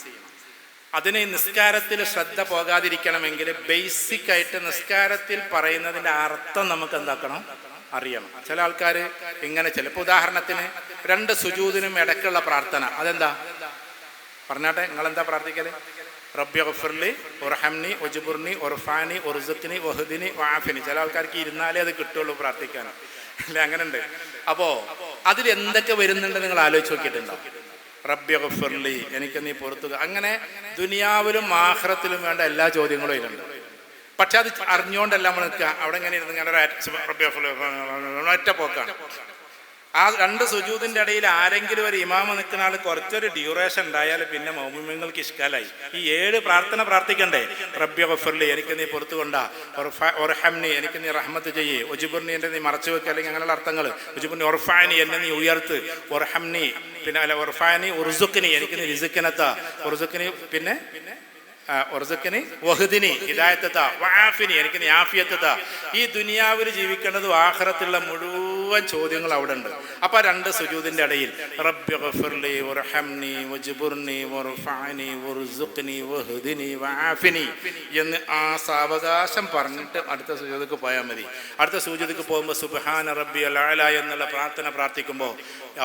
അതിന് നിസ്കാരത്തിൽ ശ്രദ്ധ പോകാതിരിക്കണമെങ്കിൽ ബേസിക് ആയിട്ട് നിസ്കാരത്തിൽ പറയുന്നതിൻ്റെ അർത്ഥം നമുക്ക് എന്താക്കണം, അറിയണം. ചില ആൾക്കാർ ഇങ്ങനെ, ചിലപ്പോൾ ഉദാഹരണത്തിന് 2 സുജൂദിനും ഇടയ്ക്കുള്ള പ്രാർത്ഥന, അതെന്താ പറഞ്ഞാട്ടെ, നിങ്ങളെന്താ പ്രാർത്ഥിക്കല്? റബ്ബി ഗഫിർലി വർഹംനി വജ്ബുർനി വർഫഅനി വർസുഖ്നി വഹ്ദിനി വആഫിനി. ചില ആൾക്കാർക്ക് ഇരുന്നാലേ അത് കിട്ടുള്ളൂ പ്രാർത്ഥിക്കാൻ, അല്ലേ? അങ്ങനെ ഉണ്ട്. അപ്പോൾ അതിൽ എന്തൊക്കെ വരുന്നുണ്ട് നിങ്ങൾ ആലോചിച്ച് നോക്കിയിട്ടുണ്ടോ? റബ്ബി ഗഫിർലി, എനിക്ക് നീ പുറത്തുക. അങ്ങനെ ദുനിയാവിലും ആഖിറത്തിലും വേണ്ട എല്ലാ ചോദ്യങ്ങളും ഇതിലുണ്ട്. പക്ഷെ അത് അറിഞ്ഞുകൊണ്ടല്ല നമ്മൾ നിൽക്കുക. അവിടെ എങ്ങനെ ഇരുന്ന് ഇങ്ങനെ റബ്ബി ഗഫിർലി ഒറ്റ പോക്കാണ്. ആ 2 സുജൂദിൻ്റെ ഇടയിൽ ആരെങ്കിലും ഒരു ഇമാമ നിൽക്കുന്ന ആൾ കുറച്ചൊരു ഡ്യൂറേഷൻ ഉണ്ടായാൽ പിന്നെ മൗമിങ്ങൾക്ക് ഇഷ്കാലായി. ഈ 7 പ്രാർത്ഥന പ്രാർത്ഥിക്കണ്ടേ? റബ്ബി ഗഫിർലി, എനിക്ക് നീ പുറത്തു കൊണ്ടാ, വർഹംനി, എനിക്ക് നീ റഹ്മത്ത് ചെയ്യേ, ഒജുബുർനി, എൻ്റെ നീ മറച്ചു വെക്കുക, അല്ലെങ്കിൽ അങ്ങനെയുള്ള അർത്ഥങ്ങൾ. ഒജുബുർനി വർഫഅനി, എന്നെ നീ ഉയർത്ത്, വർഹംനി, പിന്നെ അല്ല വർഫഅനി ഉർസുഖ്നി, എനിക്ക് നീ റിസ്ഖിനത്ത, ഉർസുഖ്നി, പിന്നെ ഉർസുഖ്നി വഹ്ദിനി, ഹിദായത്തത, വആഫിനി, എനിക്ക് നീ ആഫിയത്തത. ഈ ദുനിയാവിൽ ജീവിക്കേണ്ടത് ആഖിറത്തിലുള്ള മുഴുവൻ ചോദ്യങ്ങൾ അവിടെ ഉണ്ട്. അപ്പൊ 2 സുജൂദിന്റെ ഇടയിൽ റബ്ബി ഗഫിർലി വർഹംനി വജ്ബുർനി വർഫഅനി വർസുഖ്നി വഹ്ദിനി വആഫിനി എന്ന് ആ സാവകാശം പറഞ്ഞിട്ട് അടുത്ത സുജൂദിക്ക് പോയാൽ മതി. അടുത്ത സുജൂദിക്ക് പോകുമ്പോൾ സുബ്ഹാന റബ്ബിയൽ അഅല എന്നുള്ള പ്രാർത്ഥന പ്രാർത്ഥിക്കുമ്പോൾ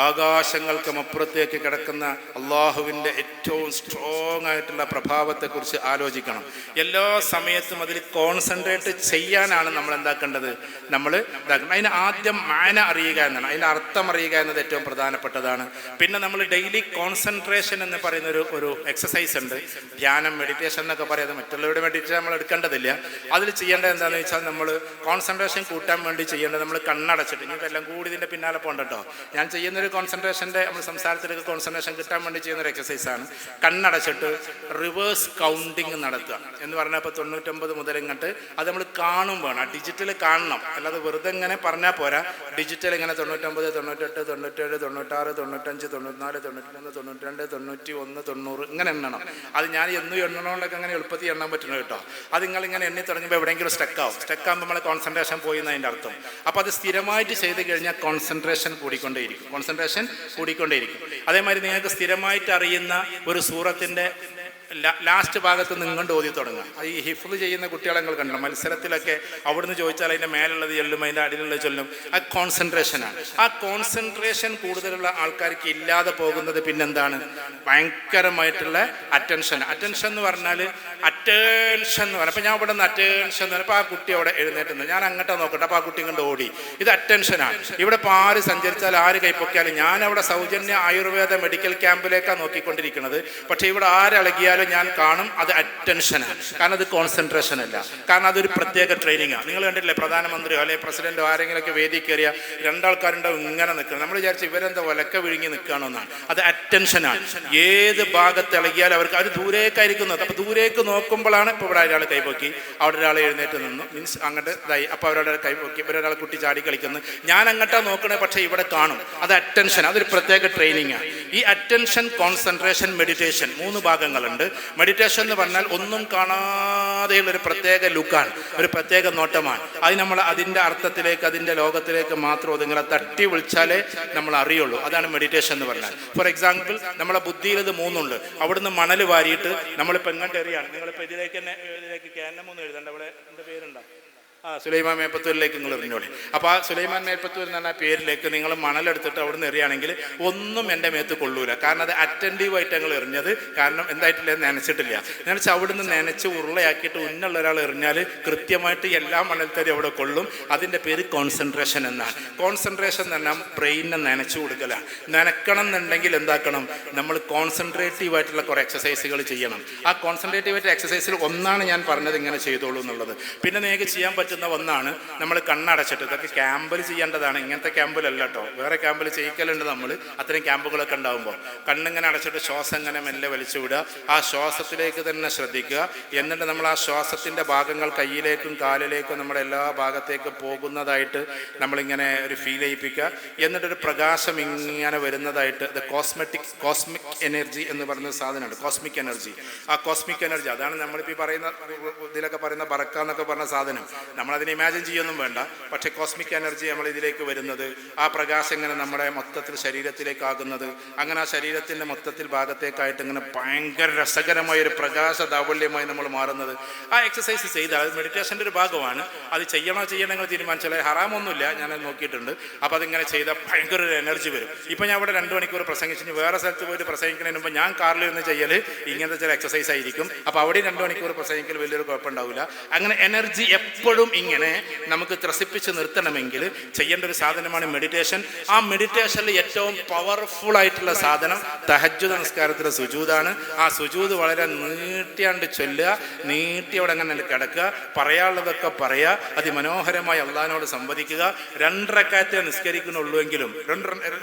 ആകാശങ്ങൾക്കും അപ്പുറത്തേക്ക് കിടക്കുന്ന അള്ളാഹുവിൻ്റെ ഏറ്റവും സ്ട്രോങ് ആയിട്ടുള്ള പ്രഭാവത്തെക്കുറിച്ച് ആലോചിക്കണം. എല്ലാ സമയത്തും അതിൽ കോൺസെൻട്രേറ്റ് ചെയ്യാനാണ് നമ്മൾ എന്താക്കേണ്ടത്, നമ്മൾ ഇതാക്കണം. അതിന് ആദ്യം മാന അറിയുക എന്നാണ്, അതിൻ്റെ അർത്ഥം അറിയുക എന്നത് ഏറ്റവും പ്രധാനപ്പെട്ടതാണ്. പിന്നെ നമ്മൾ ഡെയിലി കോൺസെൻട്രേഷൻ എന്ന് പറയുന്ന ഒരു എക്സസൈസ് ഉണ്ട്, ധ്യാനം, മെഡിറ്റേഷൻ എന്നൊക്കെ പറയുന്നത്. മറ്റുള്ളവരുടെ മെഡിറ്റേഷൻ നമ്മൾ എടുക്കേണ്ടതില്ല. അതിൽ ചെയ്യേണ്ടത് എന്താണെന്ന് വെച്ചാൽ നമ്മൾ കോൺസെൻട്രേഷൻ കൂട്ടാൻ വേണ്ടി ചെയ്യേണ്ടത് നമ്മൾ കണ്ണടച്ചിട്ട്, നിങ്ങൾക്ക് എല്ലാം കൂടി ഇതിൻ്റെ പിന്നാലെ പോകണ്ടോ, ഞാൻ ചെയ്യുന്നൊരു കോൺസെൻട്രേഷൻ്റെ, നമ്മൾ സംസാരത്തിലേക്ക് കോൺസെൻട്രേഷൻ കിട്ടാൻ വേണ്ടി ചെയ്യുന്നൊരു എക്സസൈസാണ്. കണ്ണടച്ചിട്ട് റിവേഴ്സ് കൗണ്ടിങ് നടത്തുക എന്ന് പറഞ്ഞാൽ ഇപ്പോൾ 99 മുതൽ ഇങ്ങോട്ട് അത് നമ്മൾ കാണും വേണം. ആ ഡിജിറ്റൽ കാണണം, അല്ലാതെ വെറുതെ ഇങ്ങനെ പറഞ്ഞാൽ പോരാ. ഡിജിറ്റൽ ഇങ്ങനെ 99, 98, 97, 96, 95, 94, 91, 92, 91, 90 ഇങ്ങനെ എണ്ണണം. അത് ഞാൻ എന്നും എണ്ണണോണ്ടൊക്കെ അങ്ങനെ എളുപ്പത്തിൽ എണ്ണാൻ പറ്റണം കേട്ടോ. അത് നിങ്ങളിങ്ങനെ എണ്ണി തുടങ്ങുമ്പോൾ എവിടെയെങ്കിലും സ്റ്റക്കാകുമ്പോൾ നമ്മളെ കോൺസെൻട്രേഷൻ പോയി എന്നതിൻ്റെ അർത്ഥം. അപ്പോൾ അത് സ്ഥിരമായിട്ട് ചെയ്ത് കഴിഞ്ഞാൽ കോൺസെൻട്രേഷൻ കൂടിക്കൊണ്ടേയിരിക്കും. അതേമാതിരി നിങ്ങൾക്ക് സ്ഥിരമായിട്ട് അറിയുന്ന ഒരു സൂറത്തിൻ്റെ ലാസ്റ്റ് ഭാഗത്ത് നിങ്ങണ്ട് ഓതി തുടങ്ങുക. ഈ ഹിഫ്ള് ചെയ്യുന്ന കുട്ടികളെ നിങ്ങൾ കണ്ടോ, മത്സരത്തിലൊക്കെ അവിടുന്ന് ചോദിച്ചാൽ അതിൻ്റെ മേലുള്ളത് ചൊല്ലും, അതിൻ്റെ അടിയിലുള്ളത് ചൊല്ലും. ആ കോൺസെൻട്രേഷനാണ്. ആ കോൺസെൻട്രേഷൻ കൂടുതലുള്ള ആൾക്കാർക്ക് ഇല്ലാതെ പോകുന്നത് പിന്നെന്താണ്? ഭയങ്കരമായിട്ടുള്ള അറ്റൻഷൻ എന്ന് പറഞ്ഞാൽ അപ്പോൾ ഞാൻ ഇവിടെ നിന്ന് അറ്റൻഷൻ എന്ന് പറഞ്ഞപ്പോൾ ആ കുട്ടി അവിടെ എഴുന്നേറ്റുന്നു, ഞാൻ അങ്ങോട്ടാ നോക്കട്ടെ, അപ്പോൾ ആ കുട്ടി കണ്ട് ഓടി. ഇത് അറ്റൻഷനാണ്. ഇവിടെ ഇപ്പോൾ ആര് സഞ്ചരിച്ചാൽ ആര് കൈപ്പൊക്കിയാലും, ഞാൻ അവിടെ സൗജന്യ ആയുർവേദ മെഡിക്കൽ ക്യാമ്പിലേക്കാണ് നോക്കിക്കൊണ്ടിരിക്കുന്നത്, പക്ഷേ ഇവിടെ ആരളകിയാലും ഞാൻ കാണും. അത് അറ്റൻഷനാണ്. കാരണം അത് കോൺസെൻട്രേഷൻ അല്ല. കാരണം അതൊരു പ്രത്യേക ട്രെയിനിങ്ങാണ്. നിങ്ങൾ കണ്ടിട്ടില്ലേ, പ്രധാനമന്ത്രിയോ അല്ലെങ്കിൽ പ്രസിഡന്റോ ആരെങ്കിലുമൊക്കെ വേദി കയറിയ 2 ആൾക്കാരുണ്ടാവും ഇങ്ങനെ നിൽക്കുന്നത്. നമ്മൾ വിചാരിച്ച് ഇവരെന്താ ഒലക്ക വിഴുങ്ങി നിൽക്കുകയാണെന്നാണ്. അത് അറ്റൻഷനാണ്. ഏത് ഭാഗത്ത് ഇളകിയാൽ അവർക്ക് അത് ദൂരേക്കായിരിക്കുന്നത്. അപ്പോൾ ദൂരേക്ക് നോക്കുമ്പോഴാണ് ഇപ്പോൾ ഇവിടെ ഒരാൾ കൈപ്പൊക്കി, അവിടെ ഒരാൾ എഴുന്നേറ്റ് നിന്നു, മീൻസ് അങ്ങോട്ട് ഇതായി, അപ്പോൾ അവരുടെ കൈപ്പൊക്കി, ഇവരൊരാൾ കുട്ടി ചാടി കളിക്കുന്നു, ഞാൻ അങ്ങോട്ടാ നോക്കണേ, പക്ഷേ ഇവിടെ കാണും. അത് അറ്റൻഷൻ. അതൊരു പ്രത്യേക ട്രെയിനിങ്ങാണ്. ഈ അറ്റൻഷൻ, കോൺസെൻട്രേഷൻ, മെഡിറ്റേഷൻ 3 ഭാഗങ്ങളുണ്ട്. മെഡിറ്റേഷൻ എന്ന് പറഞ്ഞാൽ ഒന്നും കാണാതെയുള്ളൊരു പ്രത്യേക ലുക്കാണ്, ഒരു പ്രത്യേക നോട്ടമാണ്. അത് നമ്മൾ അതിൻ്റെ അർത്ഥത്തിലേക്ക്, അതിൻ്റെ ലോകത്തിലേക്ക് മാത്രം ഒതുങ്ങളെ തട്ടി വിളിച്ചാലേ നമ്മൾ അറിയുള്ളൂ. അതാണ് മെഡിറ്റേഷൻ എന്ന് പറഞ്ഞാൽ. ഫോർ എക്സാമ്പിൾ, നമ്മളെ ബുദ്ധിയിൽ ഇത് 3 ഉണ്ട്. അവിടുന്ന് മണൽ വാരിയിട്ട് നമ്മളിപ്പോൾ എങ്ങോട്ട് എറിയാണ്. നിങ്ങളിപ്പോൾ ഇതിലേക്ക് തന്നെ ഇതിലേക്ക് കേരളം 3 എഴുതണ്ട, ഇവിടെ എൻ്റെ പേരുണ്ടോ? സുലൈമാൻ മേപ്പത്തൂരിലേക്ക് നിങ്ങൾ എറിഞ്ഞോളി. അപ്പോൾ ആ സുലൈമാൻ മേപ്പത്തൂർ എന്ന് പറഞ്ഞ പേരിലേക്ക് നിങ്ങൾ മണലെടുത്തിട്ട് അവിടെ നിന്ന് എറിയുകയാണെങ്കിൽ ഒന്നും എൻ്റെ മേത്ത് കൊള്ളൂല. കാരണം അത് അറ്റൻറ്റീവായിട്ട് ഞങ്ങൾ എറിഞ്ഞത്. കാരണം എന്തായിട്ടില്ല, നനച്ചിട്ടില്ല. നനച്ച് അവിടെ നിന്ന് നനച്ച് ഉരുളയാക്കിയിട്ട് ഉന്നുള്ള ഒരാൾ എറിഞ്ഞാൽ കൃത്യമായിട്ട് എല്ലാ മണൽത്തരി അവിടെ കൊള്ളും. അതിൻ്റെ പേര് കോൺസെൻട്രേഷൻ എന്നാണ്. കോൺസെൻട്രേഷൻ എന്ന് പറഞ്ഞാൽ ബ്രെയിനിനെ നനച്ചു കൊടുക്കലാണ്. നനക്കണം എന്നുണ്ടെങ്കിൽ എന്താക്കണം, നമ്മൾ കോൺസെൻട്രേറ്റീവായിട്ടുള്ള കുറേ എക്സസൈസുകൾ ചെയ്യണം. ആ കോൺസെൻട്രേറ്റീവായിട്ട് എക്സസൈസിൽ ഒന്നാണ് ഞാൻ പറഞ്ഞത്, ഇങ്ങനെ ചെയ്തോളൂ എന്നുള്ളത്. പിന്നെ നിങ്ങൾക്ക് ചെയ്യാൻ പറ്റുന്ന ഒന്നാണ് നമ്മൾ കണ്ണടച്ചിട്ട്, ഇതൊക്കെ ക്യാമ്പിൽ ചെയ്യേണ്ടതാണ്, ഇങ്ങനത്തെ ക്യാമ്പിലല്ല കേട്ടോ, വേറെ ക്യാമ്പിൽ ചെയ്യിക്കലുണ്ട് നമ്മൾ. അത്രയും ക്യാമ്പുകളൊക്കെ ഉണ്ടാകുമ്പോൾ കണ്ണിങ്ങനെ അടച്ചിട്ട് ശ്വാസം ഇങ്ങനെ മെല്ലെ വലിച്ചു വിടുക. ആ ശ്വാസത്തിലേക്ക് തന്നെ ശ്രദ്ധിക്കുക. എന്നിട്ട് നമ്മൾ ആ ശ്വാസത്തിൻ്റെ ഭാഗങ്ങൾ കയ്യിലേക്കും കാലിലേക്കും നമ്മുടെ എല്ലാ ഭാഗത്തേക്കും പോകുന്നതായിട്ട് നമ്മളിങ്ങനെ ഒരു ഫീൽ ചെയ്യിപ്പിക്കുക. എന്നിട്ടൊരു പ്രകാശം ഇങ്ങനെ വരുന്നതായിട്ട്, ഇത് കോസ്മിക് എനർജി എന്ന് പറയുന്ന സാധനമുണ്ട്, കോസ്മിക് എനർജി. ആ കോസ്മിക് എനർജി അതാണ് നമ്മളിപ്പോൾ പറയുന്ന ഇതിലൊക്കെ പറയുന്ന ബറക്ക എന്നൊക്കെ പറഞ്ഞ സാധനം. നമ്മളതിനെ ഇമാജിൻ ചെയ്യൊന്നും വേണ്ട. പക്ഷേ കോസ്മിക് എനർജി നമ്മൾ ഇതിലേക്ക് വരുന്നത്, ആ പ്രകാശം ഇങ്ങനെ നമ്മുടെ മൊത്തത്തിൽ ശരീരത്തിലേക്കാകുന്നത്, അങ്ങനെ ആ ശരീരത്തിൻ്റെ മൊത്തത്തിൽ ഭാഗത്തേക്കായിട്ട് ഇങ്ങനെ ഭയങ്കര രസകരമായൊരു പ്രകാശ ദാവല്യമായി നമ്മൾ മാറുന്നത്. ആ എക്സസൈസ് ചെയ്താൽ അത് മെഡിറ്റേഷൻ്റെ ഒരു ഭാഗമാണ്. അത് ചെയ്യണമെങ്കിൽ തീരുമാനിച്ചാൽ ഹറാമൊന്നുമില്ല, ഞാനത് നോക്കിയിട്ടുണ്ട്. അപ്പോൾ അതിങ്ങനെ ചെയ്താൽ ഭയങ്കര ഒരു എനർജി വരും. ഇപ്പോൾ ഞാൻ ഇവിടെ 2 മണിക്കൂർ പ്രസംഗിച്ച് വേറെ സ്ഥലത്ത് പോയിട്ട് പ്രസംഗിക്കുന്നതിന് മുമ്പ് ഞാൻ കാറിലിരുന്ന് ചെയ്യൽ ഇങ്ങനത്തെ ചില എക്സസൈസ് ആയിരിക്കും. അപ്പോൾ അവിടെ 2 മണിക്കൂർ പ്രസംഗിക്കൽ വലിയൊരു കുഴപ്പമുണ്ടാവില്ല. അങ്ങനെ എനർജി എപ്പോഴും ഇങ്ങനെ നമുക്ക് ത്രസിപ്പിച്ച് നിർത്തണമെങ്കിൽ ചെയ്യേണ്ട ഒരു സാധനമാണ് മെഡിറ്റേഷൻ. ആ മെഡിറ്റേഷനിൽ ഏറ്റവും പവർഫുൾ ആയിട്ടുള്ള സാധനം തഹജ്ജുദ് നമസ്കാരത്തിലെ സുജൂദാണ്. ആ സുജൂദ് വളരെ നീട്ടിയാണ്ട് ചൊല്ലുക, നീട്ടി അവിടെ അങ്ങനെ കിടക്കുക, പറയാനുള്ളതൊക്കെ പറയുക, അതിമനോഹരമായി അള്ളാഹിനോട് സംവദിക്കുക. 2 റക്അത്ത് നിസ്കരിക്കുന്നുള്ളൂ എങ്കിലും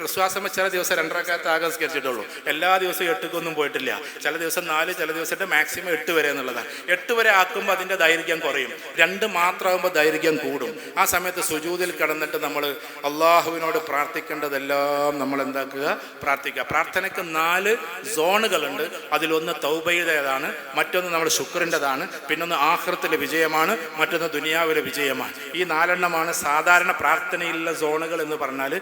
വിശ്വാസം ചില ദിവസം 2 റക്അത്ത് ആകെ നിസ്കരിച്ചിട്ടുള്ളൂ. എല്ലാ ദിവസവും 8 പോയിട്ടില്ല. ചില ദിവസം 4, ചില ദിവസത്തെ മാക്സിമം 8 വരെ എന്നുള്ളതാണ്. 8 വരെ ആക്കുമ്പോൾ അതിൻ്റെ ദൈർഘ്യം കുറയും. 2 മാത്രമാകുമ്പോൾ ദൈർഘ്യം കൂടും. ആ സമയത്ത് സുജൂദിൽ കിടന്നിട്ട് നമ്മൾ അള്ളാഹുവിനോട് പ്രാർത്ഥിക്കേണ്ടതെല്ലാം നമ്മൾ എന്താക്കുക, പ്രാർത്ഥിക്കുക. പ്രാർത്ഥനയ്ക്ക് 4 സോണുകളുണ്ട്. അതിലൊന്ന് തൗബയുടേതാണ്, മറ്റൊന്ന് നമ്മൾ ശുക്രിൻ്റെതാണ്, പിന്നൊന്ന് ആഖിറത്തിലെ വിജയമാണ്, മറ്റൊന്ന് ദുനിയാവിലെ വിജയമാണ്. ഈ 4 എണ്ണമാണ് സാധാരണ പ്രാർത്ഥനയിലുള്ള സോണുകൾ എന്ന് പറഞ്ഞാൽ.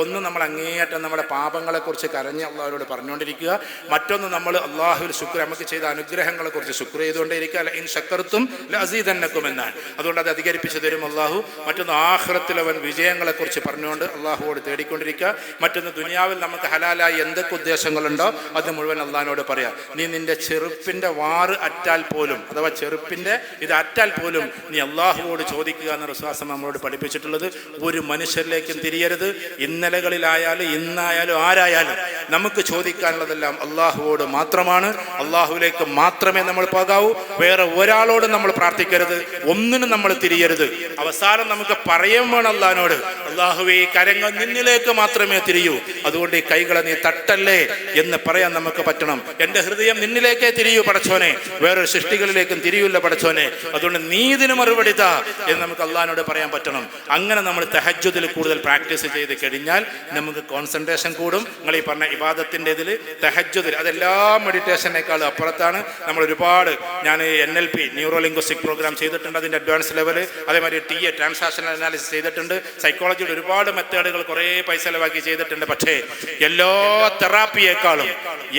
ഒന്ന് നമ്മൾ അങ്ങേയറ്റം നമ്മുടെ പാപങ്ങളെക്കുറിച്ച് കരഞ്ഞ് അള്ളാഹുവിനോട് പറഞ്ഞുകൊണ്ടിരിക്കുക. മറ്റൊന്ന് നമ്മൾ അള്ളാഹുവിൽ ശുക്ർ, നമുക്ക് ചെയ്ത അനുഗ്രഹങ്ങളെക്കുറിച്ച് ശുക്ർ ചെയ്തുകൊണ്ടേയിരിക്കുക. അല്ല ഇൻ ശക്കർത്തും ലഅസീദന്നക്കും എന്നാണ്. അതുകൊണ്ട് അത് അധികരിപ്പിച്ച് തരും അള്ളാഹു. മറ്റൊന്ന് ആഖിറത്തിൽ അവൻ വിജയങ്ങളെക്കുറിച്ച് പറഞ്ഞുകൊണ്ട് അള്ളാഹുവോട് തേടിക്കൊണ്ടിരിക്കുക. മറ്റൊന്ന് ദുനിയാവിൽ നമുക്ക് ഹലാലായി എന്തൊക്കെ ഉദ്ദേശങ്ങളുണ്ടോ അത് മുഴുവൻ അള്ളാഹിനോട് പറയാം. നീ നിന്റെ ചെറുപ്പിൻ്റെ വാറ് അറ്റാൽ പോലും, അഥവാ ചെറുപ്പിൻ്റെ ഇത് അറ്റാൽ പോലും നീ അള്ളാഹുവോട് ചോദിക്കുക എന്ന വിശ്വാസം നമ്മളോട് പഠിപ്പിച്ചിട്ടുള്ളത്. ഒരു മനുഷ്യരിലേക്കും തിരിയരുത്. ഇന്നലകളിലായാലും ഇന്നായാലും ആരായാലും നമുക്ക് ചോദിക്കാനുള്ളതെല്ലാം അള്ളാഹുവോട് മാത്രമാണ്. അള്ളാഹുവിലേക്ക് മാത്രമേ നമ്മൾ പോകാവൂ. വേറെ ഒരാളോട് നമ്മൾ പ്രാർത്ഥിക്കരുത്, ഒന്നിനും നമ്മൾ തിരിയരുത്. അവസാനം നമുക്ക് പറയാൻ വേണം അള്ളാഹിനോട്, അള്ളാഹുവേ കരങ്ങൾ നിന്നിലേക്ക് മാത്രമേ തിരിയൂ, അതുകൊണ്ട് ഈ കൈകളെ നീ തട്ടല്ലേ എന്ന് പറയാൻ നമുക്ക് പറ്റണം. എൻ്റെ ഹൃദയം നിന്നിലേക്കേ തിരിയൂ പടച്ചോനെ, വേറൊരു സൃഷ്ടികളിലേക്കും തിരിയൂല്ല പടച്ചോനെ, അതുകൊണ്ട് നീ ഇതിന് മറുപടി താ എന്ന് നമുക്ക് അള്ളാഹിനോട് പറയാൻ പറ്റണം. അങ്ങനെ നമ്മൾ തഹജ്ജുദിൽ കൂടുതൽ പ്രാക്ടീസ് ചെയ്ത് കഴിഞ്ഞാൽ നമുക്ക് കോൺസെൻട്രേഷൻ കൂടും. നിങ്ങൾ ഈ പറഞ്ഞ ഇബാദത്തിൻ്റെ ഇതിൽ തഹജ്ജുദിൽ അതെല്ലാ മെഡിറ്റേഷനേക്കാളും അപ്പുറത്താണ്. നമ്മൾ ഒരുപാട് ഞാൻ NLP ന്യൂറോ ലിംഗ്വിസ്റ്റിക് പ്രോഗ്രാം ചെയ്തിട്ടുണ്ട്, അതിൻ്റെ അഡ്വാൻസ് ലെവല്. അതേമാതിരി TA ട്രാൻസാക്ഷണൽ അനാലിസിസ് ചെയ്തിട്ടുണ്ട്. സൈക്കോളജിയുടെ ഒരുപാട് മെത്തേഡുകൾ കുറേ പൈസ ചിലവാക്കി ചെയ്തിട്ടുണ്ട്. പക്ഷേ എല്ലാ തെറാപ്പിയേക്കാളും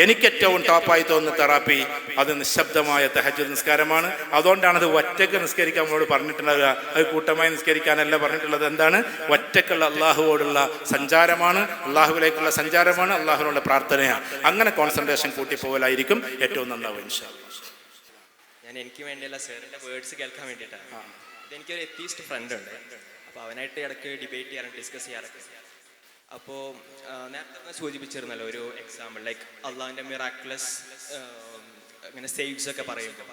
എനിക്കേറ്റവും ടോപ്പായി തോന്നുന്ന തെറാപ്പി അത് നിശബ്ദമായ തഹജ്ജുദ് നിസ്കാരമാണ്. അതുകൊണ്ടാണ് അത് ഒറ്റയ്ക്ക് നിസ്കരിക്കാൻ നമ്മളോട് പറഞ്ഞിട്ടുണ്ടാവുക. അത് കൂട്ടമായി നിസ്കരിക്കാനല്ല പറഞ്ഞിട്ടുള്ളത്. എന്താണ്? ഒറ്റയ്ക്കുള്ള അള്ളാഹുവോടുള്ള സഞ്ചാരമാണ്, അള്ളാഹുവിലേക്കുള്ള സഞ്ചാരമാണ്, അള്ളാഹുവിനുള്ള പ്രാർത്ഥനയാണ്. അങ്ങനെ കോൺസെൻട്രേഷൻ കൂട്ടിപ്പോകലായിരിക്കും ഏറ്റവും നന്നാവും ഇൻഷാ അല്ലാഹ്. ഞാൻ എനിക്ക് വേണ്ടിയല്ല സാറിൻ്റെ വേർഡ്സ് കേൾക്കാൻ വേണ്ടിയിട്ടാണ്. എനിക്കൊരു എത്തീസ്റ്റ് ഫ്രണ്ട് ഉണ്ട്. അപ്പോൾ അവനായിട്ട് ഇടയ്ക്ക് ഡിബേറ്റ് ചെയ്യാറുണ്ട്, ഡിസ്കസ് ചെയ്യാറൊക്കെ. അപ്പോൾ നേരത്തെ സൂചിപ്പിച്ചിരുന്നല്ലോ ഒരു എക്സാമ്പിൾ, ലൈക്ക് അള്ളാഹിൻ്റെ മിറാക്കുലസ് അങ്ങനെ സേവ്സ് ഒക്കെ പറയുമ്പോൾ.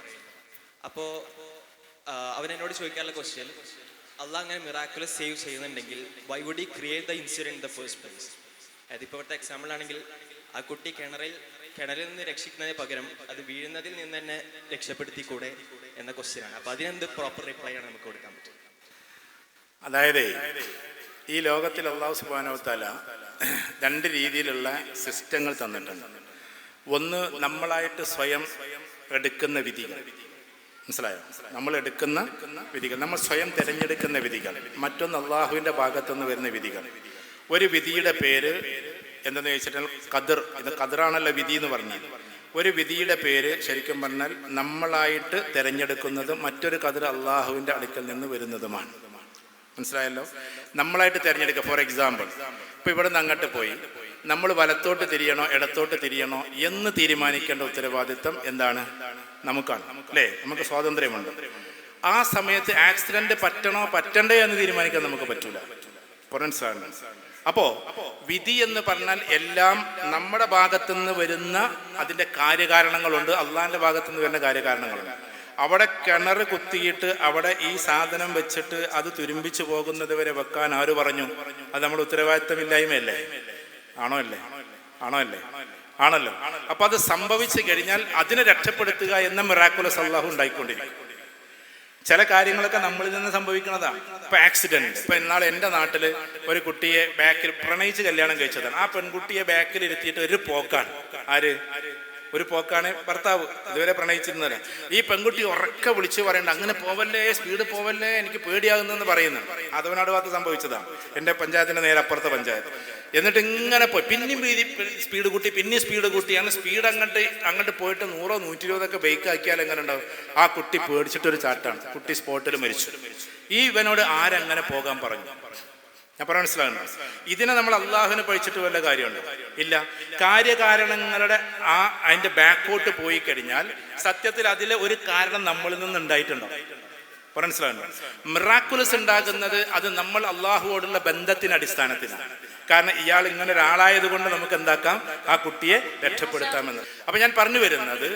അപ്പോൾ അവൻ എന്നോട് ചോദിക്കാനുള്ള ക്വസ്റ്റ്യൻ, അള്ളാഹ് അങ്ങനെ മിറാക്കുലസ് സേവ് ചെയ്യുന്നുണ്ടെങ്കിൽ why would he create the incident in the first place? അതായത് ഇപ്പോഴത്തെ എക്സാമ്പിൾ ആണെങ്കിൽ ആ കുട്ടി കിണറിൽ നിന്ന് രക്ഷിക്കുന്നതിന് പകരം അത് വീഴുന്നതിൽ നിന്ന് തന്നെ രക്ഷപ്പെടുത്തിക്കൂടെ എന്ന ക്വസ്റ്റ്യനാണ്. അപ്പോൾ അതിനെന്ത് പ്രോപ്പർ റിപ്ലൈ ആണ് നമുക്ക് കൊടുക്കാൻ പറ്റും? അതായത് ഈ ലോകത്തിൽ അല്ലാഹു സുബ്ഹാനഹു വ തആല 2 രീതിയിലുള്ള സിസ്റ്റങ്ങൾ തന്നിട്ടുണ്ട്. ഒന്ന് നമ്മളായിട്ട് സ്വയം എടുക്കുന്ന വിധികൾ, മനസ്സിലായോ? നമ്മൾ എടുക്കുന്ന വിധികൾ, നമ്മൾ സ്വയം തിരഞ്ഞെടുക്കുന്ന വിധികൾ. മറ്റൊന്ന് അള്ളാഹുവിൻ്റെ ഭാഗത്തുനിന്ന് വരുന്ന വിധികൾ. ഒരു വിധിയുടെ പേര് എന്തെന്ന് ചോദിച്ചിട്ടുണ്ടെങ്കിൽ ഖദർ. ഇത് ഖദറാണല്ലോ വിധി എന്ന് പറഞ്ഞത്. ഒരു വിധിയുടെ പേര് ശരിക്കും പറഞ്ഞാൽ നമ്മളായിട്ട് തിരഞ്ഞെടുക്കുന്നതും മറ്റൊരു ഖദർ അള്ളാഹുവിൻ്റെ അടുക്കൽ നിന്ന് വരുന്നതുമാണ്. മനസ്സിലായല്ലോ? നമ്മളായിട്ട് തിരഞ്ഞെടുക്കുക. ഫോർ എക്സാമ്പിൾ, ഇപ്പോൾ ഇവിടെ നിന്ന് അങ്ങോട്ട് പോയി നമ്മൾ വലത്തോട്ട് തിരിയണോ ഇടത്തോട്ട് തിരിയണോ എന്ന് തീരുമാനിക്കേണ്ട ഉത്തരവാദിത്തം എന്താണ്? നമുക്കാണ്, അല്ലേ? നമുക്ക് സ്വാതന്ത്ര്യമുണ്ട്. ആ സമയത്ത് ആക്സിഡന്റ് പറ്റണോ പറ്റണ്ടേ എന്ന് തീരുമാനിക്കാൻ നമുക്ക് പറ്റൂല. മനസ്സിലാണ്? അപ്പോ വിധി എന്ന് പറഞ്ഞാൽ എല്ലാം നമ്മുടെ ഭാഗത്തുനിന്ന് വരുന്ന അതിൻ്റെ കാര്യകാരണങ്ങളുണ്ട്, അള്ളാഹിൻ്റെ ഭാഗത്തുനിന്ന് വരുന്ന കാര്യകാരണങ്ങളുണ്ട്. അവിടെ കിണർ കുത്തിയിട്ട് അവിടെ ഈ സാധനം വെച്ചിട്ട് അത് തുരുമ്പിച്ചു പോകുന്നത് വരെ വെക്കാൻ ആര് പറഞ്ഞു? അത് നമ്മുടെ ഉത്തരവാദിത്തമില്ലായ്മയല്ലേ? ആണോ അല്ലേ? ആണല്ലോ. അപ്പൊ അത് സംഭവിച്ചു കഴിഞ്ഞാൽ അതിനെ രക്ഷപ്പെടുത്തുക എന്ന മിറാക്കുലസ് അല്ലാഹു ഉണ്ടായിക്കൊണ്ടിരിക്കും. ചില കാര്യങ്ങളൊക്കെ നമ്മളിൽ നിന്ന് സംഭവിക്കുന്നതാണ്. ഇപ്പൊ ആക്സിഡന്റ്. ഇപ്പൊ ഇന്നാൾ എൻ്റെ നാട്ടില് ഒരു കുട്ടിയെ ബാക്കിൽ പ്രണയിച്ച് കല്യാണം കഴിച്ചതാണ്. ആ പെൺകുട്ടിയെ ബാക്കിൽ ഇരുത്തിയിട്ട് ഒരു പോക്കാണ്. ഒരു പോക്കാണ് ഭർത്താവ്, ഇതുവരെ പ്രണയിച്ചിരുന്നല്ല. ഈ പെൺകുട്ടി ഉറക്കെ വിളിച്ച് പറയണ്ട, അങ്ങനെ പോവല്ലേ, സ്പീഡ് പോവല്ലേ, എനിക്ക് പേടിയാകുന്നെന്ന് പറയുന്നത്. അതവനാട് ഭാഗത്ത് സംഭവിച്ചതാണ്. എൻ്റെ പഞ്ചായത്തിൻ്റെ നേരെ അപ്പുറത്തെ പഞ്ചായത്ത്. എന്നിട്ട് ഇങ്ങനെ പോയി പിന്നെയും സ്പീഡ് കൂട്ടി, പിന്നെയും സ്പീഡ് കൂട്ടി. അങ്ങനെ സ്പീഡ് അങ്ങോട്ട് പോയിട്ട് 100 120 ബൈക്ക് ആക്കിയാൽ എങ്ങനെ ഉണ്ടാവും? ആ കുട്ടി പേടിച്ചിട്ടൊരു ചാട്ടാണ്. കുട്ടി സ്പോട്ടിൽ മരിച്ചു. ഈ ഇവനോട് ആരങ്ങനെ പോകാൻ പറഞ്ഞു? ഞാൻ പറയാൻ മനസ്സിലാകുന്നു. ഇതിനെ നമ്മൾ അള്ളാഹുവിനെ പഴിച്ചിട്ട് വല്ല കാര്യമുണ്ടോ? ഇല്ല. കാര്യകാരണങ്ങളുടെ അതിന്റെ ബാക്കോട്ട് പോയി കഴിഞ്ഞാൽ സത്യത്തിൽ അതിലെ ഒരു കാരണം നമ്മളിൽ നിന്ന് ഉണ്ടായിട്ടുണ്ടോ? മനസ്സിലാകുന്നു. മിറാക്കുലസ് ഉണ്ടാകുന്നത് അത് നമ്മൾ അള്ളാഹുവോടുള്ള ബന്ധത്തിന്റെ അടിസ്ഥാനത്തിലാണ്. കാരണം ഇയാൾ ഇങ്ങനെ ഒരാളായത് കൊണ്ട് നമുക്ക് എന്താക്കാം? ആ കുട്ടിയെ രക്ഷപ്പെടുത്താമെന്ന്. അപ്പൊ ഞാൻ പറഞ്ഞു വരുന്നത്,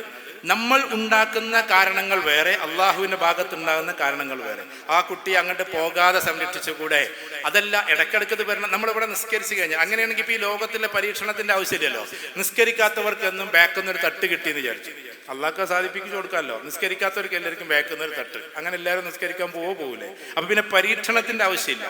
നമ്മൾ ഉണ്ടാക്കുന്ന കാരണങ്ങൾ വേറെ, അള്ളാഹുവിന്റെ ഭാഗത്തുണ്ടാകുന്ന കാരണങ്ങൾ വേറെ. ആ കുട്ടി അങ്ങോട്ട് പോകാതെ സംരക്ഷിച്ചുകൂടെ? അതല്ല, ഇടയ്ക്കിടയ്ക്ക് വരണം. നമ്മളിവിടെ നിസ്കരിച്ചു കഴിഞ്ഞാൽ, അങ്ങനെയാണെങ്കിൽ ഇപ്പൊ ഈ ലോകത്തിലെ പരീക്ഷണത്തിന്റെ ആവശ്യമില്ലല്ലോ. നിസ്കരിക്കാത്തവർക്ക് എന്നും ബാക്കിൽ ഒരു തട്ട് കിട്ടിയെന്ന് വിചാരിച്ചു. അള്ളാഹ്ക്ക് സാധിപ്പിച്ചു കൊടുക്കാമല്ലോ. നിസ്കരിക്കാത്തവർക്ക് എല്ലാവർക്കും ബാക്കിൽ ഒരു തട്ട്. അങ്ങനെ എല്ലാവരും നിസ്കരിക്കാൻ പോകൂലേ? അപ്പൊ പിന്നെ പരീക്ഷണത്തിന്റെ ആവശ്യമില്ല,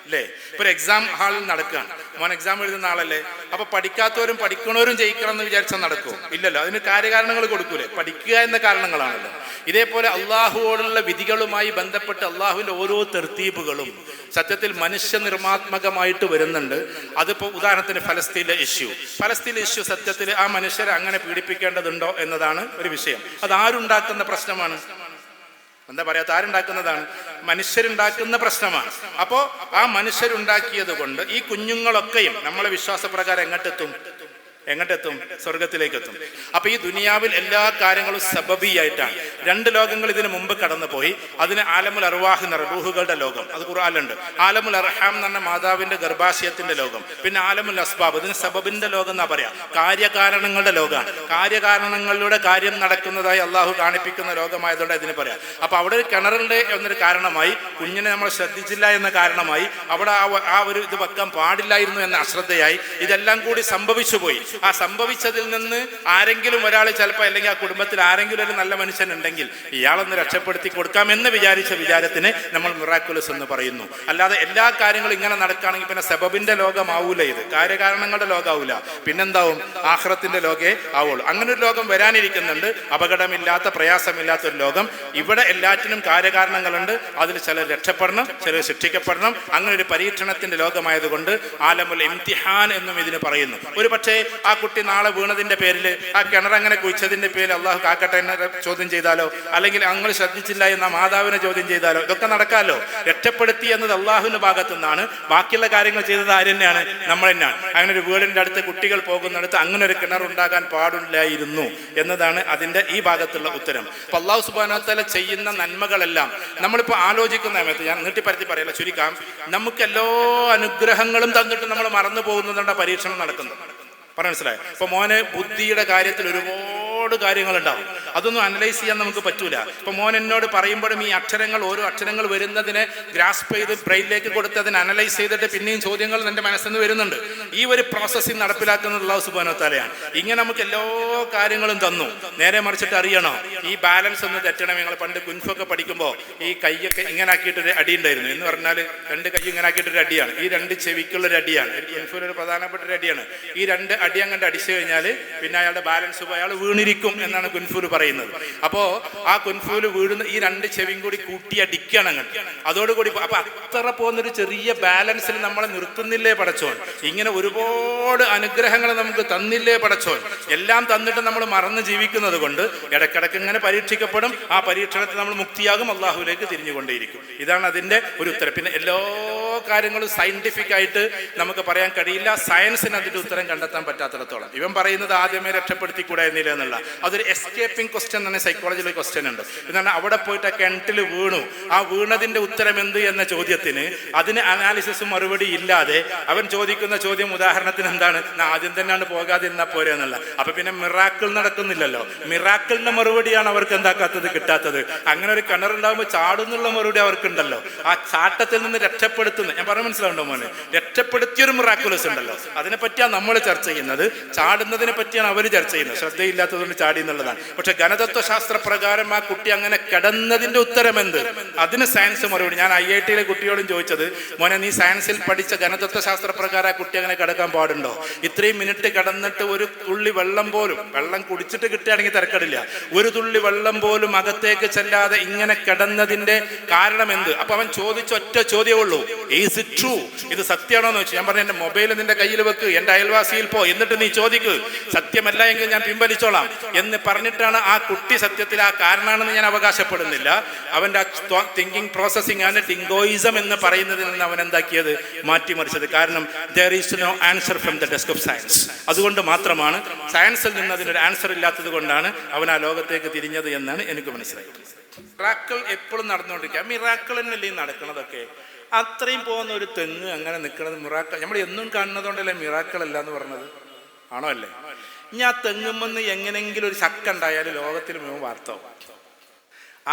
അല്ലേ? ഇപ്പൊ ഒരു എക്സാം ഹാളിൽ നടക്കുകയാണ്, മോൻ എക്സാം എഴുതുന്ന ആളല്ലേ. അപ്പൊ പഠിക്കാത്തവരും പഠിക്കണവരും ജയിക്കണം എന്ന് വിചാരിച്ചാൽ നടക്കുമോ? ഇല്ലല്ലോ. അതിന് കാര്യകാരണങ്ങൾ കൊടുക്കൂലേ? പഠിക്കുക എന്ന കാരണങ്ങളാണല്ലോ. ഇതേപോലെ അള്ളാഹുവോടുള്ള വിധികളുമായി ബന്ധപ്പെട്ട് അള്ളാഹുവിന്റെ ഓരോ തെർത്തീബുകളും സത്യത്തിൽ മനുഷ്യ നിർമ്മാത്മകമായിട്ട് വരുന്നുണ്ട്. അതിപ്പോ ഉദാഹരണത്തിന് ഫലസ്തീനിലെ ഇഷ്യൂ സത്യത്തിൽ ആ മനുഷ്യരെ അങ്ങനെ പീഡിപ്പിക്കേണ്ടതുണ്ടോ എന്നതാണ് ഒരു വിഷയം. അത് ആരുണ്ടാക്കുന്ന പ്രശ്നമാണ്? എന്താ പറയാ, ആരുണ്ടാക്കുന്നതാണ്? മനുഷ്യരുണ്ടാക്കുന്ന പ്രശ്നമാണ്. അപ്പോ ആ മനുഷ്യരുണ്ടാക്കിയത് കൊണ്ട് ഈ കുഞ്ഞുങ്ങളൊക്കെയും നമ്മളെ വിശ്വാസപ്രകാരം എങ്ങോട്ടെത്തും? സ്വർഗത്തിലേക്ക് എത്തും. അപ്പൊ ഈ ദുനിയാവിൽ എല്ലാ കാര്യങ്ങളും സബബിയായിട്ടാണ്. 2 ലോകങ്ങൾ ഇതിനു മുമ്പ് കടന്നുപോയി. അതിന് ആലമുൽ അർവാഹ് എന്ന റൂഹുകളുടെ ലോകം, അത് ഖുർആനിലുണ്ട്. ആലമുൽ അർഹാം എന്ന് പറഞ്ഞ മാതാവിന്റെ ഗർഭാശയത്തിന്റെ ലോകം. പിന്നെ ആലമുൽ അസ്ബാബ്, ഇതിന് സബബിന്റെ ലോകം എന്നാ പറയാ. കാര്യകാരണങ്ങളുടെ ലോകമാണ്. കാര്യകാരണങ്ങളിലൂടെ കാര്യം നടക്കുന്നതായി അള്ളാഹു കാണിപ്പിക്കുന്ന ലോകമായതുകൊണ്ട് ഇതിന് പറയാം. അപ്പൊ അവിടെ ഒരു കിണറിന്റെ എന്നൊരു കാരണമായി, കുഞ്ഞിനെ നമ്മൾ ശ്രദ്ധിച്ചില്ല എന്ന കാരണമായി, അവിടെ ആ ഒരു ഇത് വെക്കാൻ പാടില്ലായിരുന്നു എന്ന അശ്രദ്ധയായി, ഇതെല്ലാം കൂടി സംഭവിച്ചു പോയി. ആ സംഭവിച്ചതിൽ നിന്ന് ആരെങ്കിലും ഒരാൾ ചിലപ്പോൾ, അല്ലെങ്കിൽ ആ കുടുംബത്തിൽ ആരെങ്കിലും ഒരു നല്ല മനുഷ്യനുണ്ടെങ്കിൽ ഇയാളൊന്ന് രക്ഷപ്പെടുത്തി കൊടുക്കാമെന്ന് വിചാരിച്ച വിചാരത്തിന് നമ്മൾ മിറാക്കുലസ് എന്ന് പറയുന്നു. അല്ലാതെ എല്ലാ കാര്യങ്ങളും ഇങ്ങനെ നടക്കുകയാണെങ്കിൽ പിന്നെ സബബിന്റെ ലോകമാവൂല, ഇത് കാര്യകാരണങ്ങളുടെ ലോകമാവൂല. പിന്നെന്താവും? ആഖിറത്തിന്റെ ലോകേ ആവുള്ളൂ. അങ്ങനെ ഒരു ലോകം വരാനിരിക്കുന്നുണ്ട്. അപകടമില്ലാത്ത, പ്രയാസമില്ലാത്ത ഒരു ലോകം. ഇവിടെ എല്ലാറ്റിനും കാര്യകാരണങ്ങളുണ്ട്. അതിൽ ചിലർ രക്ഷപ്പെടണം, ചിലർ ശിക്ഷിക്കപ്പെടണം. അങ്ങനെ ഒരു പരീക്ഷണത്തിന്റെ ലോകമായതുകൊണ്ട് ആലമുൽ ഇംതിഹാൻ എന്നും ഇതിന് പറയുന്നു. ഒരു പക്ഷേ ആ കുട്ടി നാളെ വീണതിന്റെ പേരിൽ, ആ കിണറങ്ങനെ കുഴിച്ചതിന്റെ പേരിൽ അള്ളാഹു കാക്കട്ടെ എന്നെ ചോദ്യം ചെയ്താലോ, അല്ലെങ്കിൽ അങ്ങൾ ശ്രദ്ധിച്ചില്ല എന്ന മാതാവിനെ ചോദ്യം ചെയ്താലോ, ഇതൊക്കെ നടക്കാമല്ലോ. രക്ഷപ്പെടുത്തി എന്നത് അള്ളാഹുവിന്റെ ഭാഗത്തു നിന്നാണ്. ബാക്കിയുള്ള കാര്യങ്ങൾ ചെയ്തത് ആര് തന്നെയാണ്? നമ്മൾ തന്നെയാണ്. അങ്ങനെ ഒരു വീടിന്റെ അടുത്ത് കുട്ടികൾ പോകുന്നിടത്ത് അങ്ങനെ ഒരു കിണർ ഉണ്ടാകാൻ പാടില്ലായിരുന്നു എന്നതാണ് അതിന്റെ ഈ ഭാഗത്തുള്ള ഉത്തരം. അപ്പൊ അള്ളാഹു സുബ്ഹാനഹു വ തആല ചെയ്യുന്ന നന്മകളെല്ലാം നമ്മളിപ്പോ ആലോചിക്കുന്ന സമയത്ത്, ഞാൻ നീട്ടിപ്പരത്തി പറയല്ല, ചുരുക്കാം, നമുക്ക് എല്ലാ അനുഗ്രഹങ്ങളും തന്നിട്ട് നമ്മൾ മറന്നു പോകുന്നതുകൊണ്ട് പരീക്ഷണം നടക്കുന്നു. മനസ്സിലായോ? ഇപ്പൊ മോന് ബുദ്ധിയുടെ കാര്യത്തിൽ ഒരുപാട് കാര്യങ്ങളുണ്ടാവും. അതൊന്നും അനലൈസ് ചെയ്യാൻ നമുക്ക് പറ്റൂല. ഇപ്പൊ മോൻ എന്നോട് പറയുമ്പോഴും ഈ അക്ഷരങ്ങൾ, ഓരോ അക്ഷരങ്ങൾ വരുന്നതിനെ ഗ്രാസ്പ് ചെയ്ത് ബ്രെയിനിലേക്ക് കൊടുത്ത് അതിനെ അനലൈസ് ചെയ്തിട്ട് പിന്നെയും ചോദ്യങ്ങൾ എൻ്റെ മനസ്സിൽ നിന്ന് വരുന്നുണ്ട്. ഈ ഒരു പ്രോസസ്സിങ് നടപ്പിലാക്കുന്നത് അല്ലാഹു സുബ്ഹാനഹു വ തആലയാണ്. ഇങ്ങനെ നമുക്ക് എല്ലാ കാര്യങ്ങളും തന്നു. നേരെ മറിച്ചിട്ട് അറിയണോ, ഈ ബാലൻസ് ഒന്ന് തെറ്റണം. ഞങ്ങൾ പണ്ട് കുൻഫൊക്കെ പഠിക്കുമ്പോൾ ഈ കൈയൊക്കെ ഇങ്ങനെ ആക്കിയിട്ടൊരു അടി ഉണ്ടായിരുന്നു. എന്ന് പറഞ്ഞാൽ 2 കൈ ഇങ്ങനെ ആക്കിയിട്ടൊരു അടിയാണ്. ഈ 2 ചെവിക്കുള്ളൊരു അടിയാണ്. കുൻഫിലൊരു പ്രധാനപ്പെട്ട ഒരു അടിയാണ്. ഈ 2 അടി അങ്ങോട്ട് അടിച്ചു കഴിഞ്ഞാൽ പിന്നെ അയാളുടെ ബാലൻസ് പോയി അയാൾ വീണിരിക്കും എന്നാണ് കുൻഫൂല് പറയുന്നത്. അപ്പോ ആ കുൻഫൂല് വീഴുന്ന ഈ 2 ചെവിയും കൂടി കൂട്ടി അടിക്കണം അങ്ങോട്ട്. അതോടുകൂടി അപ്പൊ അത്ര പോകുന്നൊരു ചെറിയ ബാലൻസിൽ നമ്മളെ നിർത്തുന്നില്ലേ പടച്ചോൻ. ഇങ്ങനെ ഒരുപാട് അനുഗ്രഹങ്ങൾ നമുക്ക് തന്നില്ലേ പടച്ചോൻ? എല്ലാം തന്നിട്ട് നമ്മൾ മറന്ന് ജീവിക്കുന്നത് കൊണ്ട് ഇടയ്ക്കിടയ്ക്ക് ഇങ്ങനെ പരീക്ഷിക്കപ്പെടും. ആ പരീക്ഷണത്തിൽ നമ്മൾ മുക്തിയാകും, അള്ളാഹുവിലേക്ക് തിരിഞ്ഞുകൊണ്ടേയിരിക്കും. ഇതാണ് അതിൻ്റെ ഒരു ഉത്തരം. പിന്നെ എല്ലാ കാര്യങ്ങളും സയന്റിഫിക് ആയിട്ട് നമുക്ക് പറയാൻ കഴിയില്ല. സയൻസിന് അതിൻ്റെ ഉത്തരം കണ്ടെത്താൻ പറ്റാത്തിടത്തോളം. ഇവൻ പറയുന്നത് ആദ്യമേ രക്ഷപ്പെടുത്തിക്കൂടായിരുന്നില്ല എന്നുള്ള അതൊരു എസ്കേപ്പിംഗ് ക്വസ്റ്റ്യൻ തന്നെ സൈക്കോളജിയിൽ ക്വസ്റ്റ്യൻ ഉണ്ട്. എന്നാൽ അവിടെ പോയിട്ട് ആ കിണറ്റിൽ വീണു, ആ വീണതിൻ്റെ ഉത്തരം എന്ത് എന്ന ചോദ്യത്തിന് അതിന് അനാലിസിസ് മറുപടി ഇല്ലാതെ അവൻ ചോദിക്കുന്ന ചോദ്യം ഉദാഹരണത്തിന് എന്താണ്, ആദ്യം തന്നെയാണ് പോകാതിരുന്നാൽ പോരെ എന്നുള്ള. അപ്പൊ പിന്നെ മിറാക്കിൾ നടക്കുന്നില്ലല്ലോ. മിറാക്കിളിന്റെ മറുപടിയാണ് അവർക്ക് എന്താക്കാത്തത്, കിട്ടാത്തത്. അങ്ങനെ ഒരു കിണറുണ്ടാകുമ്പോൾ ചാടുന്നുള്ള മറുപടി അവർക്കുണ്ടല്ലോ. ആ ചാട്ടത്തിൽ നിന്ന് രക്ഷപ്പെടുത്തുന്ന, ഞാൻ പറഞ്ഞ മനസ്സിലാവുണ്ടോ മോനെ, രക്ഷപ്പെടുത്തിയൊരു മിറാക്കുലസ് ഉണ്ടല്ലോ, അതിനെ പറ്റിയാണ് നമ്മൾ ചർച്ച ചെയ്യുന്നത്. ചാടുന്നതിനെ പറ്റിയാണ് അവർ ചർച്ച ചെയ്യുന്നത്. ശ്രദ്ധയില്ലാത്തതുകൊണ്ട് ചാടി എന്നുള്ളതാണ്. പക്ഷെ ഗണതത്വ ശാസ്ത്ര പ്രകാരം ആ കുട്ടി അങ്ങനെ കിടന്നതിന്റെ ഉത്തരം എന്ത്, അതിന് സയൻസ് മറുപടി. ഞാൻ IIT-യിലെ കുട്ടിയോടും ചോദിച്ചത്, മോനെ നീ സയൻസിൽ പഠിച്ച ഗണതത്വ ശാസ്ത്ര പ്രകാരം ആ കുട്ടി അങ്ങനെ കിടക്കാൻ പാടുണ്ടോ? ഇത്രയും മിനിറ്റ് കിടന്നിട്ട് ഒരു തുള്ളി വെള്ളം പോലും, വെള്ളം കുടിച്ചിട്ട് കിട്ടുകയാണെങ്കിൽ തിരക്കടില്ല, ഒരു തുള്ളി വെള്ളം പോലും അകത്തേക്ക് ചെല്ലാതെ ഇങ്ങനെ കിടന്നതിന്റെ കാരണം എന്ത്? അപ്പൊ അവൻ ചോദിച്ച ഒറ്റ ചോദ്യമേ ഉള്ളൂ, ഈസ് ഇറ്റ് ട്രൂ, ഇത് സത്യമാണോ എന്ന് വെച്ചു. ഞാൻ പറഞ്ഞു, എന്റെ മൊബൈൽ നിന്റെ കയ്യിൽ വെക്ക്, എന്റെ അയൽവാസിയിൽ പോ, എന്നിട്ട് നീ ചോദിക്ക്, സത്യമല്ല എങ്കിൽ ഞാൻ പിൻവലിച്ചോളാം എന്ന് പറഞ്ഞിട്ടാണ് ആ കുട്ടി സത്യത്തിൽ ആ കാരണമാണെന്ന് ഞാൻ അവകാശപ്പെടുന്നില്ല. അവന്റെ തിങ്കിങ് പ്രോസസ്സിംഗ് ആണ് ഡിങ്കോയിസം എന്ന് പറയുന്നതിൽ നിന്ന് അവൻ എന്താക്കിയത്, മാറ്റിമറിച്ചത്. കാരണം there is no answer from the desk of science. അതുകൊണ്ട് മാത്രമാണ്, സയൻസിൽ നിന്ന് അതിനൊരു ആൻസർ ഇല്ലാത്തത് കൊണ്ടാണ് അവൻ ആ ലോകത്തേക്ക് തിരിഞ്ഞത് എന്നാണ് എനിക്ക് മനസ്സിലായത്. മിറാക്കിൾ എപ്പോഴും നടന്നുകൊണ്ടിരിക്കുക. മിറാക്കിൾ തന്നെയല്ലേ നടക്കുന്നതൊക്കെ. അത്രയും പോകുന്ന ഒരു തെങ്ങ് അങ്ങനെ നിൽക്കുന്നത് മിറാക്കിൾ. നമ്മൾ എന്നും കാണുന്നതുകൊണ്ടല്ലേ മിറാക്കിൾ അല്ല എന്ന് പറഞ്ഞത്, ആണോ അല്ലേ? ഇനി ആ തെങ്ങുമെന്ന് എങ്ങനെങ്കിലും ഒരു ചക്ക ഉണ്ടായാലും ലോകത്തിൽ മുഴുവൻ വാർത്താവും.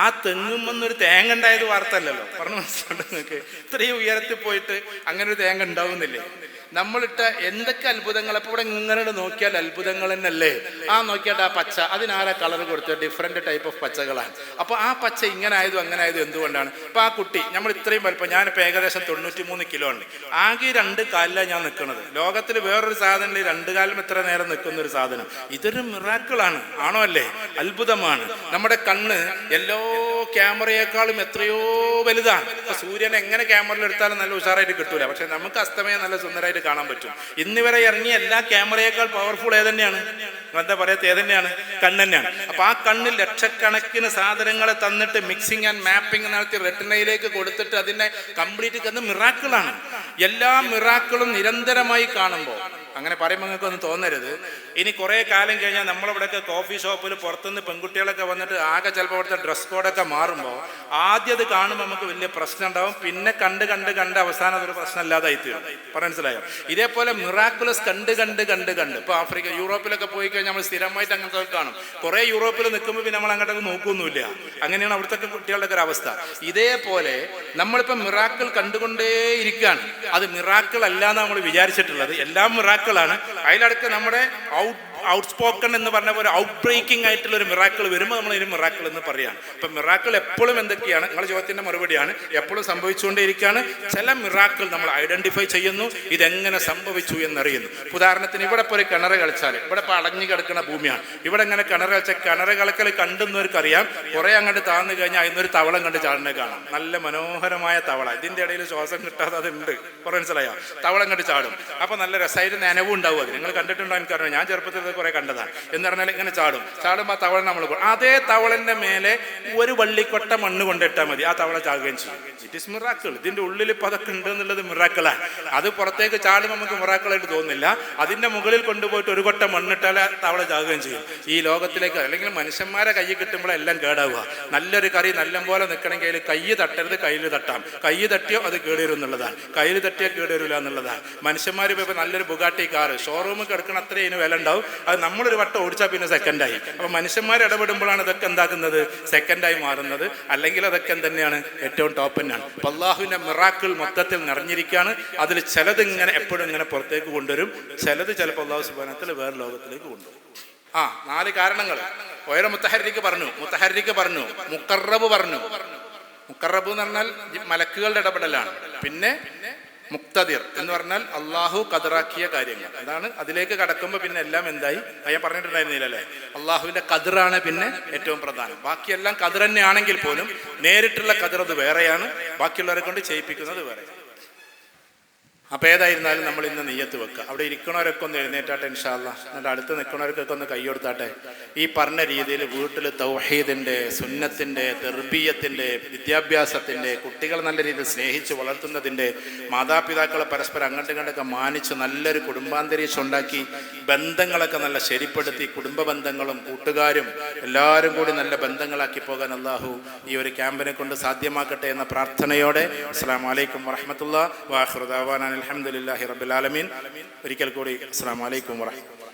ആ തെങ്ങുമെന്നൊരു തേങ്ങ ഉണ്ടായത് വാർത്ത അല്ലല്ലോ. പറഞ്ഞു മനസ്സിലുണ്ട് നിങ്ങൾക്ക്? ഇത്രയും ഉയരത്തിൽ പോയിട്ട് അങ്ങനെ ഒരു തേങ്ങ ഉണ്ടാവുന്നില്ലേ? നമ്മളിട്ട എന്തൊക്കെ അത്ഭുതങ്ങൾ. അപ്പോൾ ഇവിടെ ഇങ്ങനെ നോക്കിയാൽ അത്ഭുതങ്ങൾ തന്നെയല്ലേ. ആ നോക്കിയാട്ട് ആ പച്ച, അതിനാരാ കളർ കൊടുത്തത്? ഡിഫറെന്റ് ടൈപ്പ് ഓഫ് പച്ചകളാണ്. അപ്പോൾ ആ പച്ച ഇങ്ങനെ ആയതും അങ്ങനെ ആയതും എന്തുകൊണ്ടാണ്? അപ്പോൾ ആ കുട്ടി, നമ്മൾ ഇത്രയും വലിപ്പം, ഞാനിപ്പോൾ ഏകദേശം 93 കിലോ ഉണ്ട്. ആകെ 2 കാലിലാണ് ഞാൻ നിൽക്കുന്നത്. ലോകത്തിൽ വേറൊരു സാധനം 2 കാലും ഇത്ര നേരം നിൽക്കുന്ന ഒരു സാധനം. ഇതൊരു മിറാക്കിളാണ്, ആണോ അല്ലേ? അത്ഭുതമാണ്. നമ്മുടെ കണ്ണ് എല്ലാ ക്യാമറയേക്കാളും എത്രയോ വലുതാണ്. ഇപ്പൊ സൂര്യനെ എങ്ങനെ ക്യാമറയിൽ എടുത്താലും നല്ല ഉഷാറായിട്ട് കിട്ടൂല, പക്ഷെ നമുക്ക് അസ്തമയം നല്ല സുന്ദരമായിട്ട് കാണാൻ പറ്റും. ഇന്ന് വരെ ഇറങ്ങിയ എല്ലാ ക്യാമറയേക്കാൾ പവർഫുൾ ഏതന്നെയാണ്? എന്താ പറയാത്ത ഏതന്നെയാണ്? കണ്ണെന്നെയാണ്. അപ്പൊ ആ കണ്ണിൽ ലക്ഷക്കണക്കിന് സാധനങ്ങളെ തന്നിട്ട് മിക്സിംഗ് ആൻഡ് മാപ്പിംഗ് നടത്തി റെറ്റിനയിലേക്ക് കൊടുത്തിട്ട് അതിനെ കംപ്ലീറ്റ് ചെയ്യുന്ന മിറാക്കിളാണ്. എല്ലാ മിറാക്കിളും നിരന്തരമായി കാണുമ്പോൾ അങ്ങനെ പറയുമ്പോൾ നിങ്ങൾക്ക് ഒന്നും തോന്നരുത്. ഇനി കുറേ കാലം കഴിഞ്ഞാൽ നമ്മളിവിടെയൊക്കെ കോഫി ഷോപ്പിൽ പുറത്തുനിന്ന് പെൺകുട്ടികളൊക്കെ വന്നിട്ട് ആകെ ചിലപ്പോൾ അവിടുത്തെ ഡ്രസ് കോഡൊക്കെ മാറുമ്പോൾ ആദ്യം അത് കാണുമ്പോൾ നമുക്ക് വലിയ പ്രശ്നം ഉണ്ടാവും. പിന്നെ കണ്ട് കണ്ട് കണ്ട് അവസാനം അതൊരു പ്രശ്നം ഇല്ലാതായി തീരും. മനസ്സിലായോ? ഇതേപോലെ മിറാക്കുലസ് കണ്ട് കണ്ട് കണ്ട് കണ്ട് ഇപ്പോൾ ആഫ്രിക്ക, യൂറോപ്പിലൊക്കെ പോയി കഴിഞ്ഞാൽ നമ്മൾ സ്ഥിരമായിട്ട് അങ്ങനത്തെ കാണും. കുറേ യൂറോപ്പിൽ നിൽക്കുമ്പോൾ പിന്നെ നമ്മൾ അങ്ങോട്ടൊക്കെ നോക്കൊന്നുമില്ല. അങ്ങനെയാണ് അവിടുത്തെ കുട്ടികളുടെ ഒരു അവസ്ഥ. ഇതേപോലെ നമ്മളിപ്പോൾ മിറാക്കിൾ കണ്ടുകൊണ്ടേ ഇരിക്കുകയാണ്. അത് മിറാക്കിൾ അല്ല എന്ന് നമ്മൾ വിചാരിച്ചിട്ടുള്ളത്. എല്ലാം മിറാക്കിളാണ്. അതിലടക്ക് നമ്മുടെ ഔട്ട്സ്പോക്കൺ എന്ന് പറഞ്ഞ പോലെ ഔട്ട് ബ്രേക്കിംഗ് ആയിട്ടുള്ള ഒരു മിറാക്കിൾ വരുമ്പോൾ നമ്മൾ ഇതിന് മിറാക്കിൾ എന്ന് പറയുകയാണ്. ഇപ്പം മിറാക്കിൾ എപ്പോഴും എന്തൊക്കെയാണ്? നിങ്ങളുടെ ചോദ്യത്തിൻ്റെ മറുപടിയാണ്, എപ്പോഴും സംഭവിച്ചുകൊണ്ടേയിരിക്കുകയാണ്. ചില മിറാക്കിൾ നമ്മൾ ഐഡന്റിഫൈ ചെയ്യുന്നു, ഇതെങ്ങനെ സംഭവിച്ചു എന്നറിയുന്നു. ഉദാഹരണത്തിന് ഇവിടെ ഇപ്പോൾ ഒരു കിണറ് കളിച്ചാൽ, ഇവിടെ ഇപ്പോൾ അടഞ്ഞു കിടക്കുന്ന ഭൂമിയാണ്, ഇവിടെ ഇങ്ങനെ കിണറ് കളിച്ചാൽ കിണറ് കളക്കൽ കണ്ടുന്നവർക്കറിയാം. കുറേ അങ്ങോട്ട് താഴ്ന്നു കഴിഞ്ഞാൽ അതിനൊരു തവളം കണ്ട് ചാടുന്നത് കാണാം. നല്ല മനോഹരമായ തവള, ഇതിൻ്റെ ഇടയിൽ ശ്വാസം കിട്ടാതെ അതുണ്ട്. കുറേ മനസ്സിലായോ? തവളം കണ്ട് ചാടും. അപ്പോൾ നല്ല രസമായിട്ട് നനവും ഉണ്ടാവും. അത് നിങ്ങൾ കണ്ടിട്ടുണ്ടോ എനിക്കറിയാം, ഞാൻ ചെറുപ്പത്തിൽ കുറെ കണ്ടതാണ്. എന്ന് പറഞ്ഞാൽ ഇങ്ങനെ ചാടുമ്പോൾ ആ തവള നമ്മൾ, അതേ തവളന്റെ മേലെ ഒരു വള്ളിക്കൊട്ട മണ്ണ് കൊണ്ടിട്ടാൽ മതി, ആ തവള ചാകുകയും ചെയ്യും. It is miracle. ഇതിന്റെ ഉള്ളിൽ ഇപ്പൊ അതൊക്കെ ഉണ്ട് എന്നുള്ളത് മിറാക്കിളാണ്. അത് പുറത്തേക്ക് ചാടുമ്പോൾ നമുക്ക് മിറാക്കിളായിട്ട് തോന്നുന്നില്ല. അതിന്റെ മുകളിൽ കൊണ്ടുപോയിട്ട് ഒരു കൊട്ട മണ്ണിട്ടാൽ തവള ചാകുകയും ചെയ്യും. ഈ ലോകത്തിലേക്ക് അല്ലെങ്കിൽ മനുഷ്യന്മാരെ കൈ കിട്ടുമ്പോഴെല്ലാം കേടാവുക. നല്ലൊരു കറി നല്ല പോലെ നിൽക്കണമെങ്കിൽ കൈ തട്ടരുത്, കയ്യിൽ തട്ടാം. കൈ തട്ടിയോ അത് കേടുവരും എന്നുള്ളതാണ്, കയ്യിൽ തട്ടിയോ കേടുവരില്ല എന്നുള്ളതാണ്. മനുഷ്യന്മാർ ഇപ്പോൾ നല്ലൊരു ബുഗാട്ടി കാറ് ഷോറൂമിൽ കിടക്കണ അത്രയും ഇതിന് വില ഉണ്ടാവും. അത് നമ്മളൊരു വട്ടം ഓടിച്ചാൽ പിന്നെ സെക്കൻഡായി. അപ്പൊ മനുഷ്യന്മാർ ഇടപെടുമ്പോഴാണ് ഇതൊക്കെ എന്താക്കുന്നത്, സെക്കൻഡായി മാറുന്നത്. അല്ലെങ്കിൽ അതൊക്കെ തന്നെയാണ് ഏറ്റവും ടോപ്പ് തന്നെയാണ്. അപ്പൊ അള്ളാഹുവിന്റെ മിറാക്കിൾ മൊത്തത്തിൽ നിറഞ്ഞിരിക്കുകയാണ്. അതിൽ ചിലത് ഇങ്ങനെ എപ്പോഴും ഇങ്ങനെ പുറത്തേക്ക് കൊണ്ടുവരും, ചിലത് ചിലപ്പോൾ അള്ളാഹു സുബ്ഹാനഹു വേറെ ലോകത്തിലേക്ക് കൊണ്ടുവരും. 4 കാരണങ്ങൾ. ഓരോ മുത്തഹരിക്ക് പറഞ്ഞു, മുഖറബ് പറഞ്ഞു. മുഖറബ് എന്ന് പറഞ്ഞാൽ മലക്കുകളുടെ ഇടപെടലാണ്. പിന്നെ മുക്തദിർ എന്ന് പറഞ്ഞാൽ അള്ളാഹു കദറാക്കിയ കാര്യങ്ങൾ. അതാണ് അതിലേക്ക് കടക്കുമ്പോൾ പിന്നെ എല്ലാം എന്തായി? ഞാൻ പറഞ്ഞിട്ടുണ്ടായിരുന്നില്ലല്ലേ, അള്ളാഹുവിന്റെ കദറാണ് പിന്നെ ഏറ്റവും പ്രധാനം. ബാക്കിയെല്ലാം കദർ തന്നെ ആണെങ്കിൽ പോലും നേരിട്ടുള്ള കദർ അത് വേറെയാണ്, ബാക്കിയുള്ളവരെ കൊണ്ട് ചെയ്യിപ്പിക്കുന്നത് വേറെ. അപ്പോൾ ഏതായിരുന്നാലും നമ്മൾ ഇന്ന് നിയ്യത്ത് വെക്കുക. അവിടെ ഇരിക്കണവരൊക്കെ ഒന്ന് എഴുന്നേറ്റാട്ടെ ഇൻഷാ അല്ലാ. എന്നിട്ട് അടുത്ത് നിൽക്കണവർക്കൊക്കെ ഒന്ന് കൈയ്യൊടുത്താട്ടെ. ഈ പറഞ്ഞ രീതിയിൽ വീട്ടിൽ തൗഹീദിൻ്റെ, സുന്നത്തിൻ്റെ, തെർബീയത്തിൻ്റെ, വിദ്യാഭ്യാസത്തിൻ്റെ, കുട്ടികൾ നല്ല രീതിയിൽ സ്നേഹിച്ച് വളർത്തുന്നതിൻ്റെ, മാതാപിതാക്കളെ പരസ്പരം അങ്ങോട്ടും ഇങ്ങോട്ടൊക്കെ മാനിച്ച് നല്ലൊരു കുടുംബാന്തരീക്ഷം ഉണ്ടാക്കി ബന്ധങ്ങളൊക്കെ നല്ല ശരിപ്പെടുത്തി കുടുംബ ബന്ധങ്ങളും കൂട്ടുകാരും എല്ലാവരും കൂടി നല്ല ബന്ധങ്ങളാക്കി പോകാൻ അല്ലാഹു ഈ ഒരു ക്യാമ്പിനെ കൊണ്ട് സാധ്യമാക്കട്ടെ എന്ന പ്രാർത്ഥനയോടെ അസ്സലാമു അലൈക്കും വറഹ്മത്തുള്ളാഹി വആഖിറു ദഅവാനാ അൽഹംദുലില്ലാഹി റബ്ബിൽ ആലമീൻ. ഒരിക്കൽ കൂടി അസ്സലാമു അലൈക്കും വറഹ്മത്തുള്ളാഹി.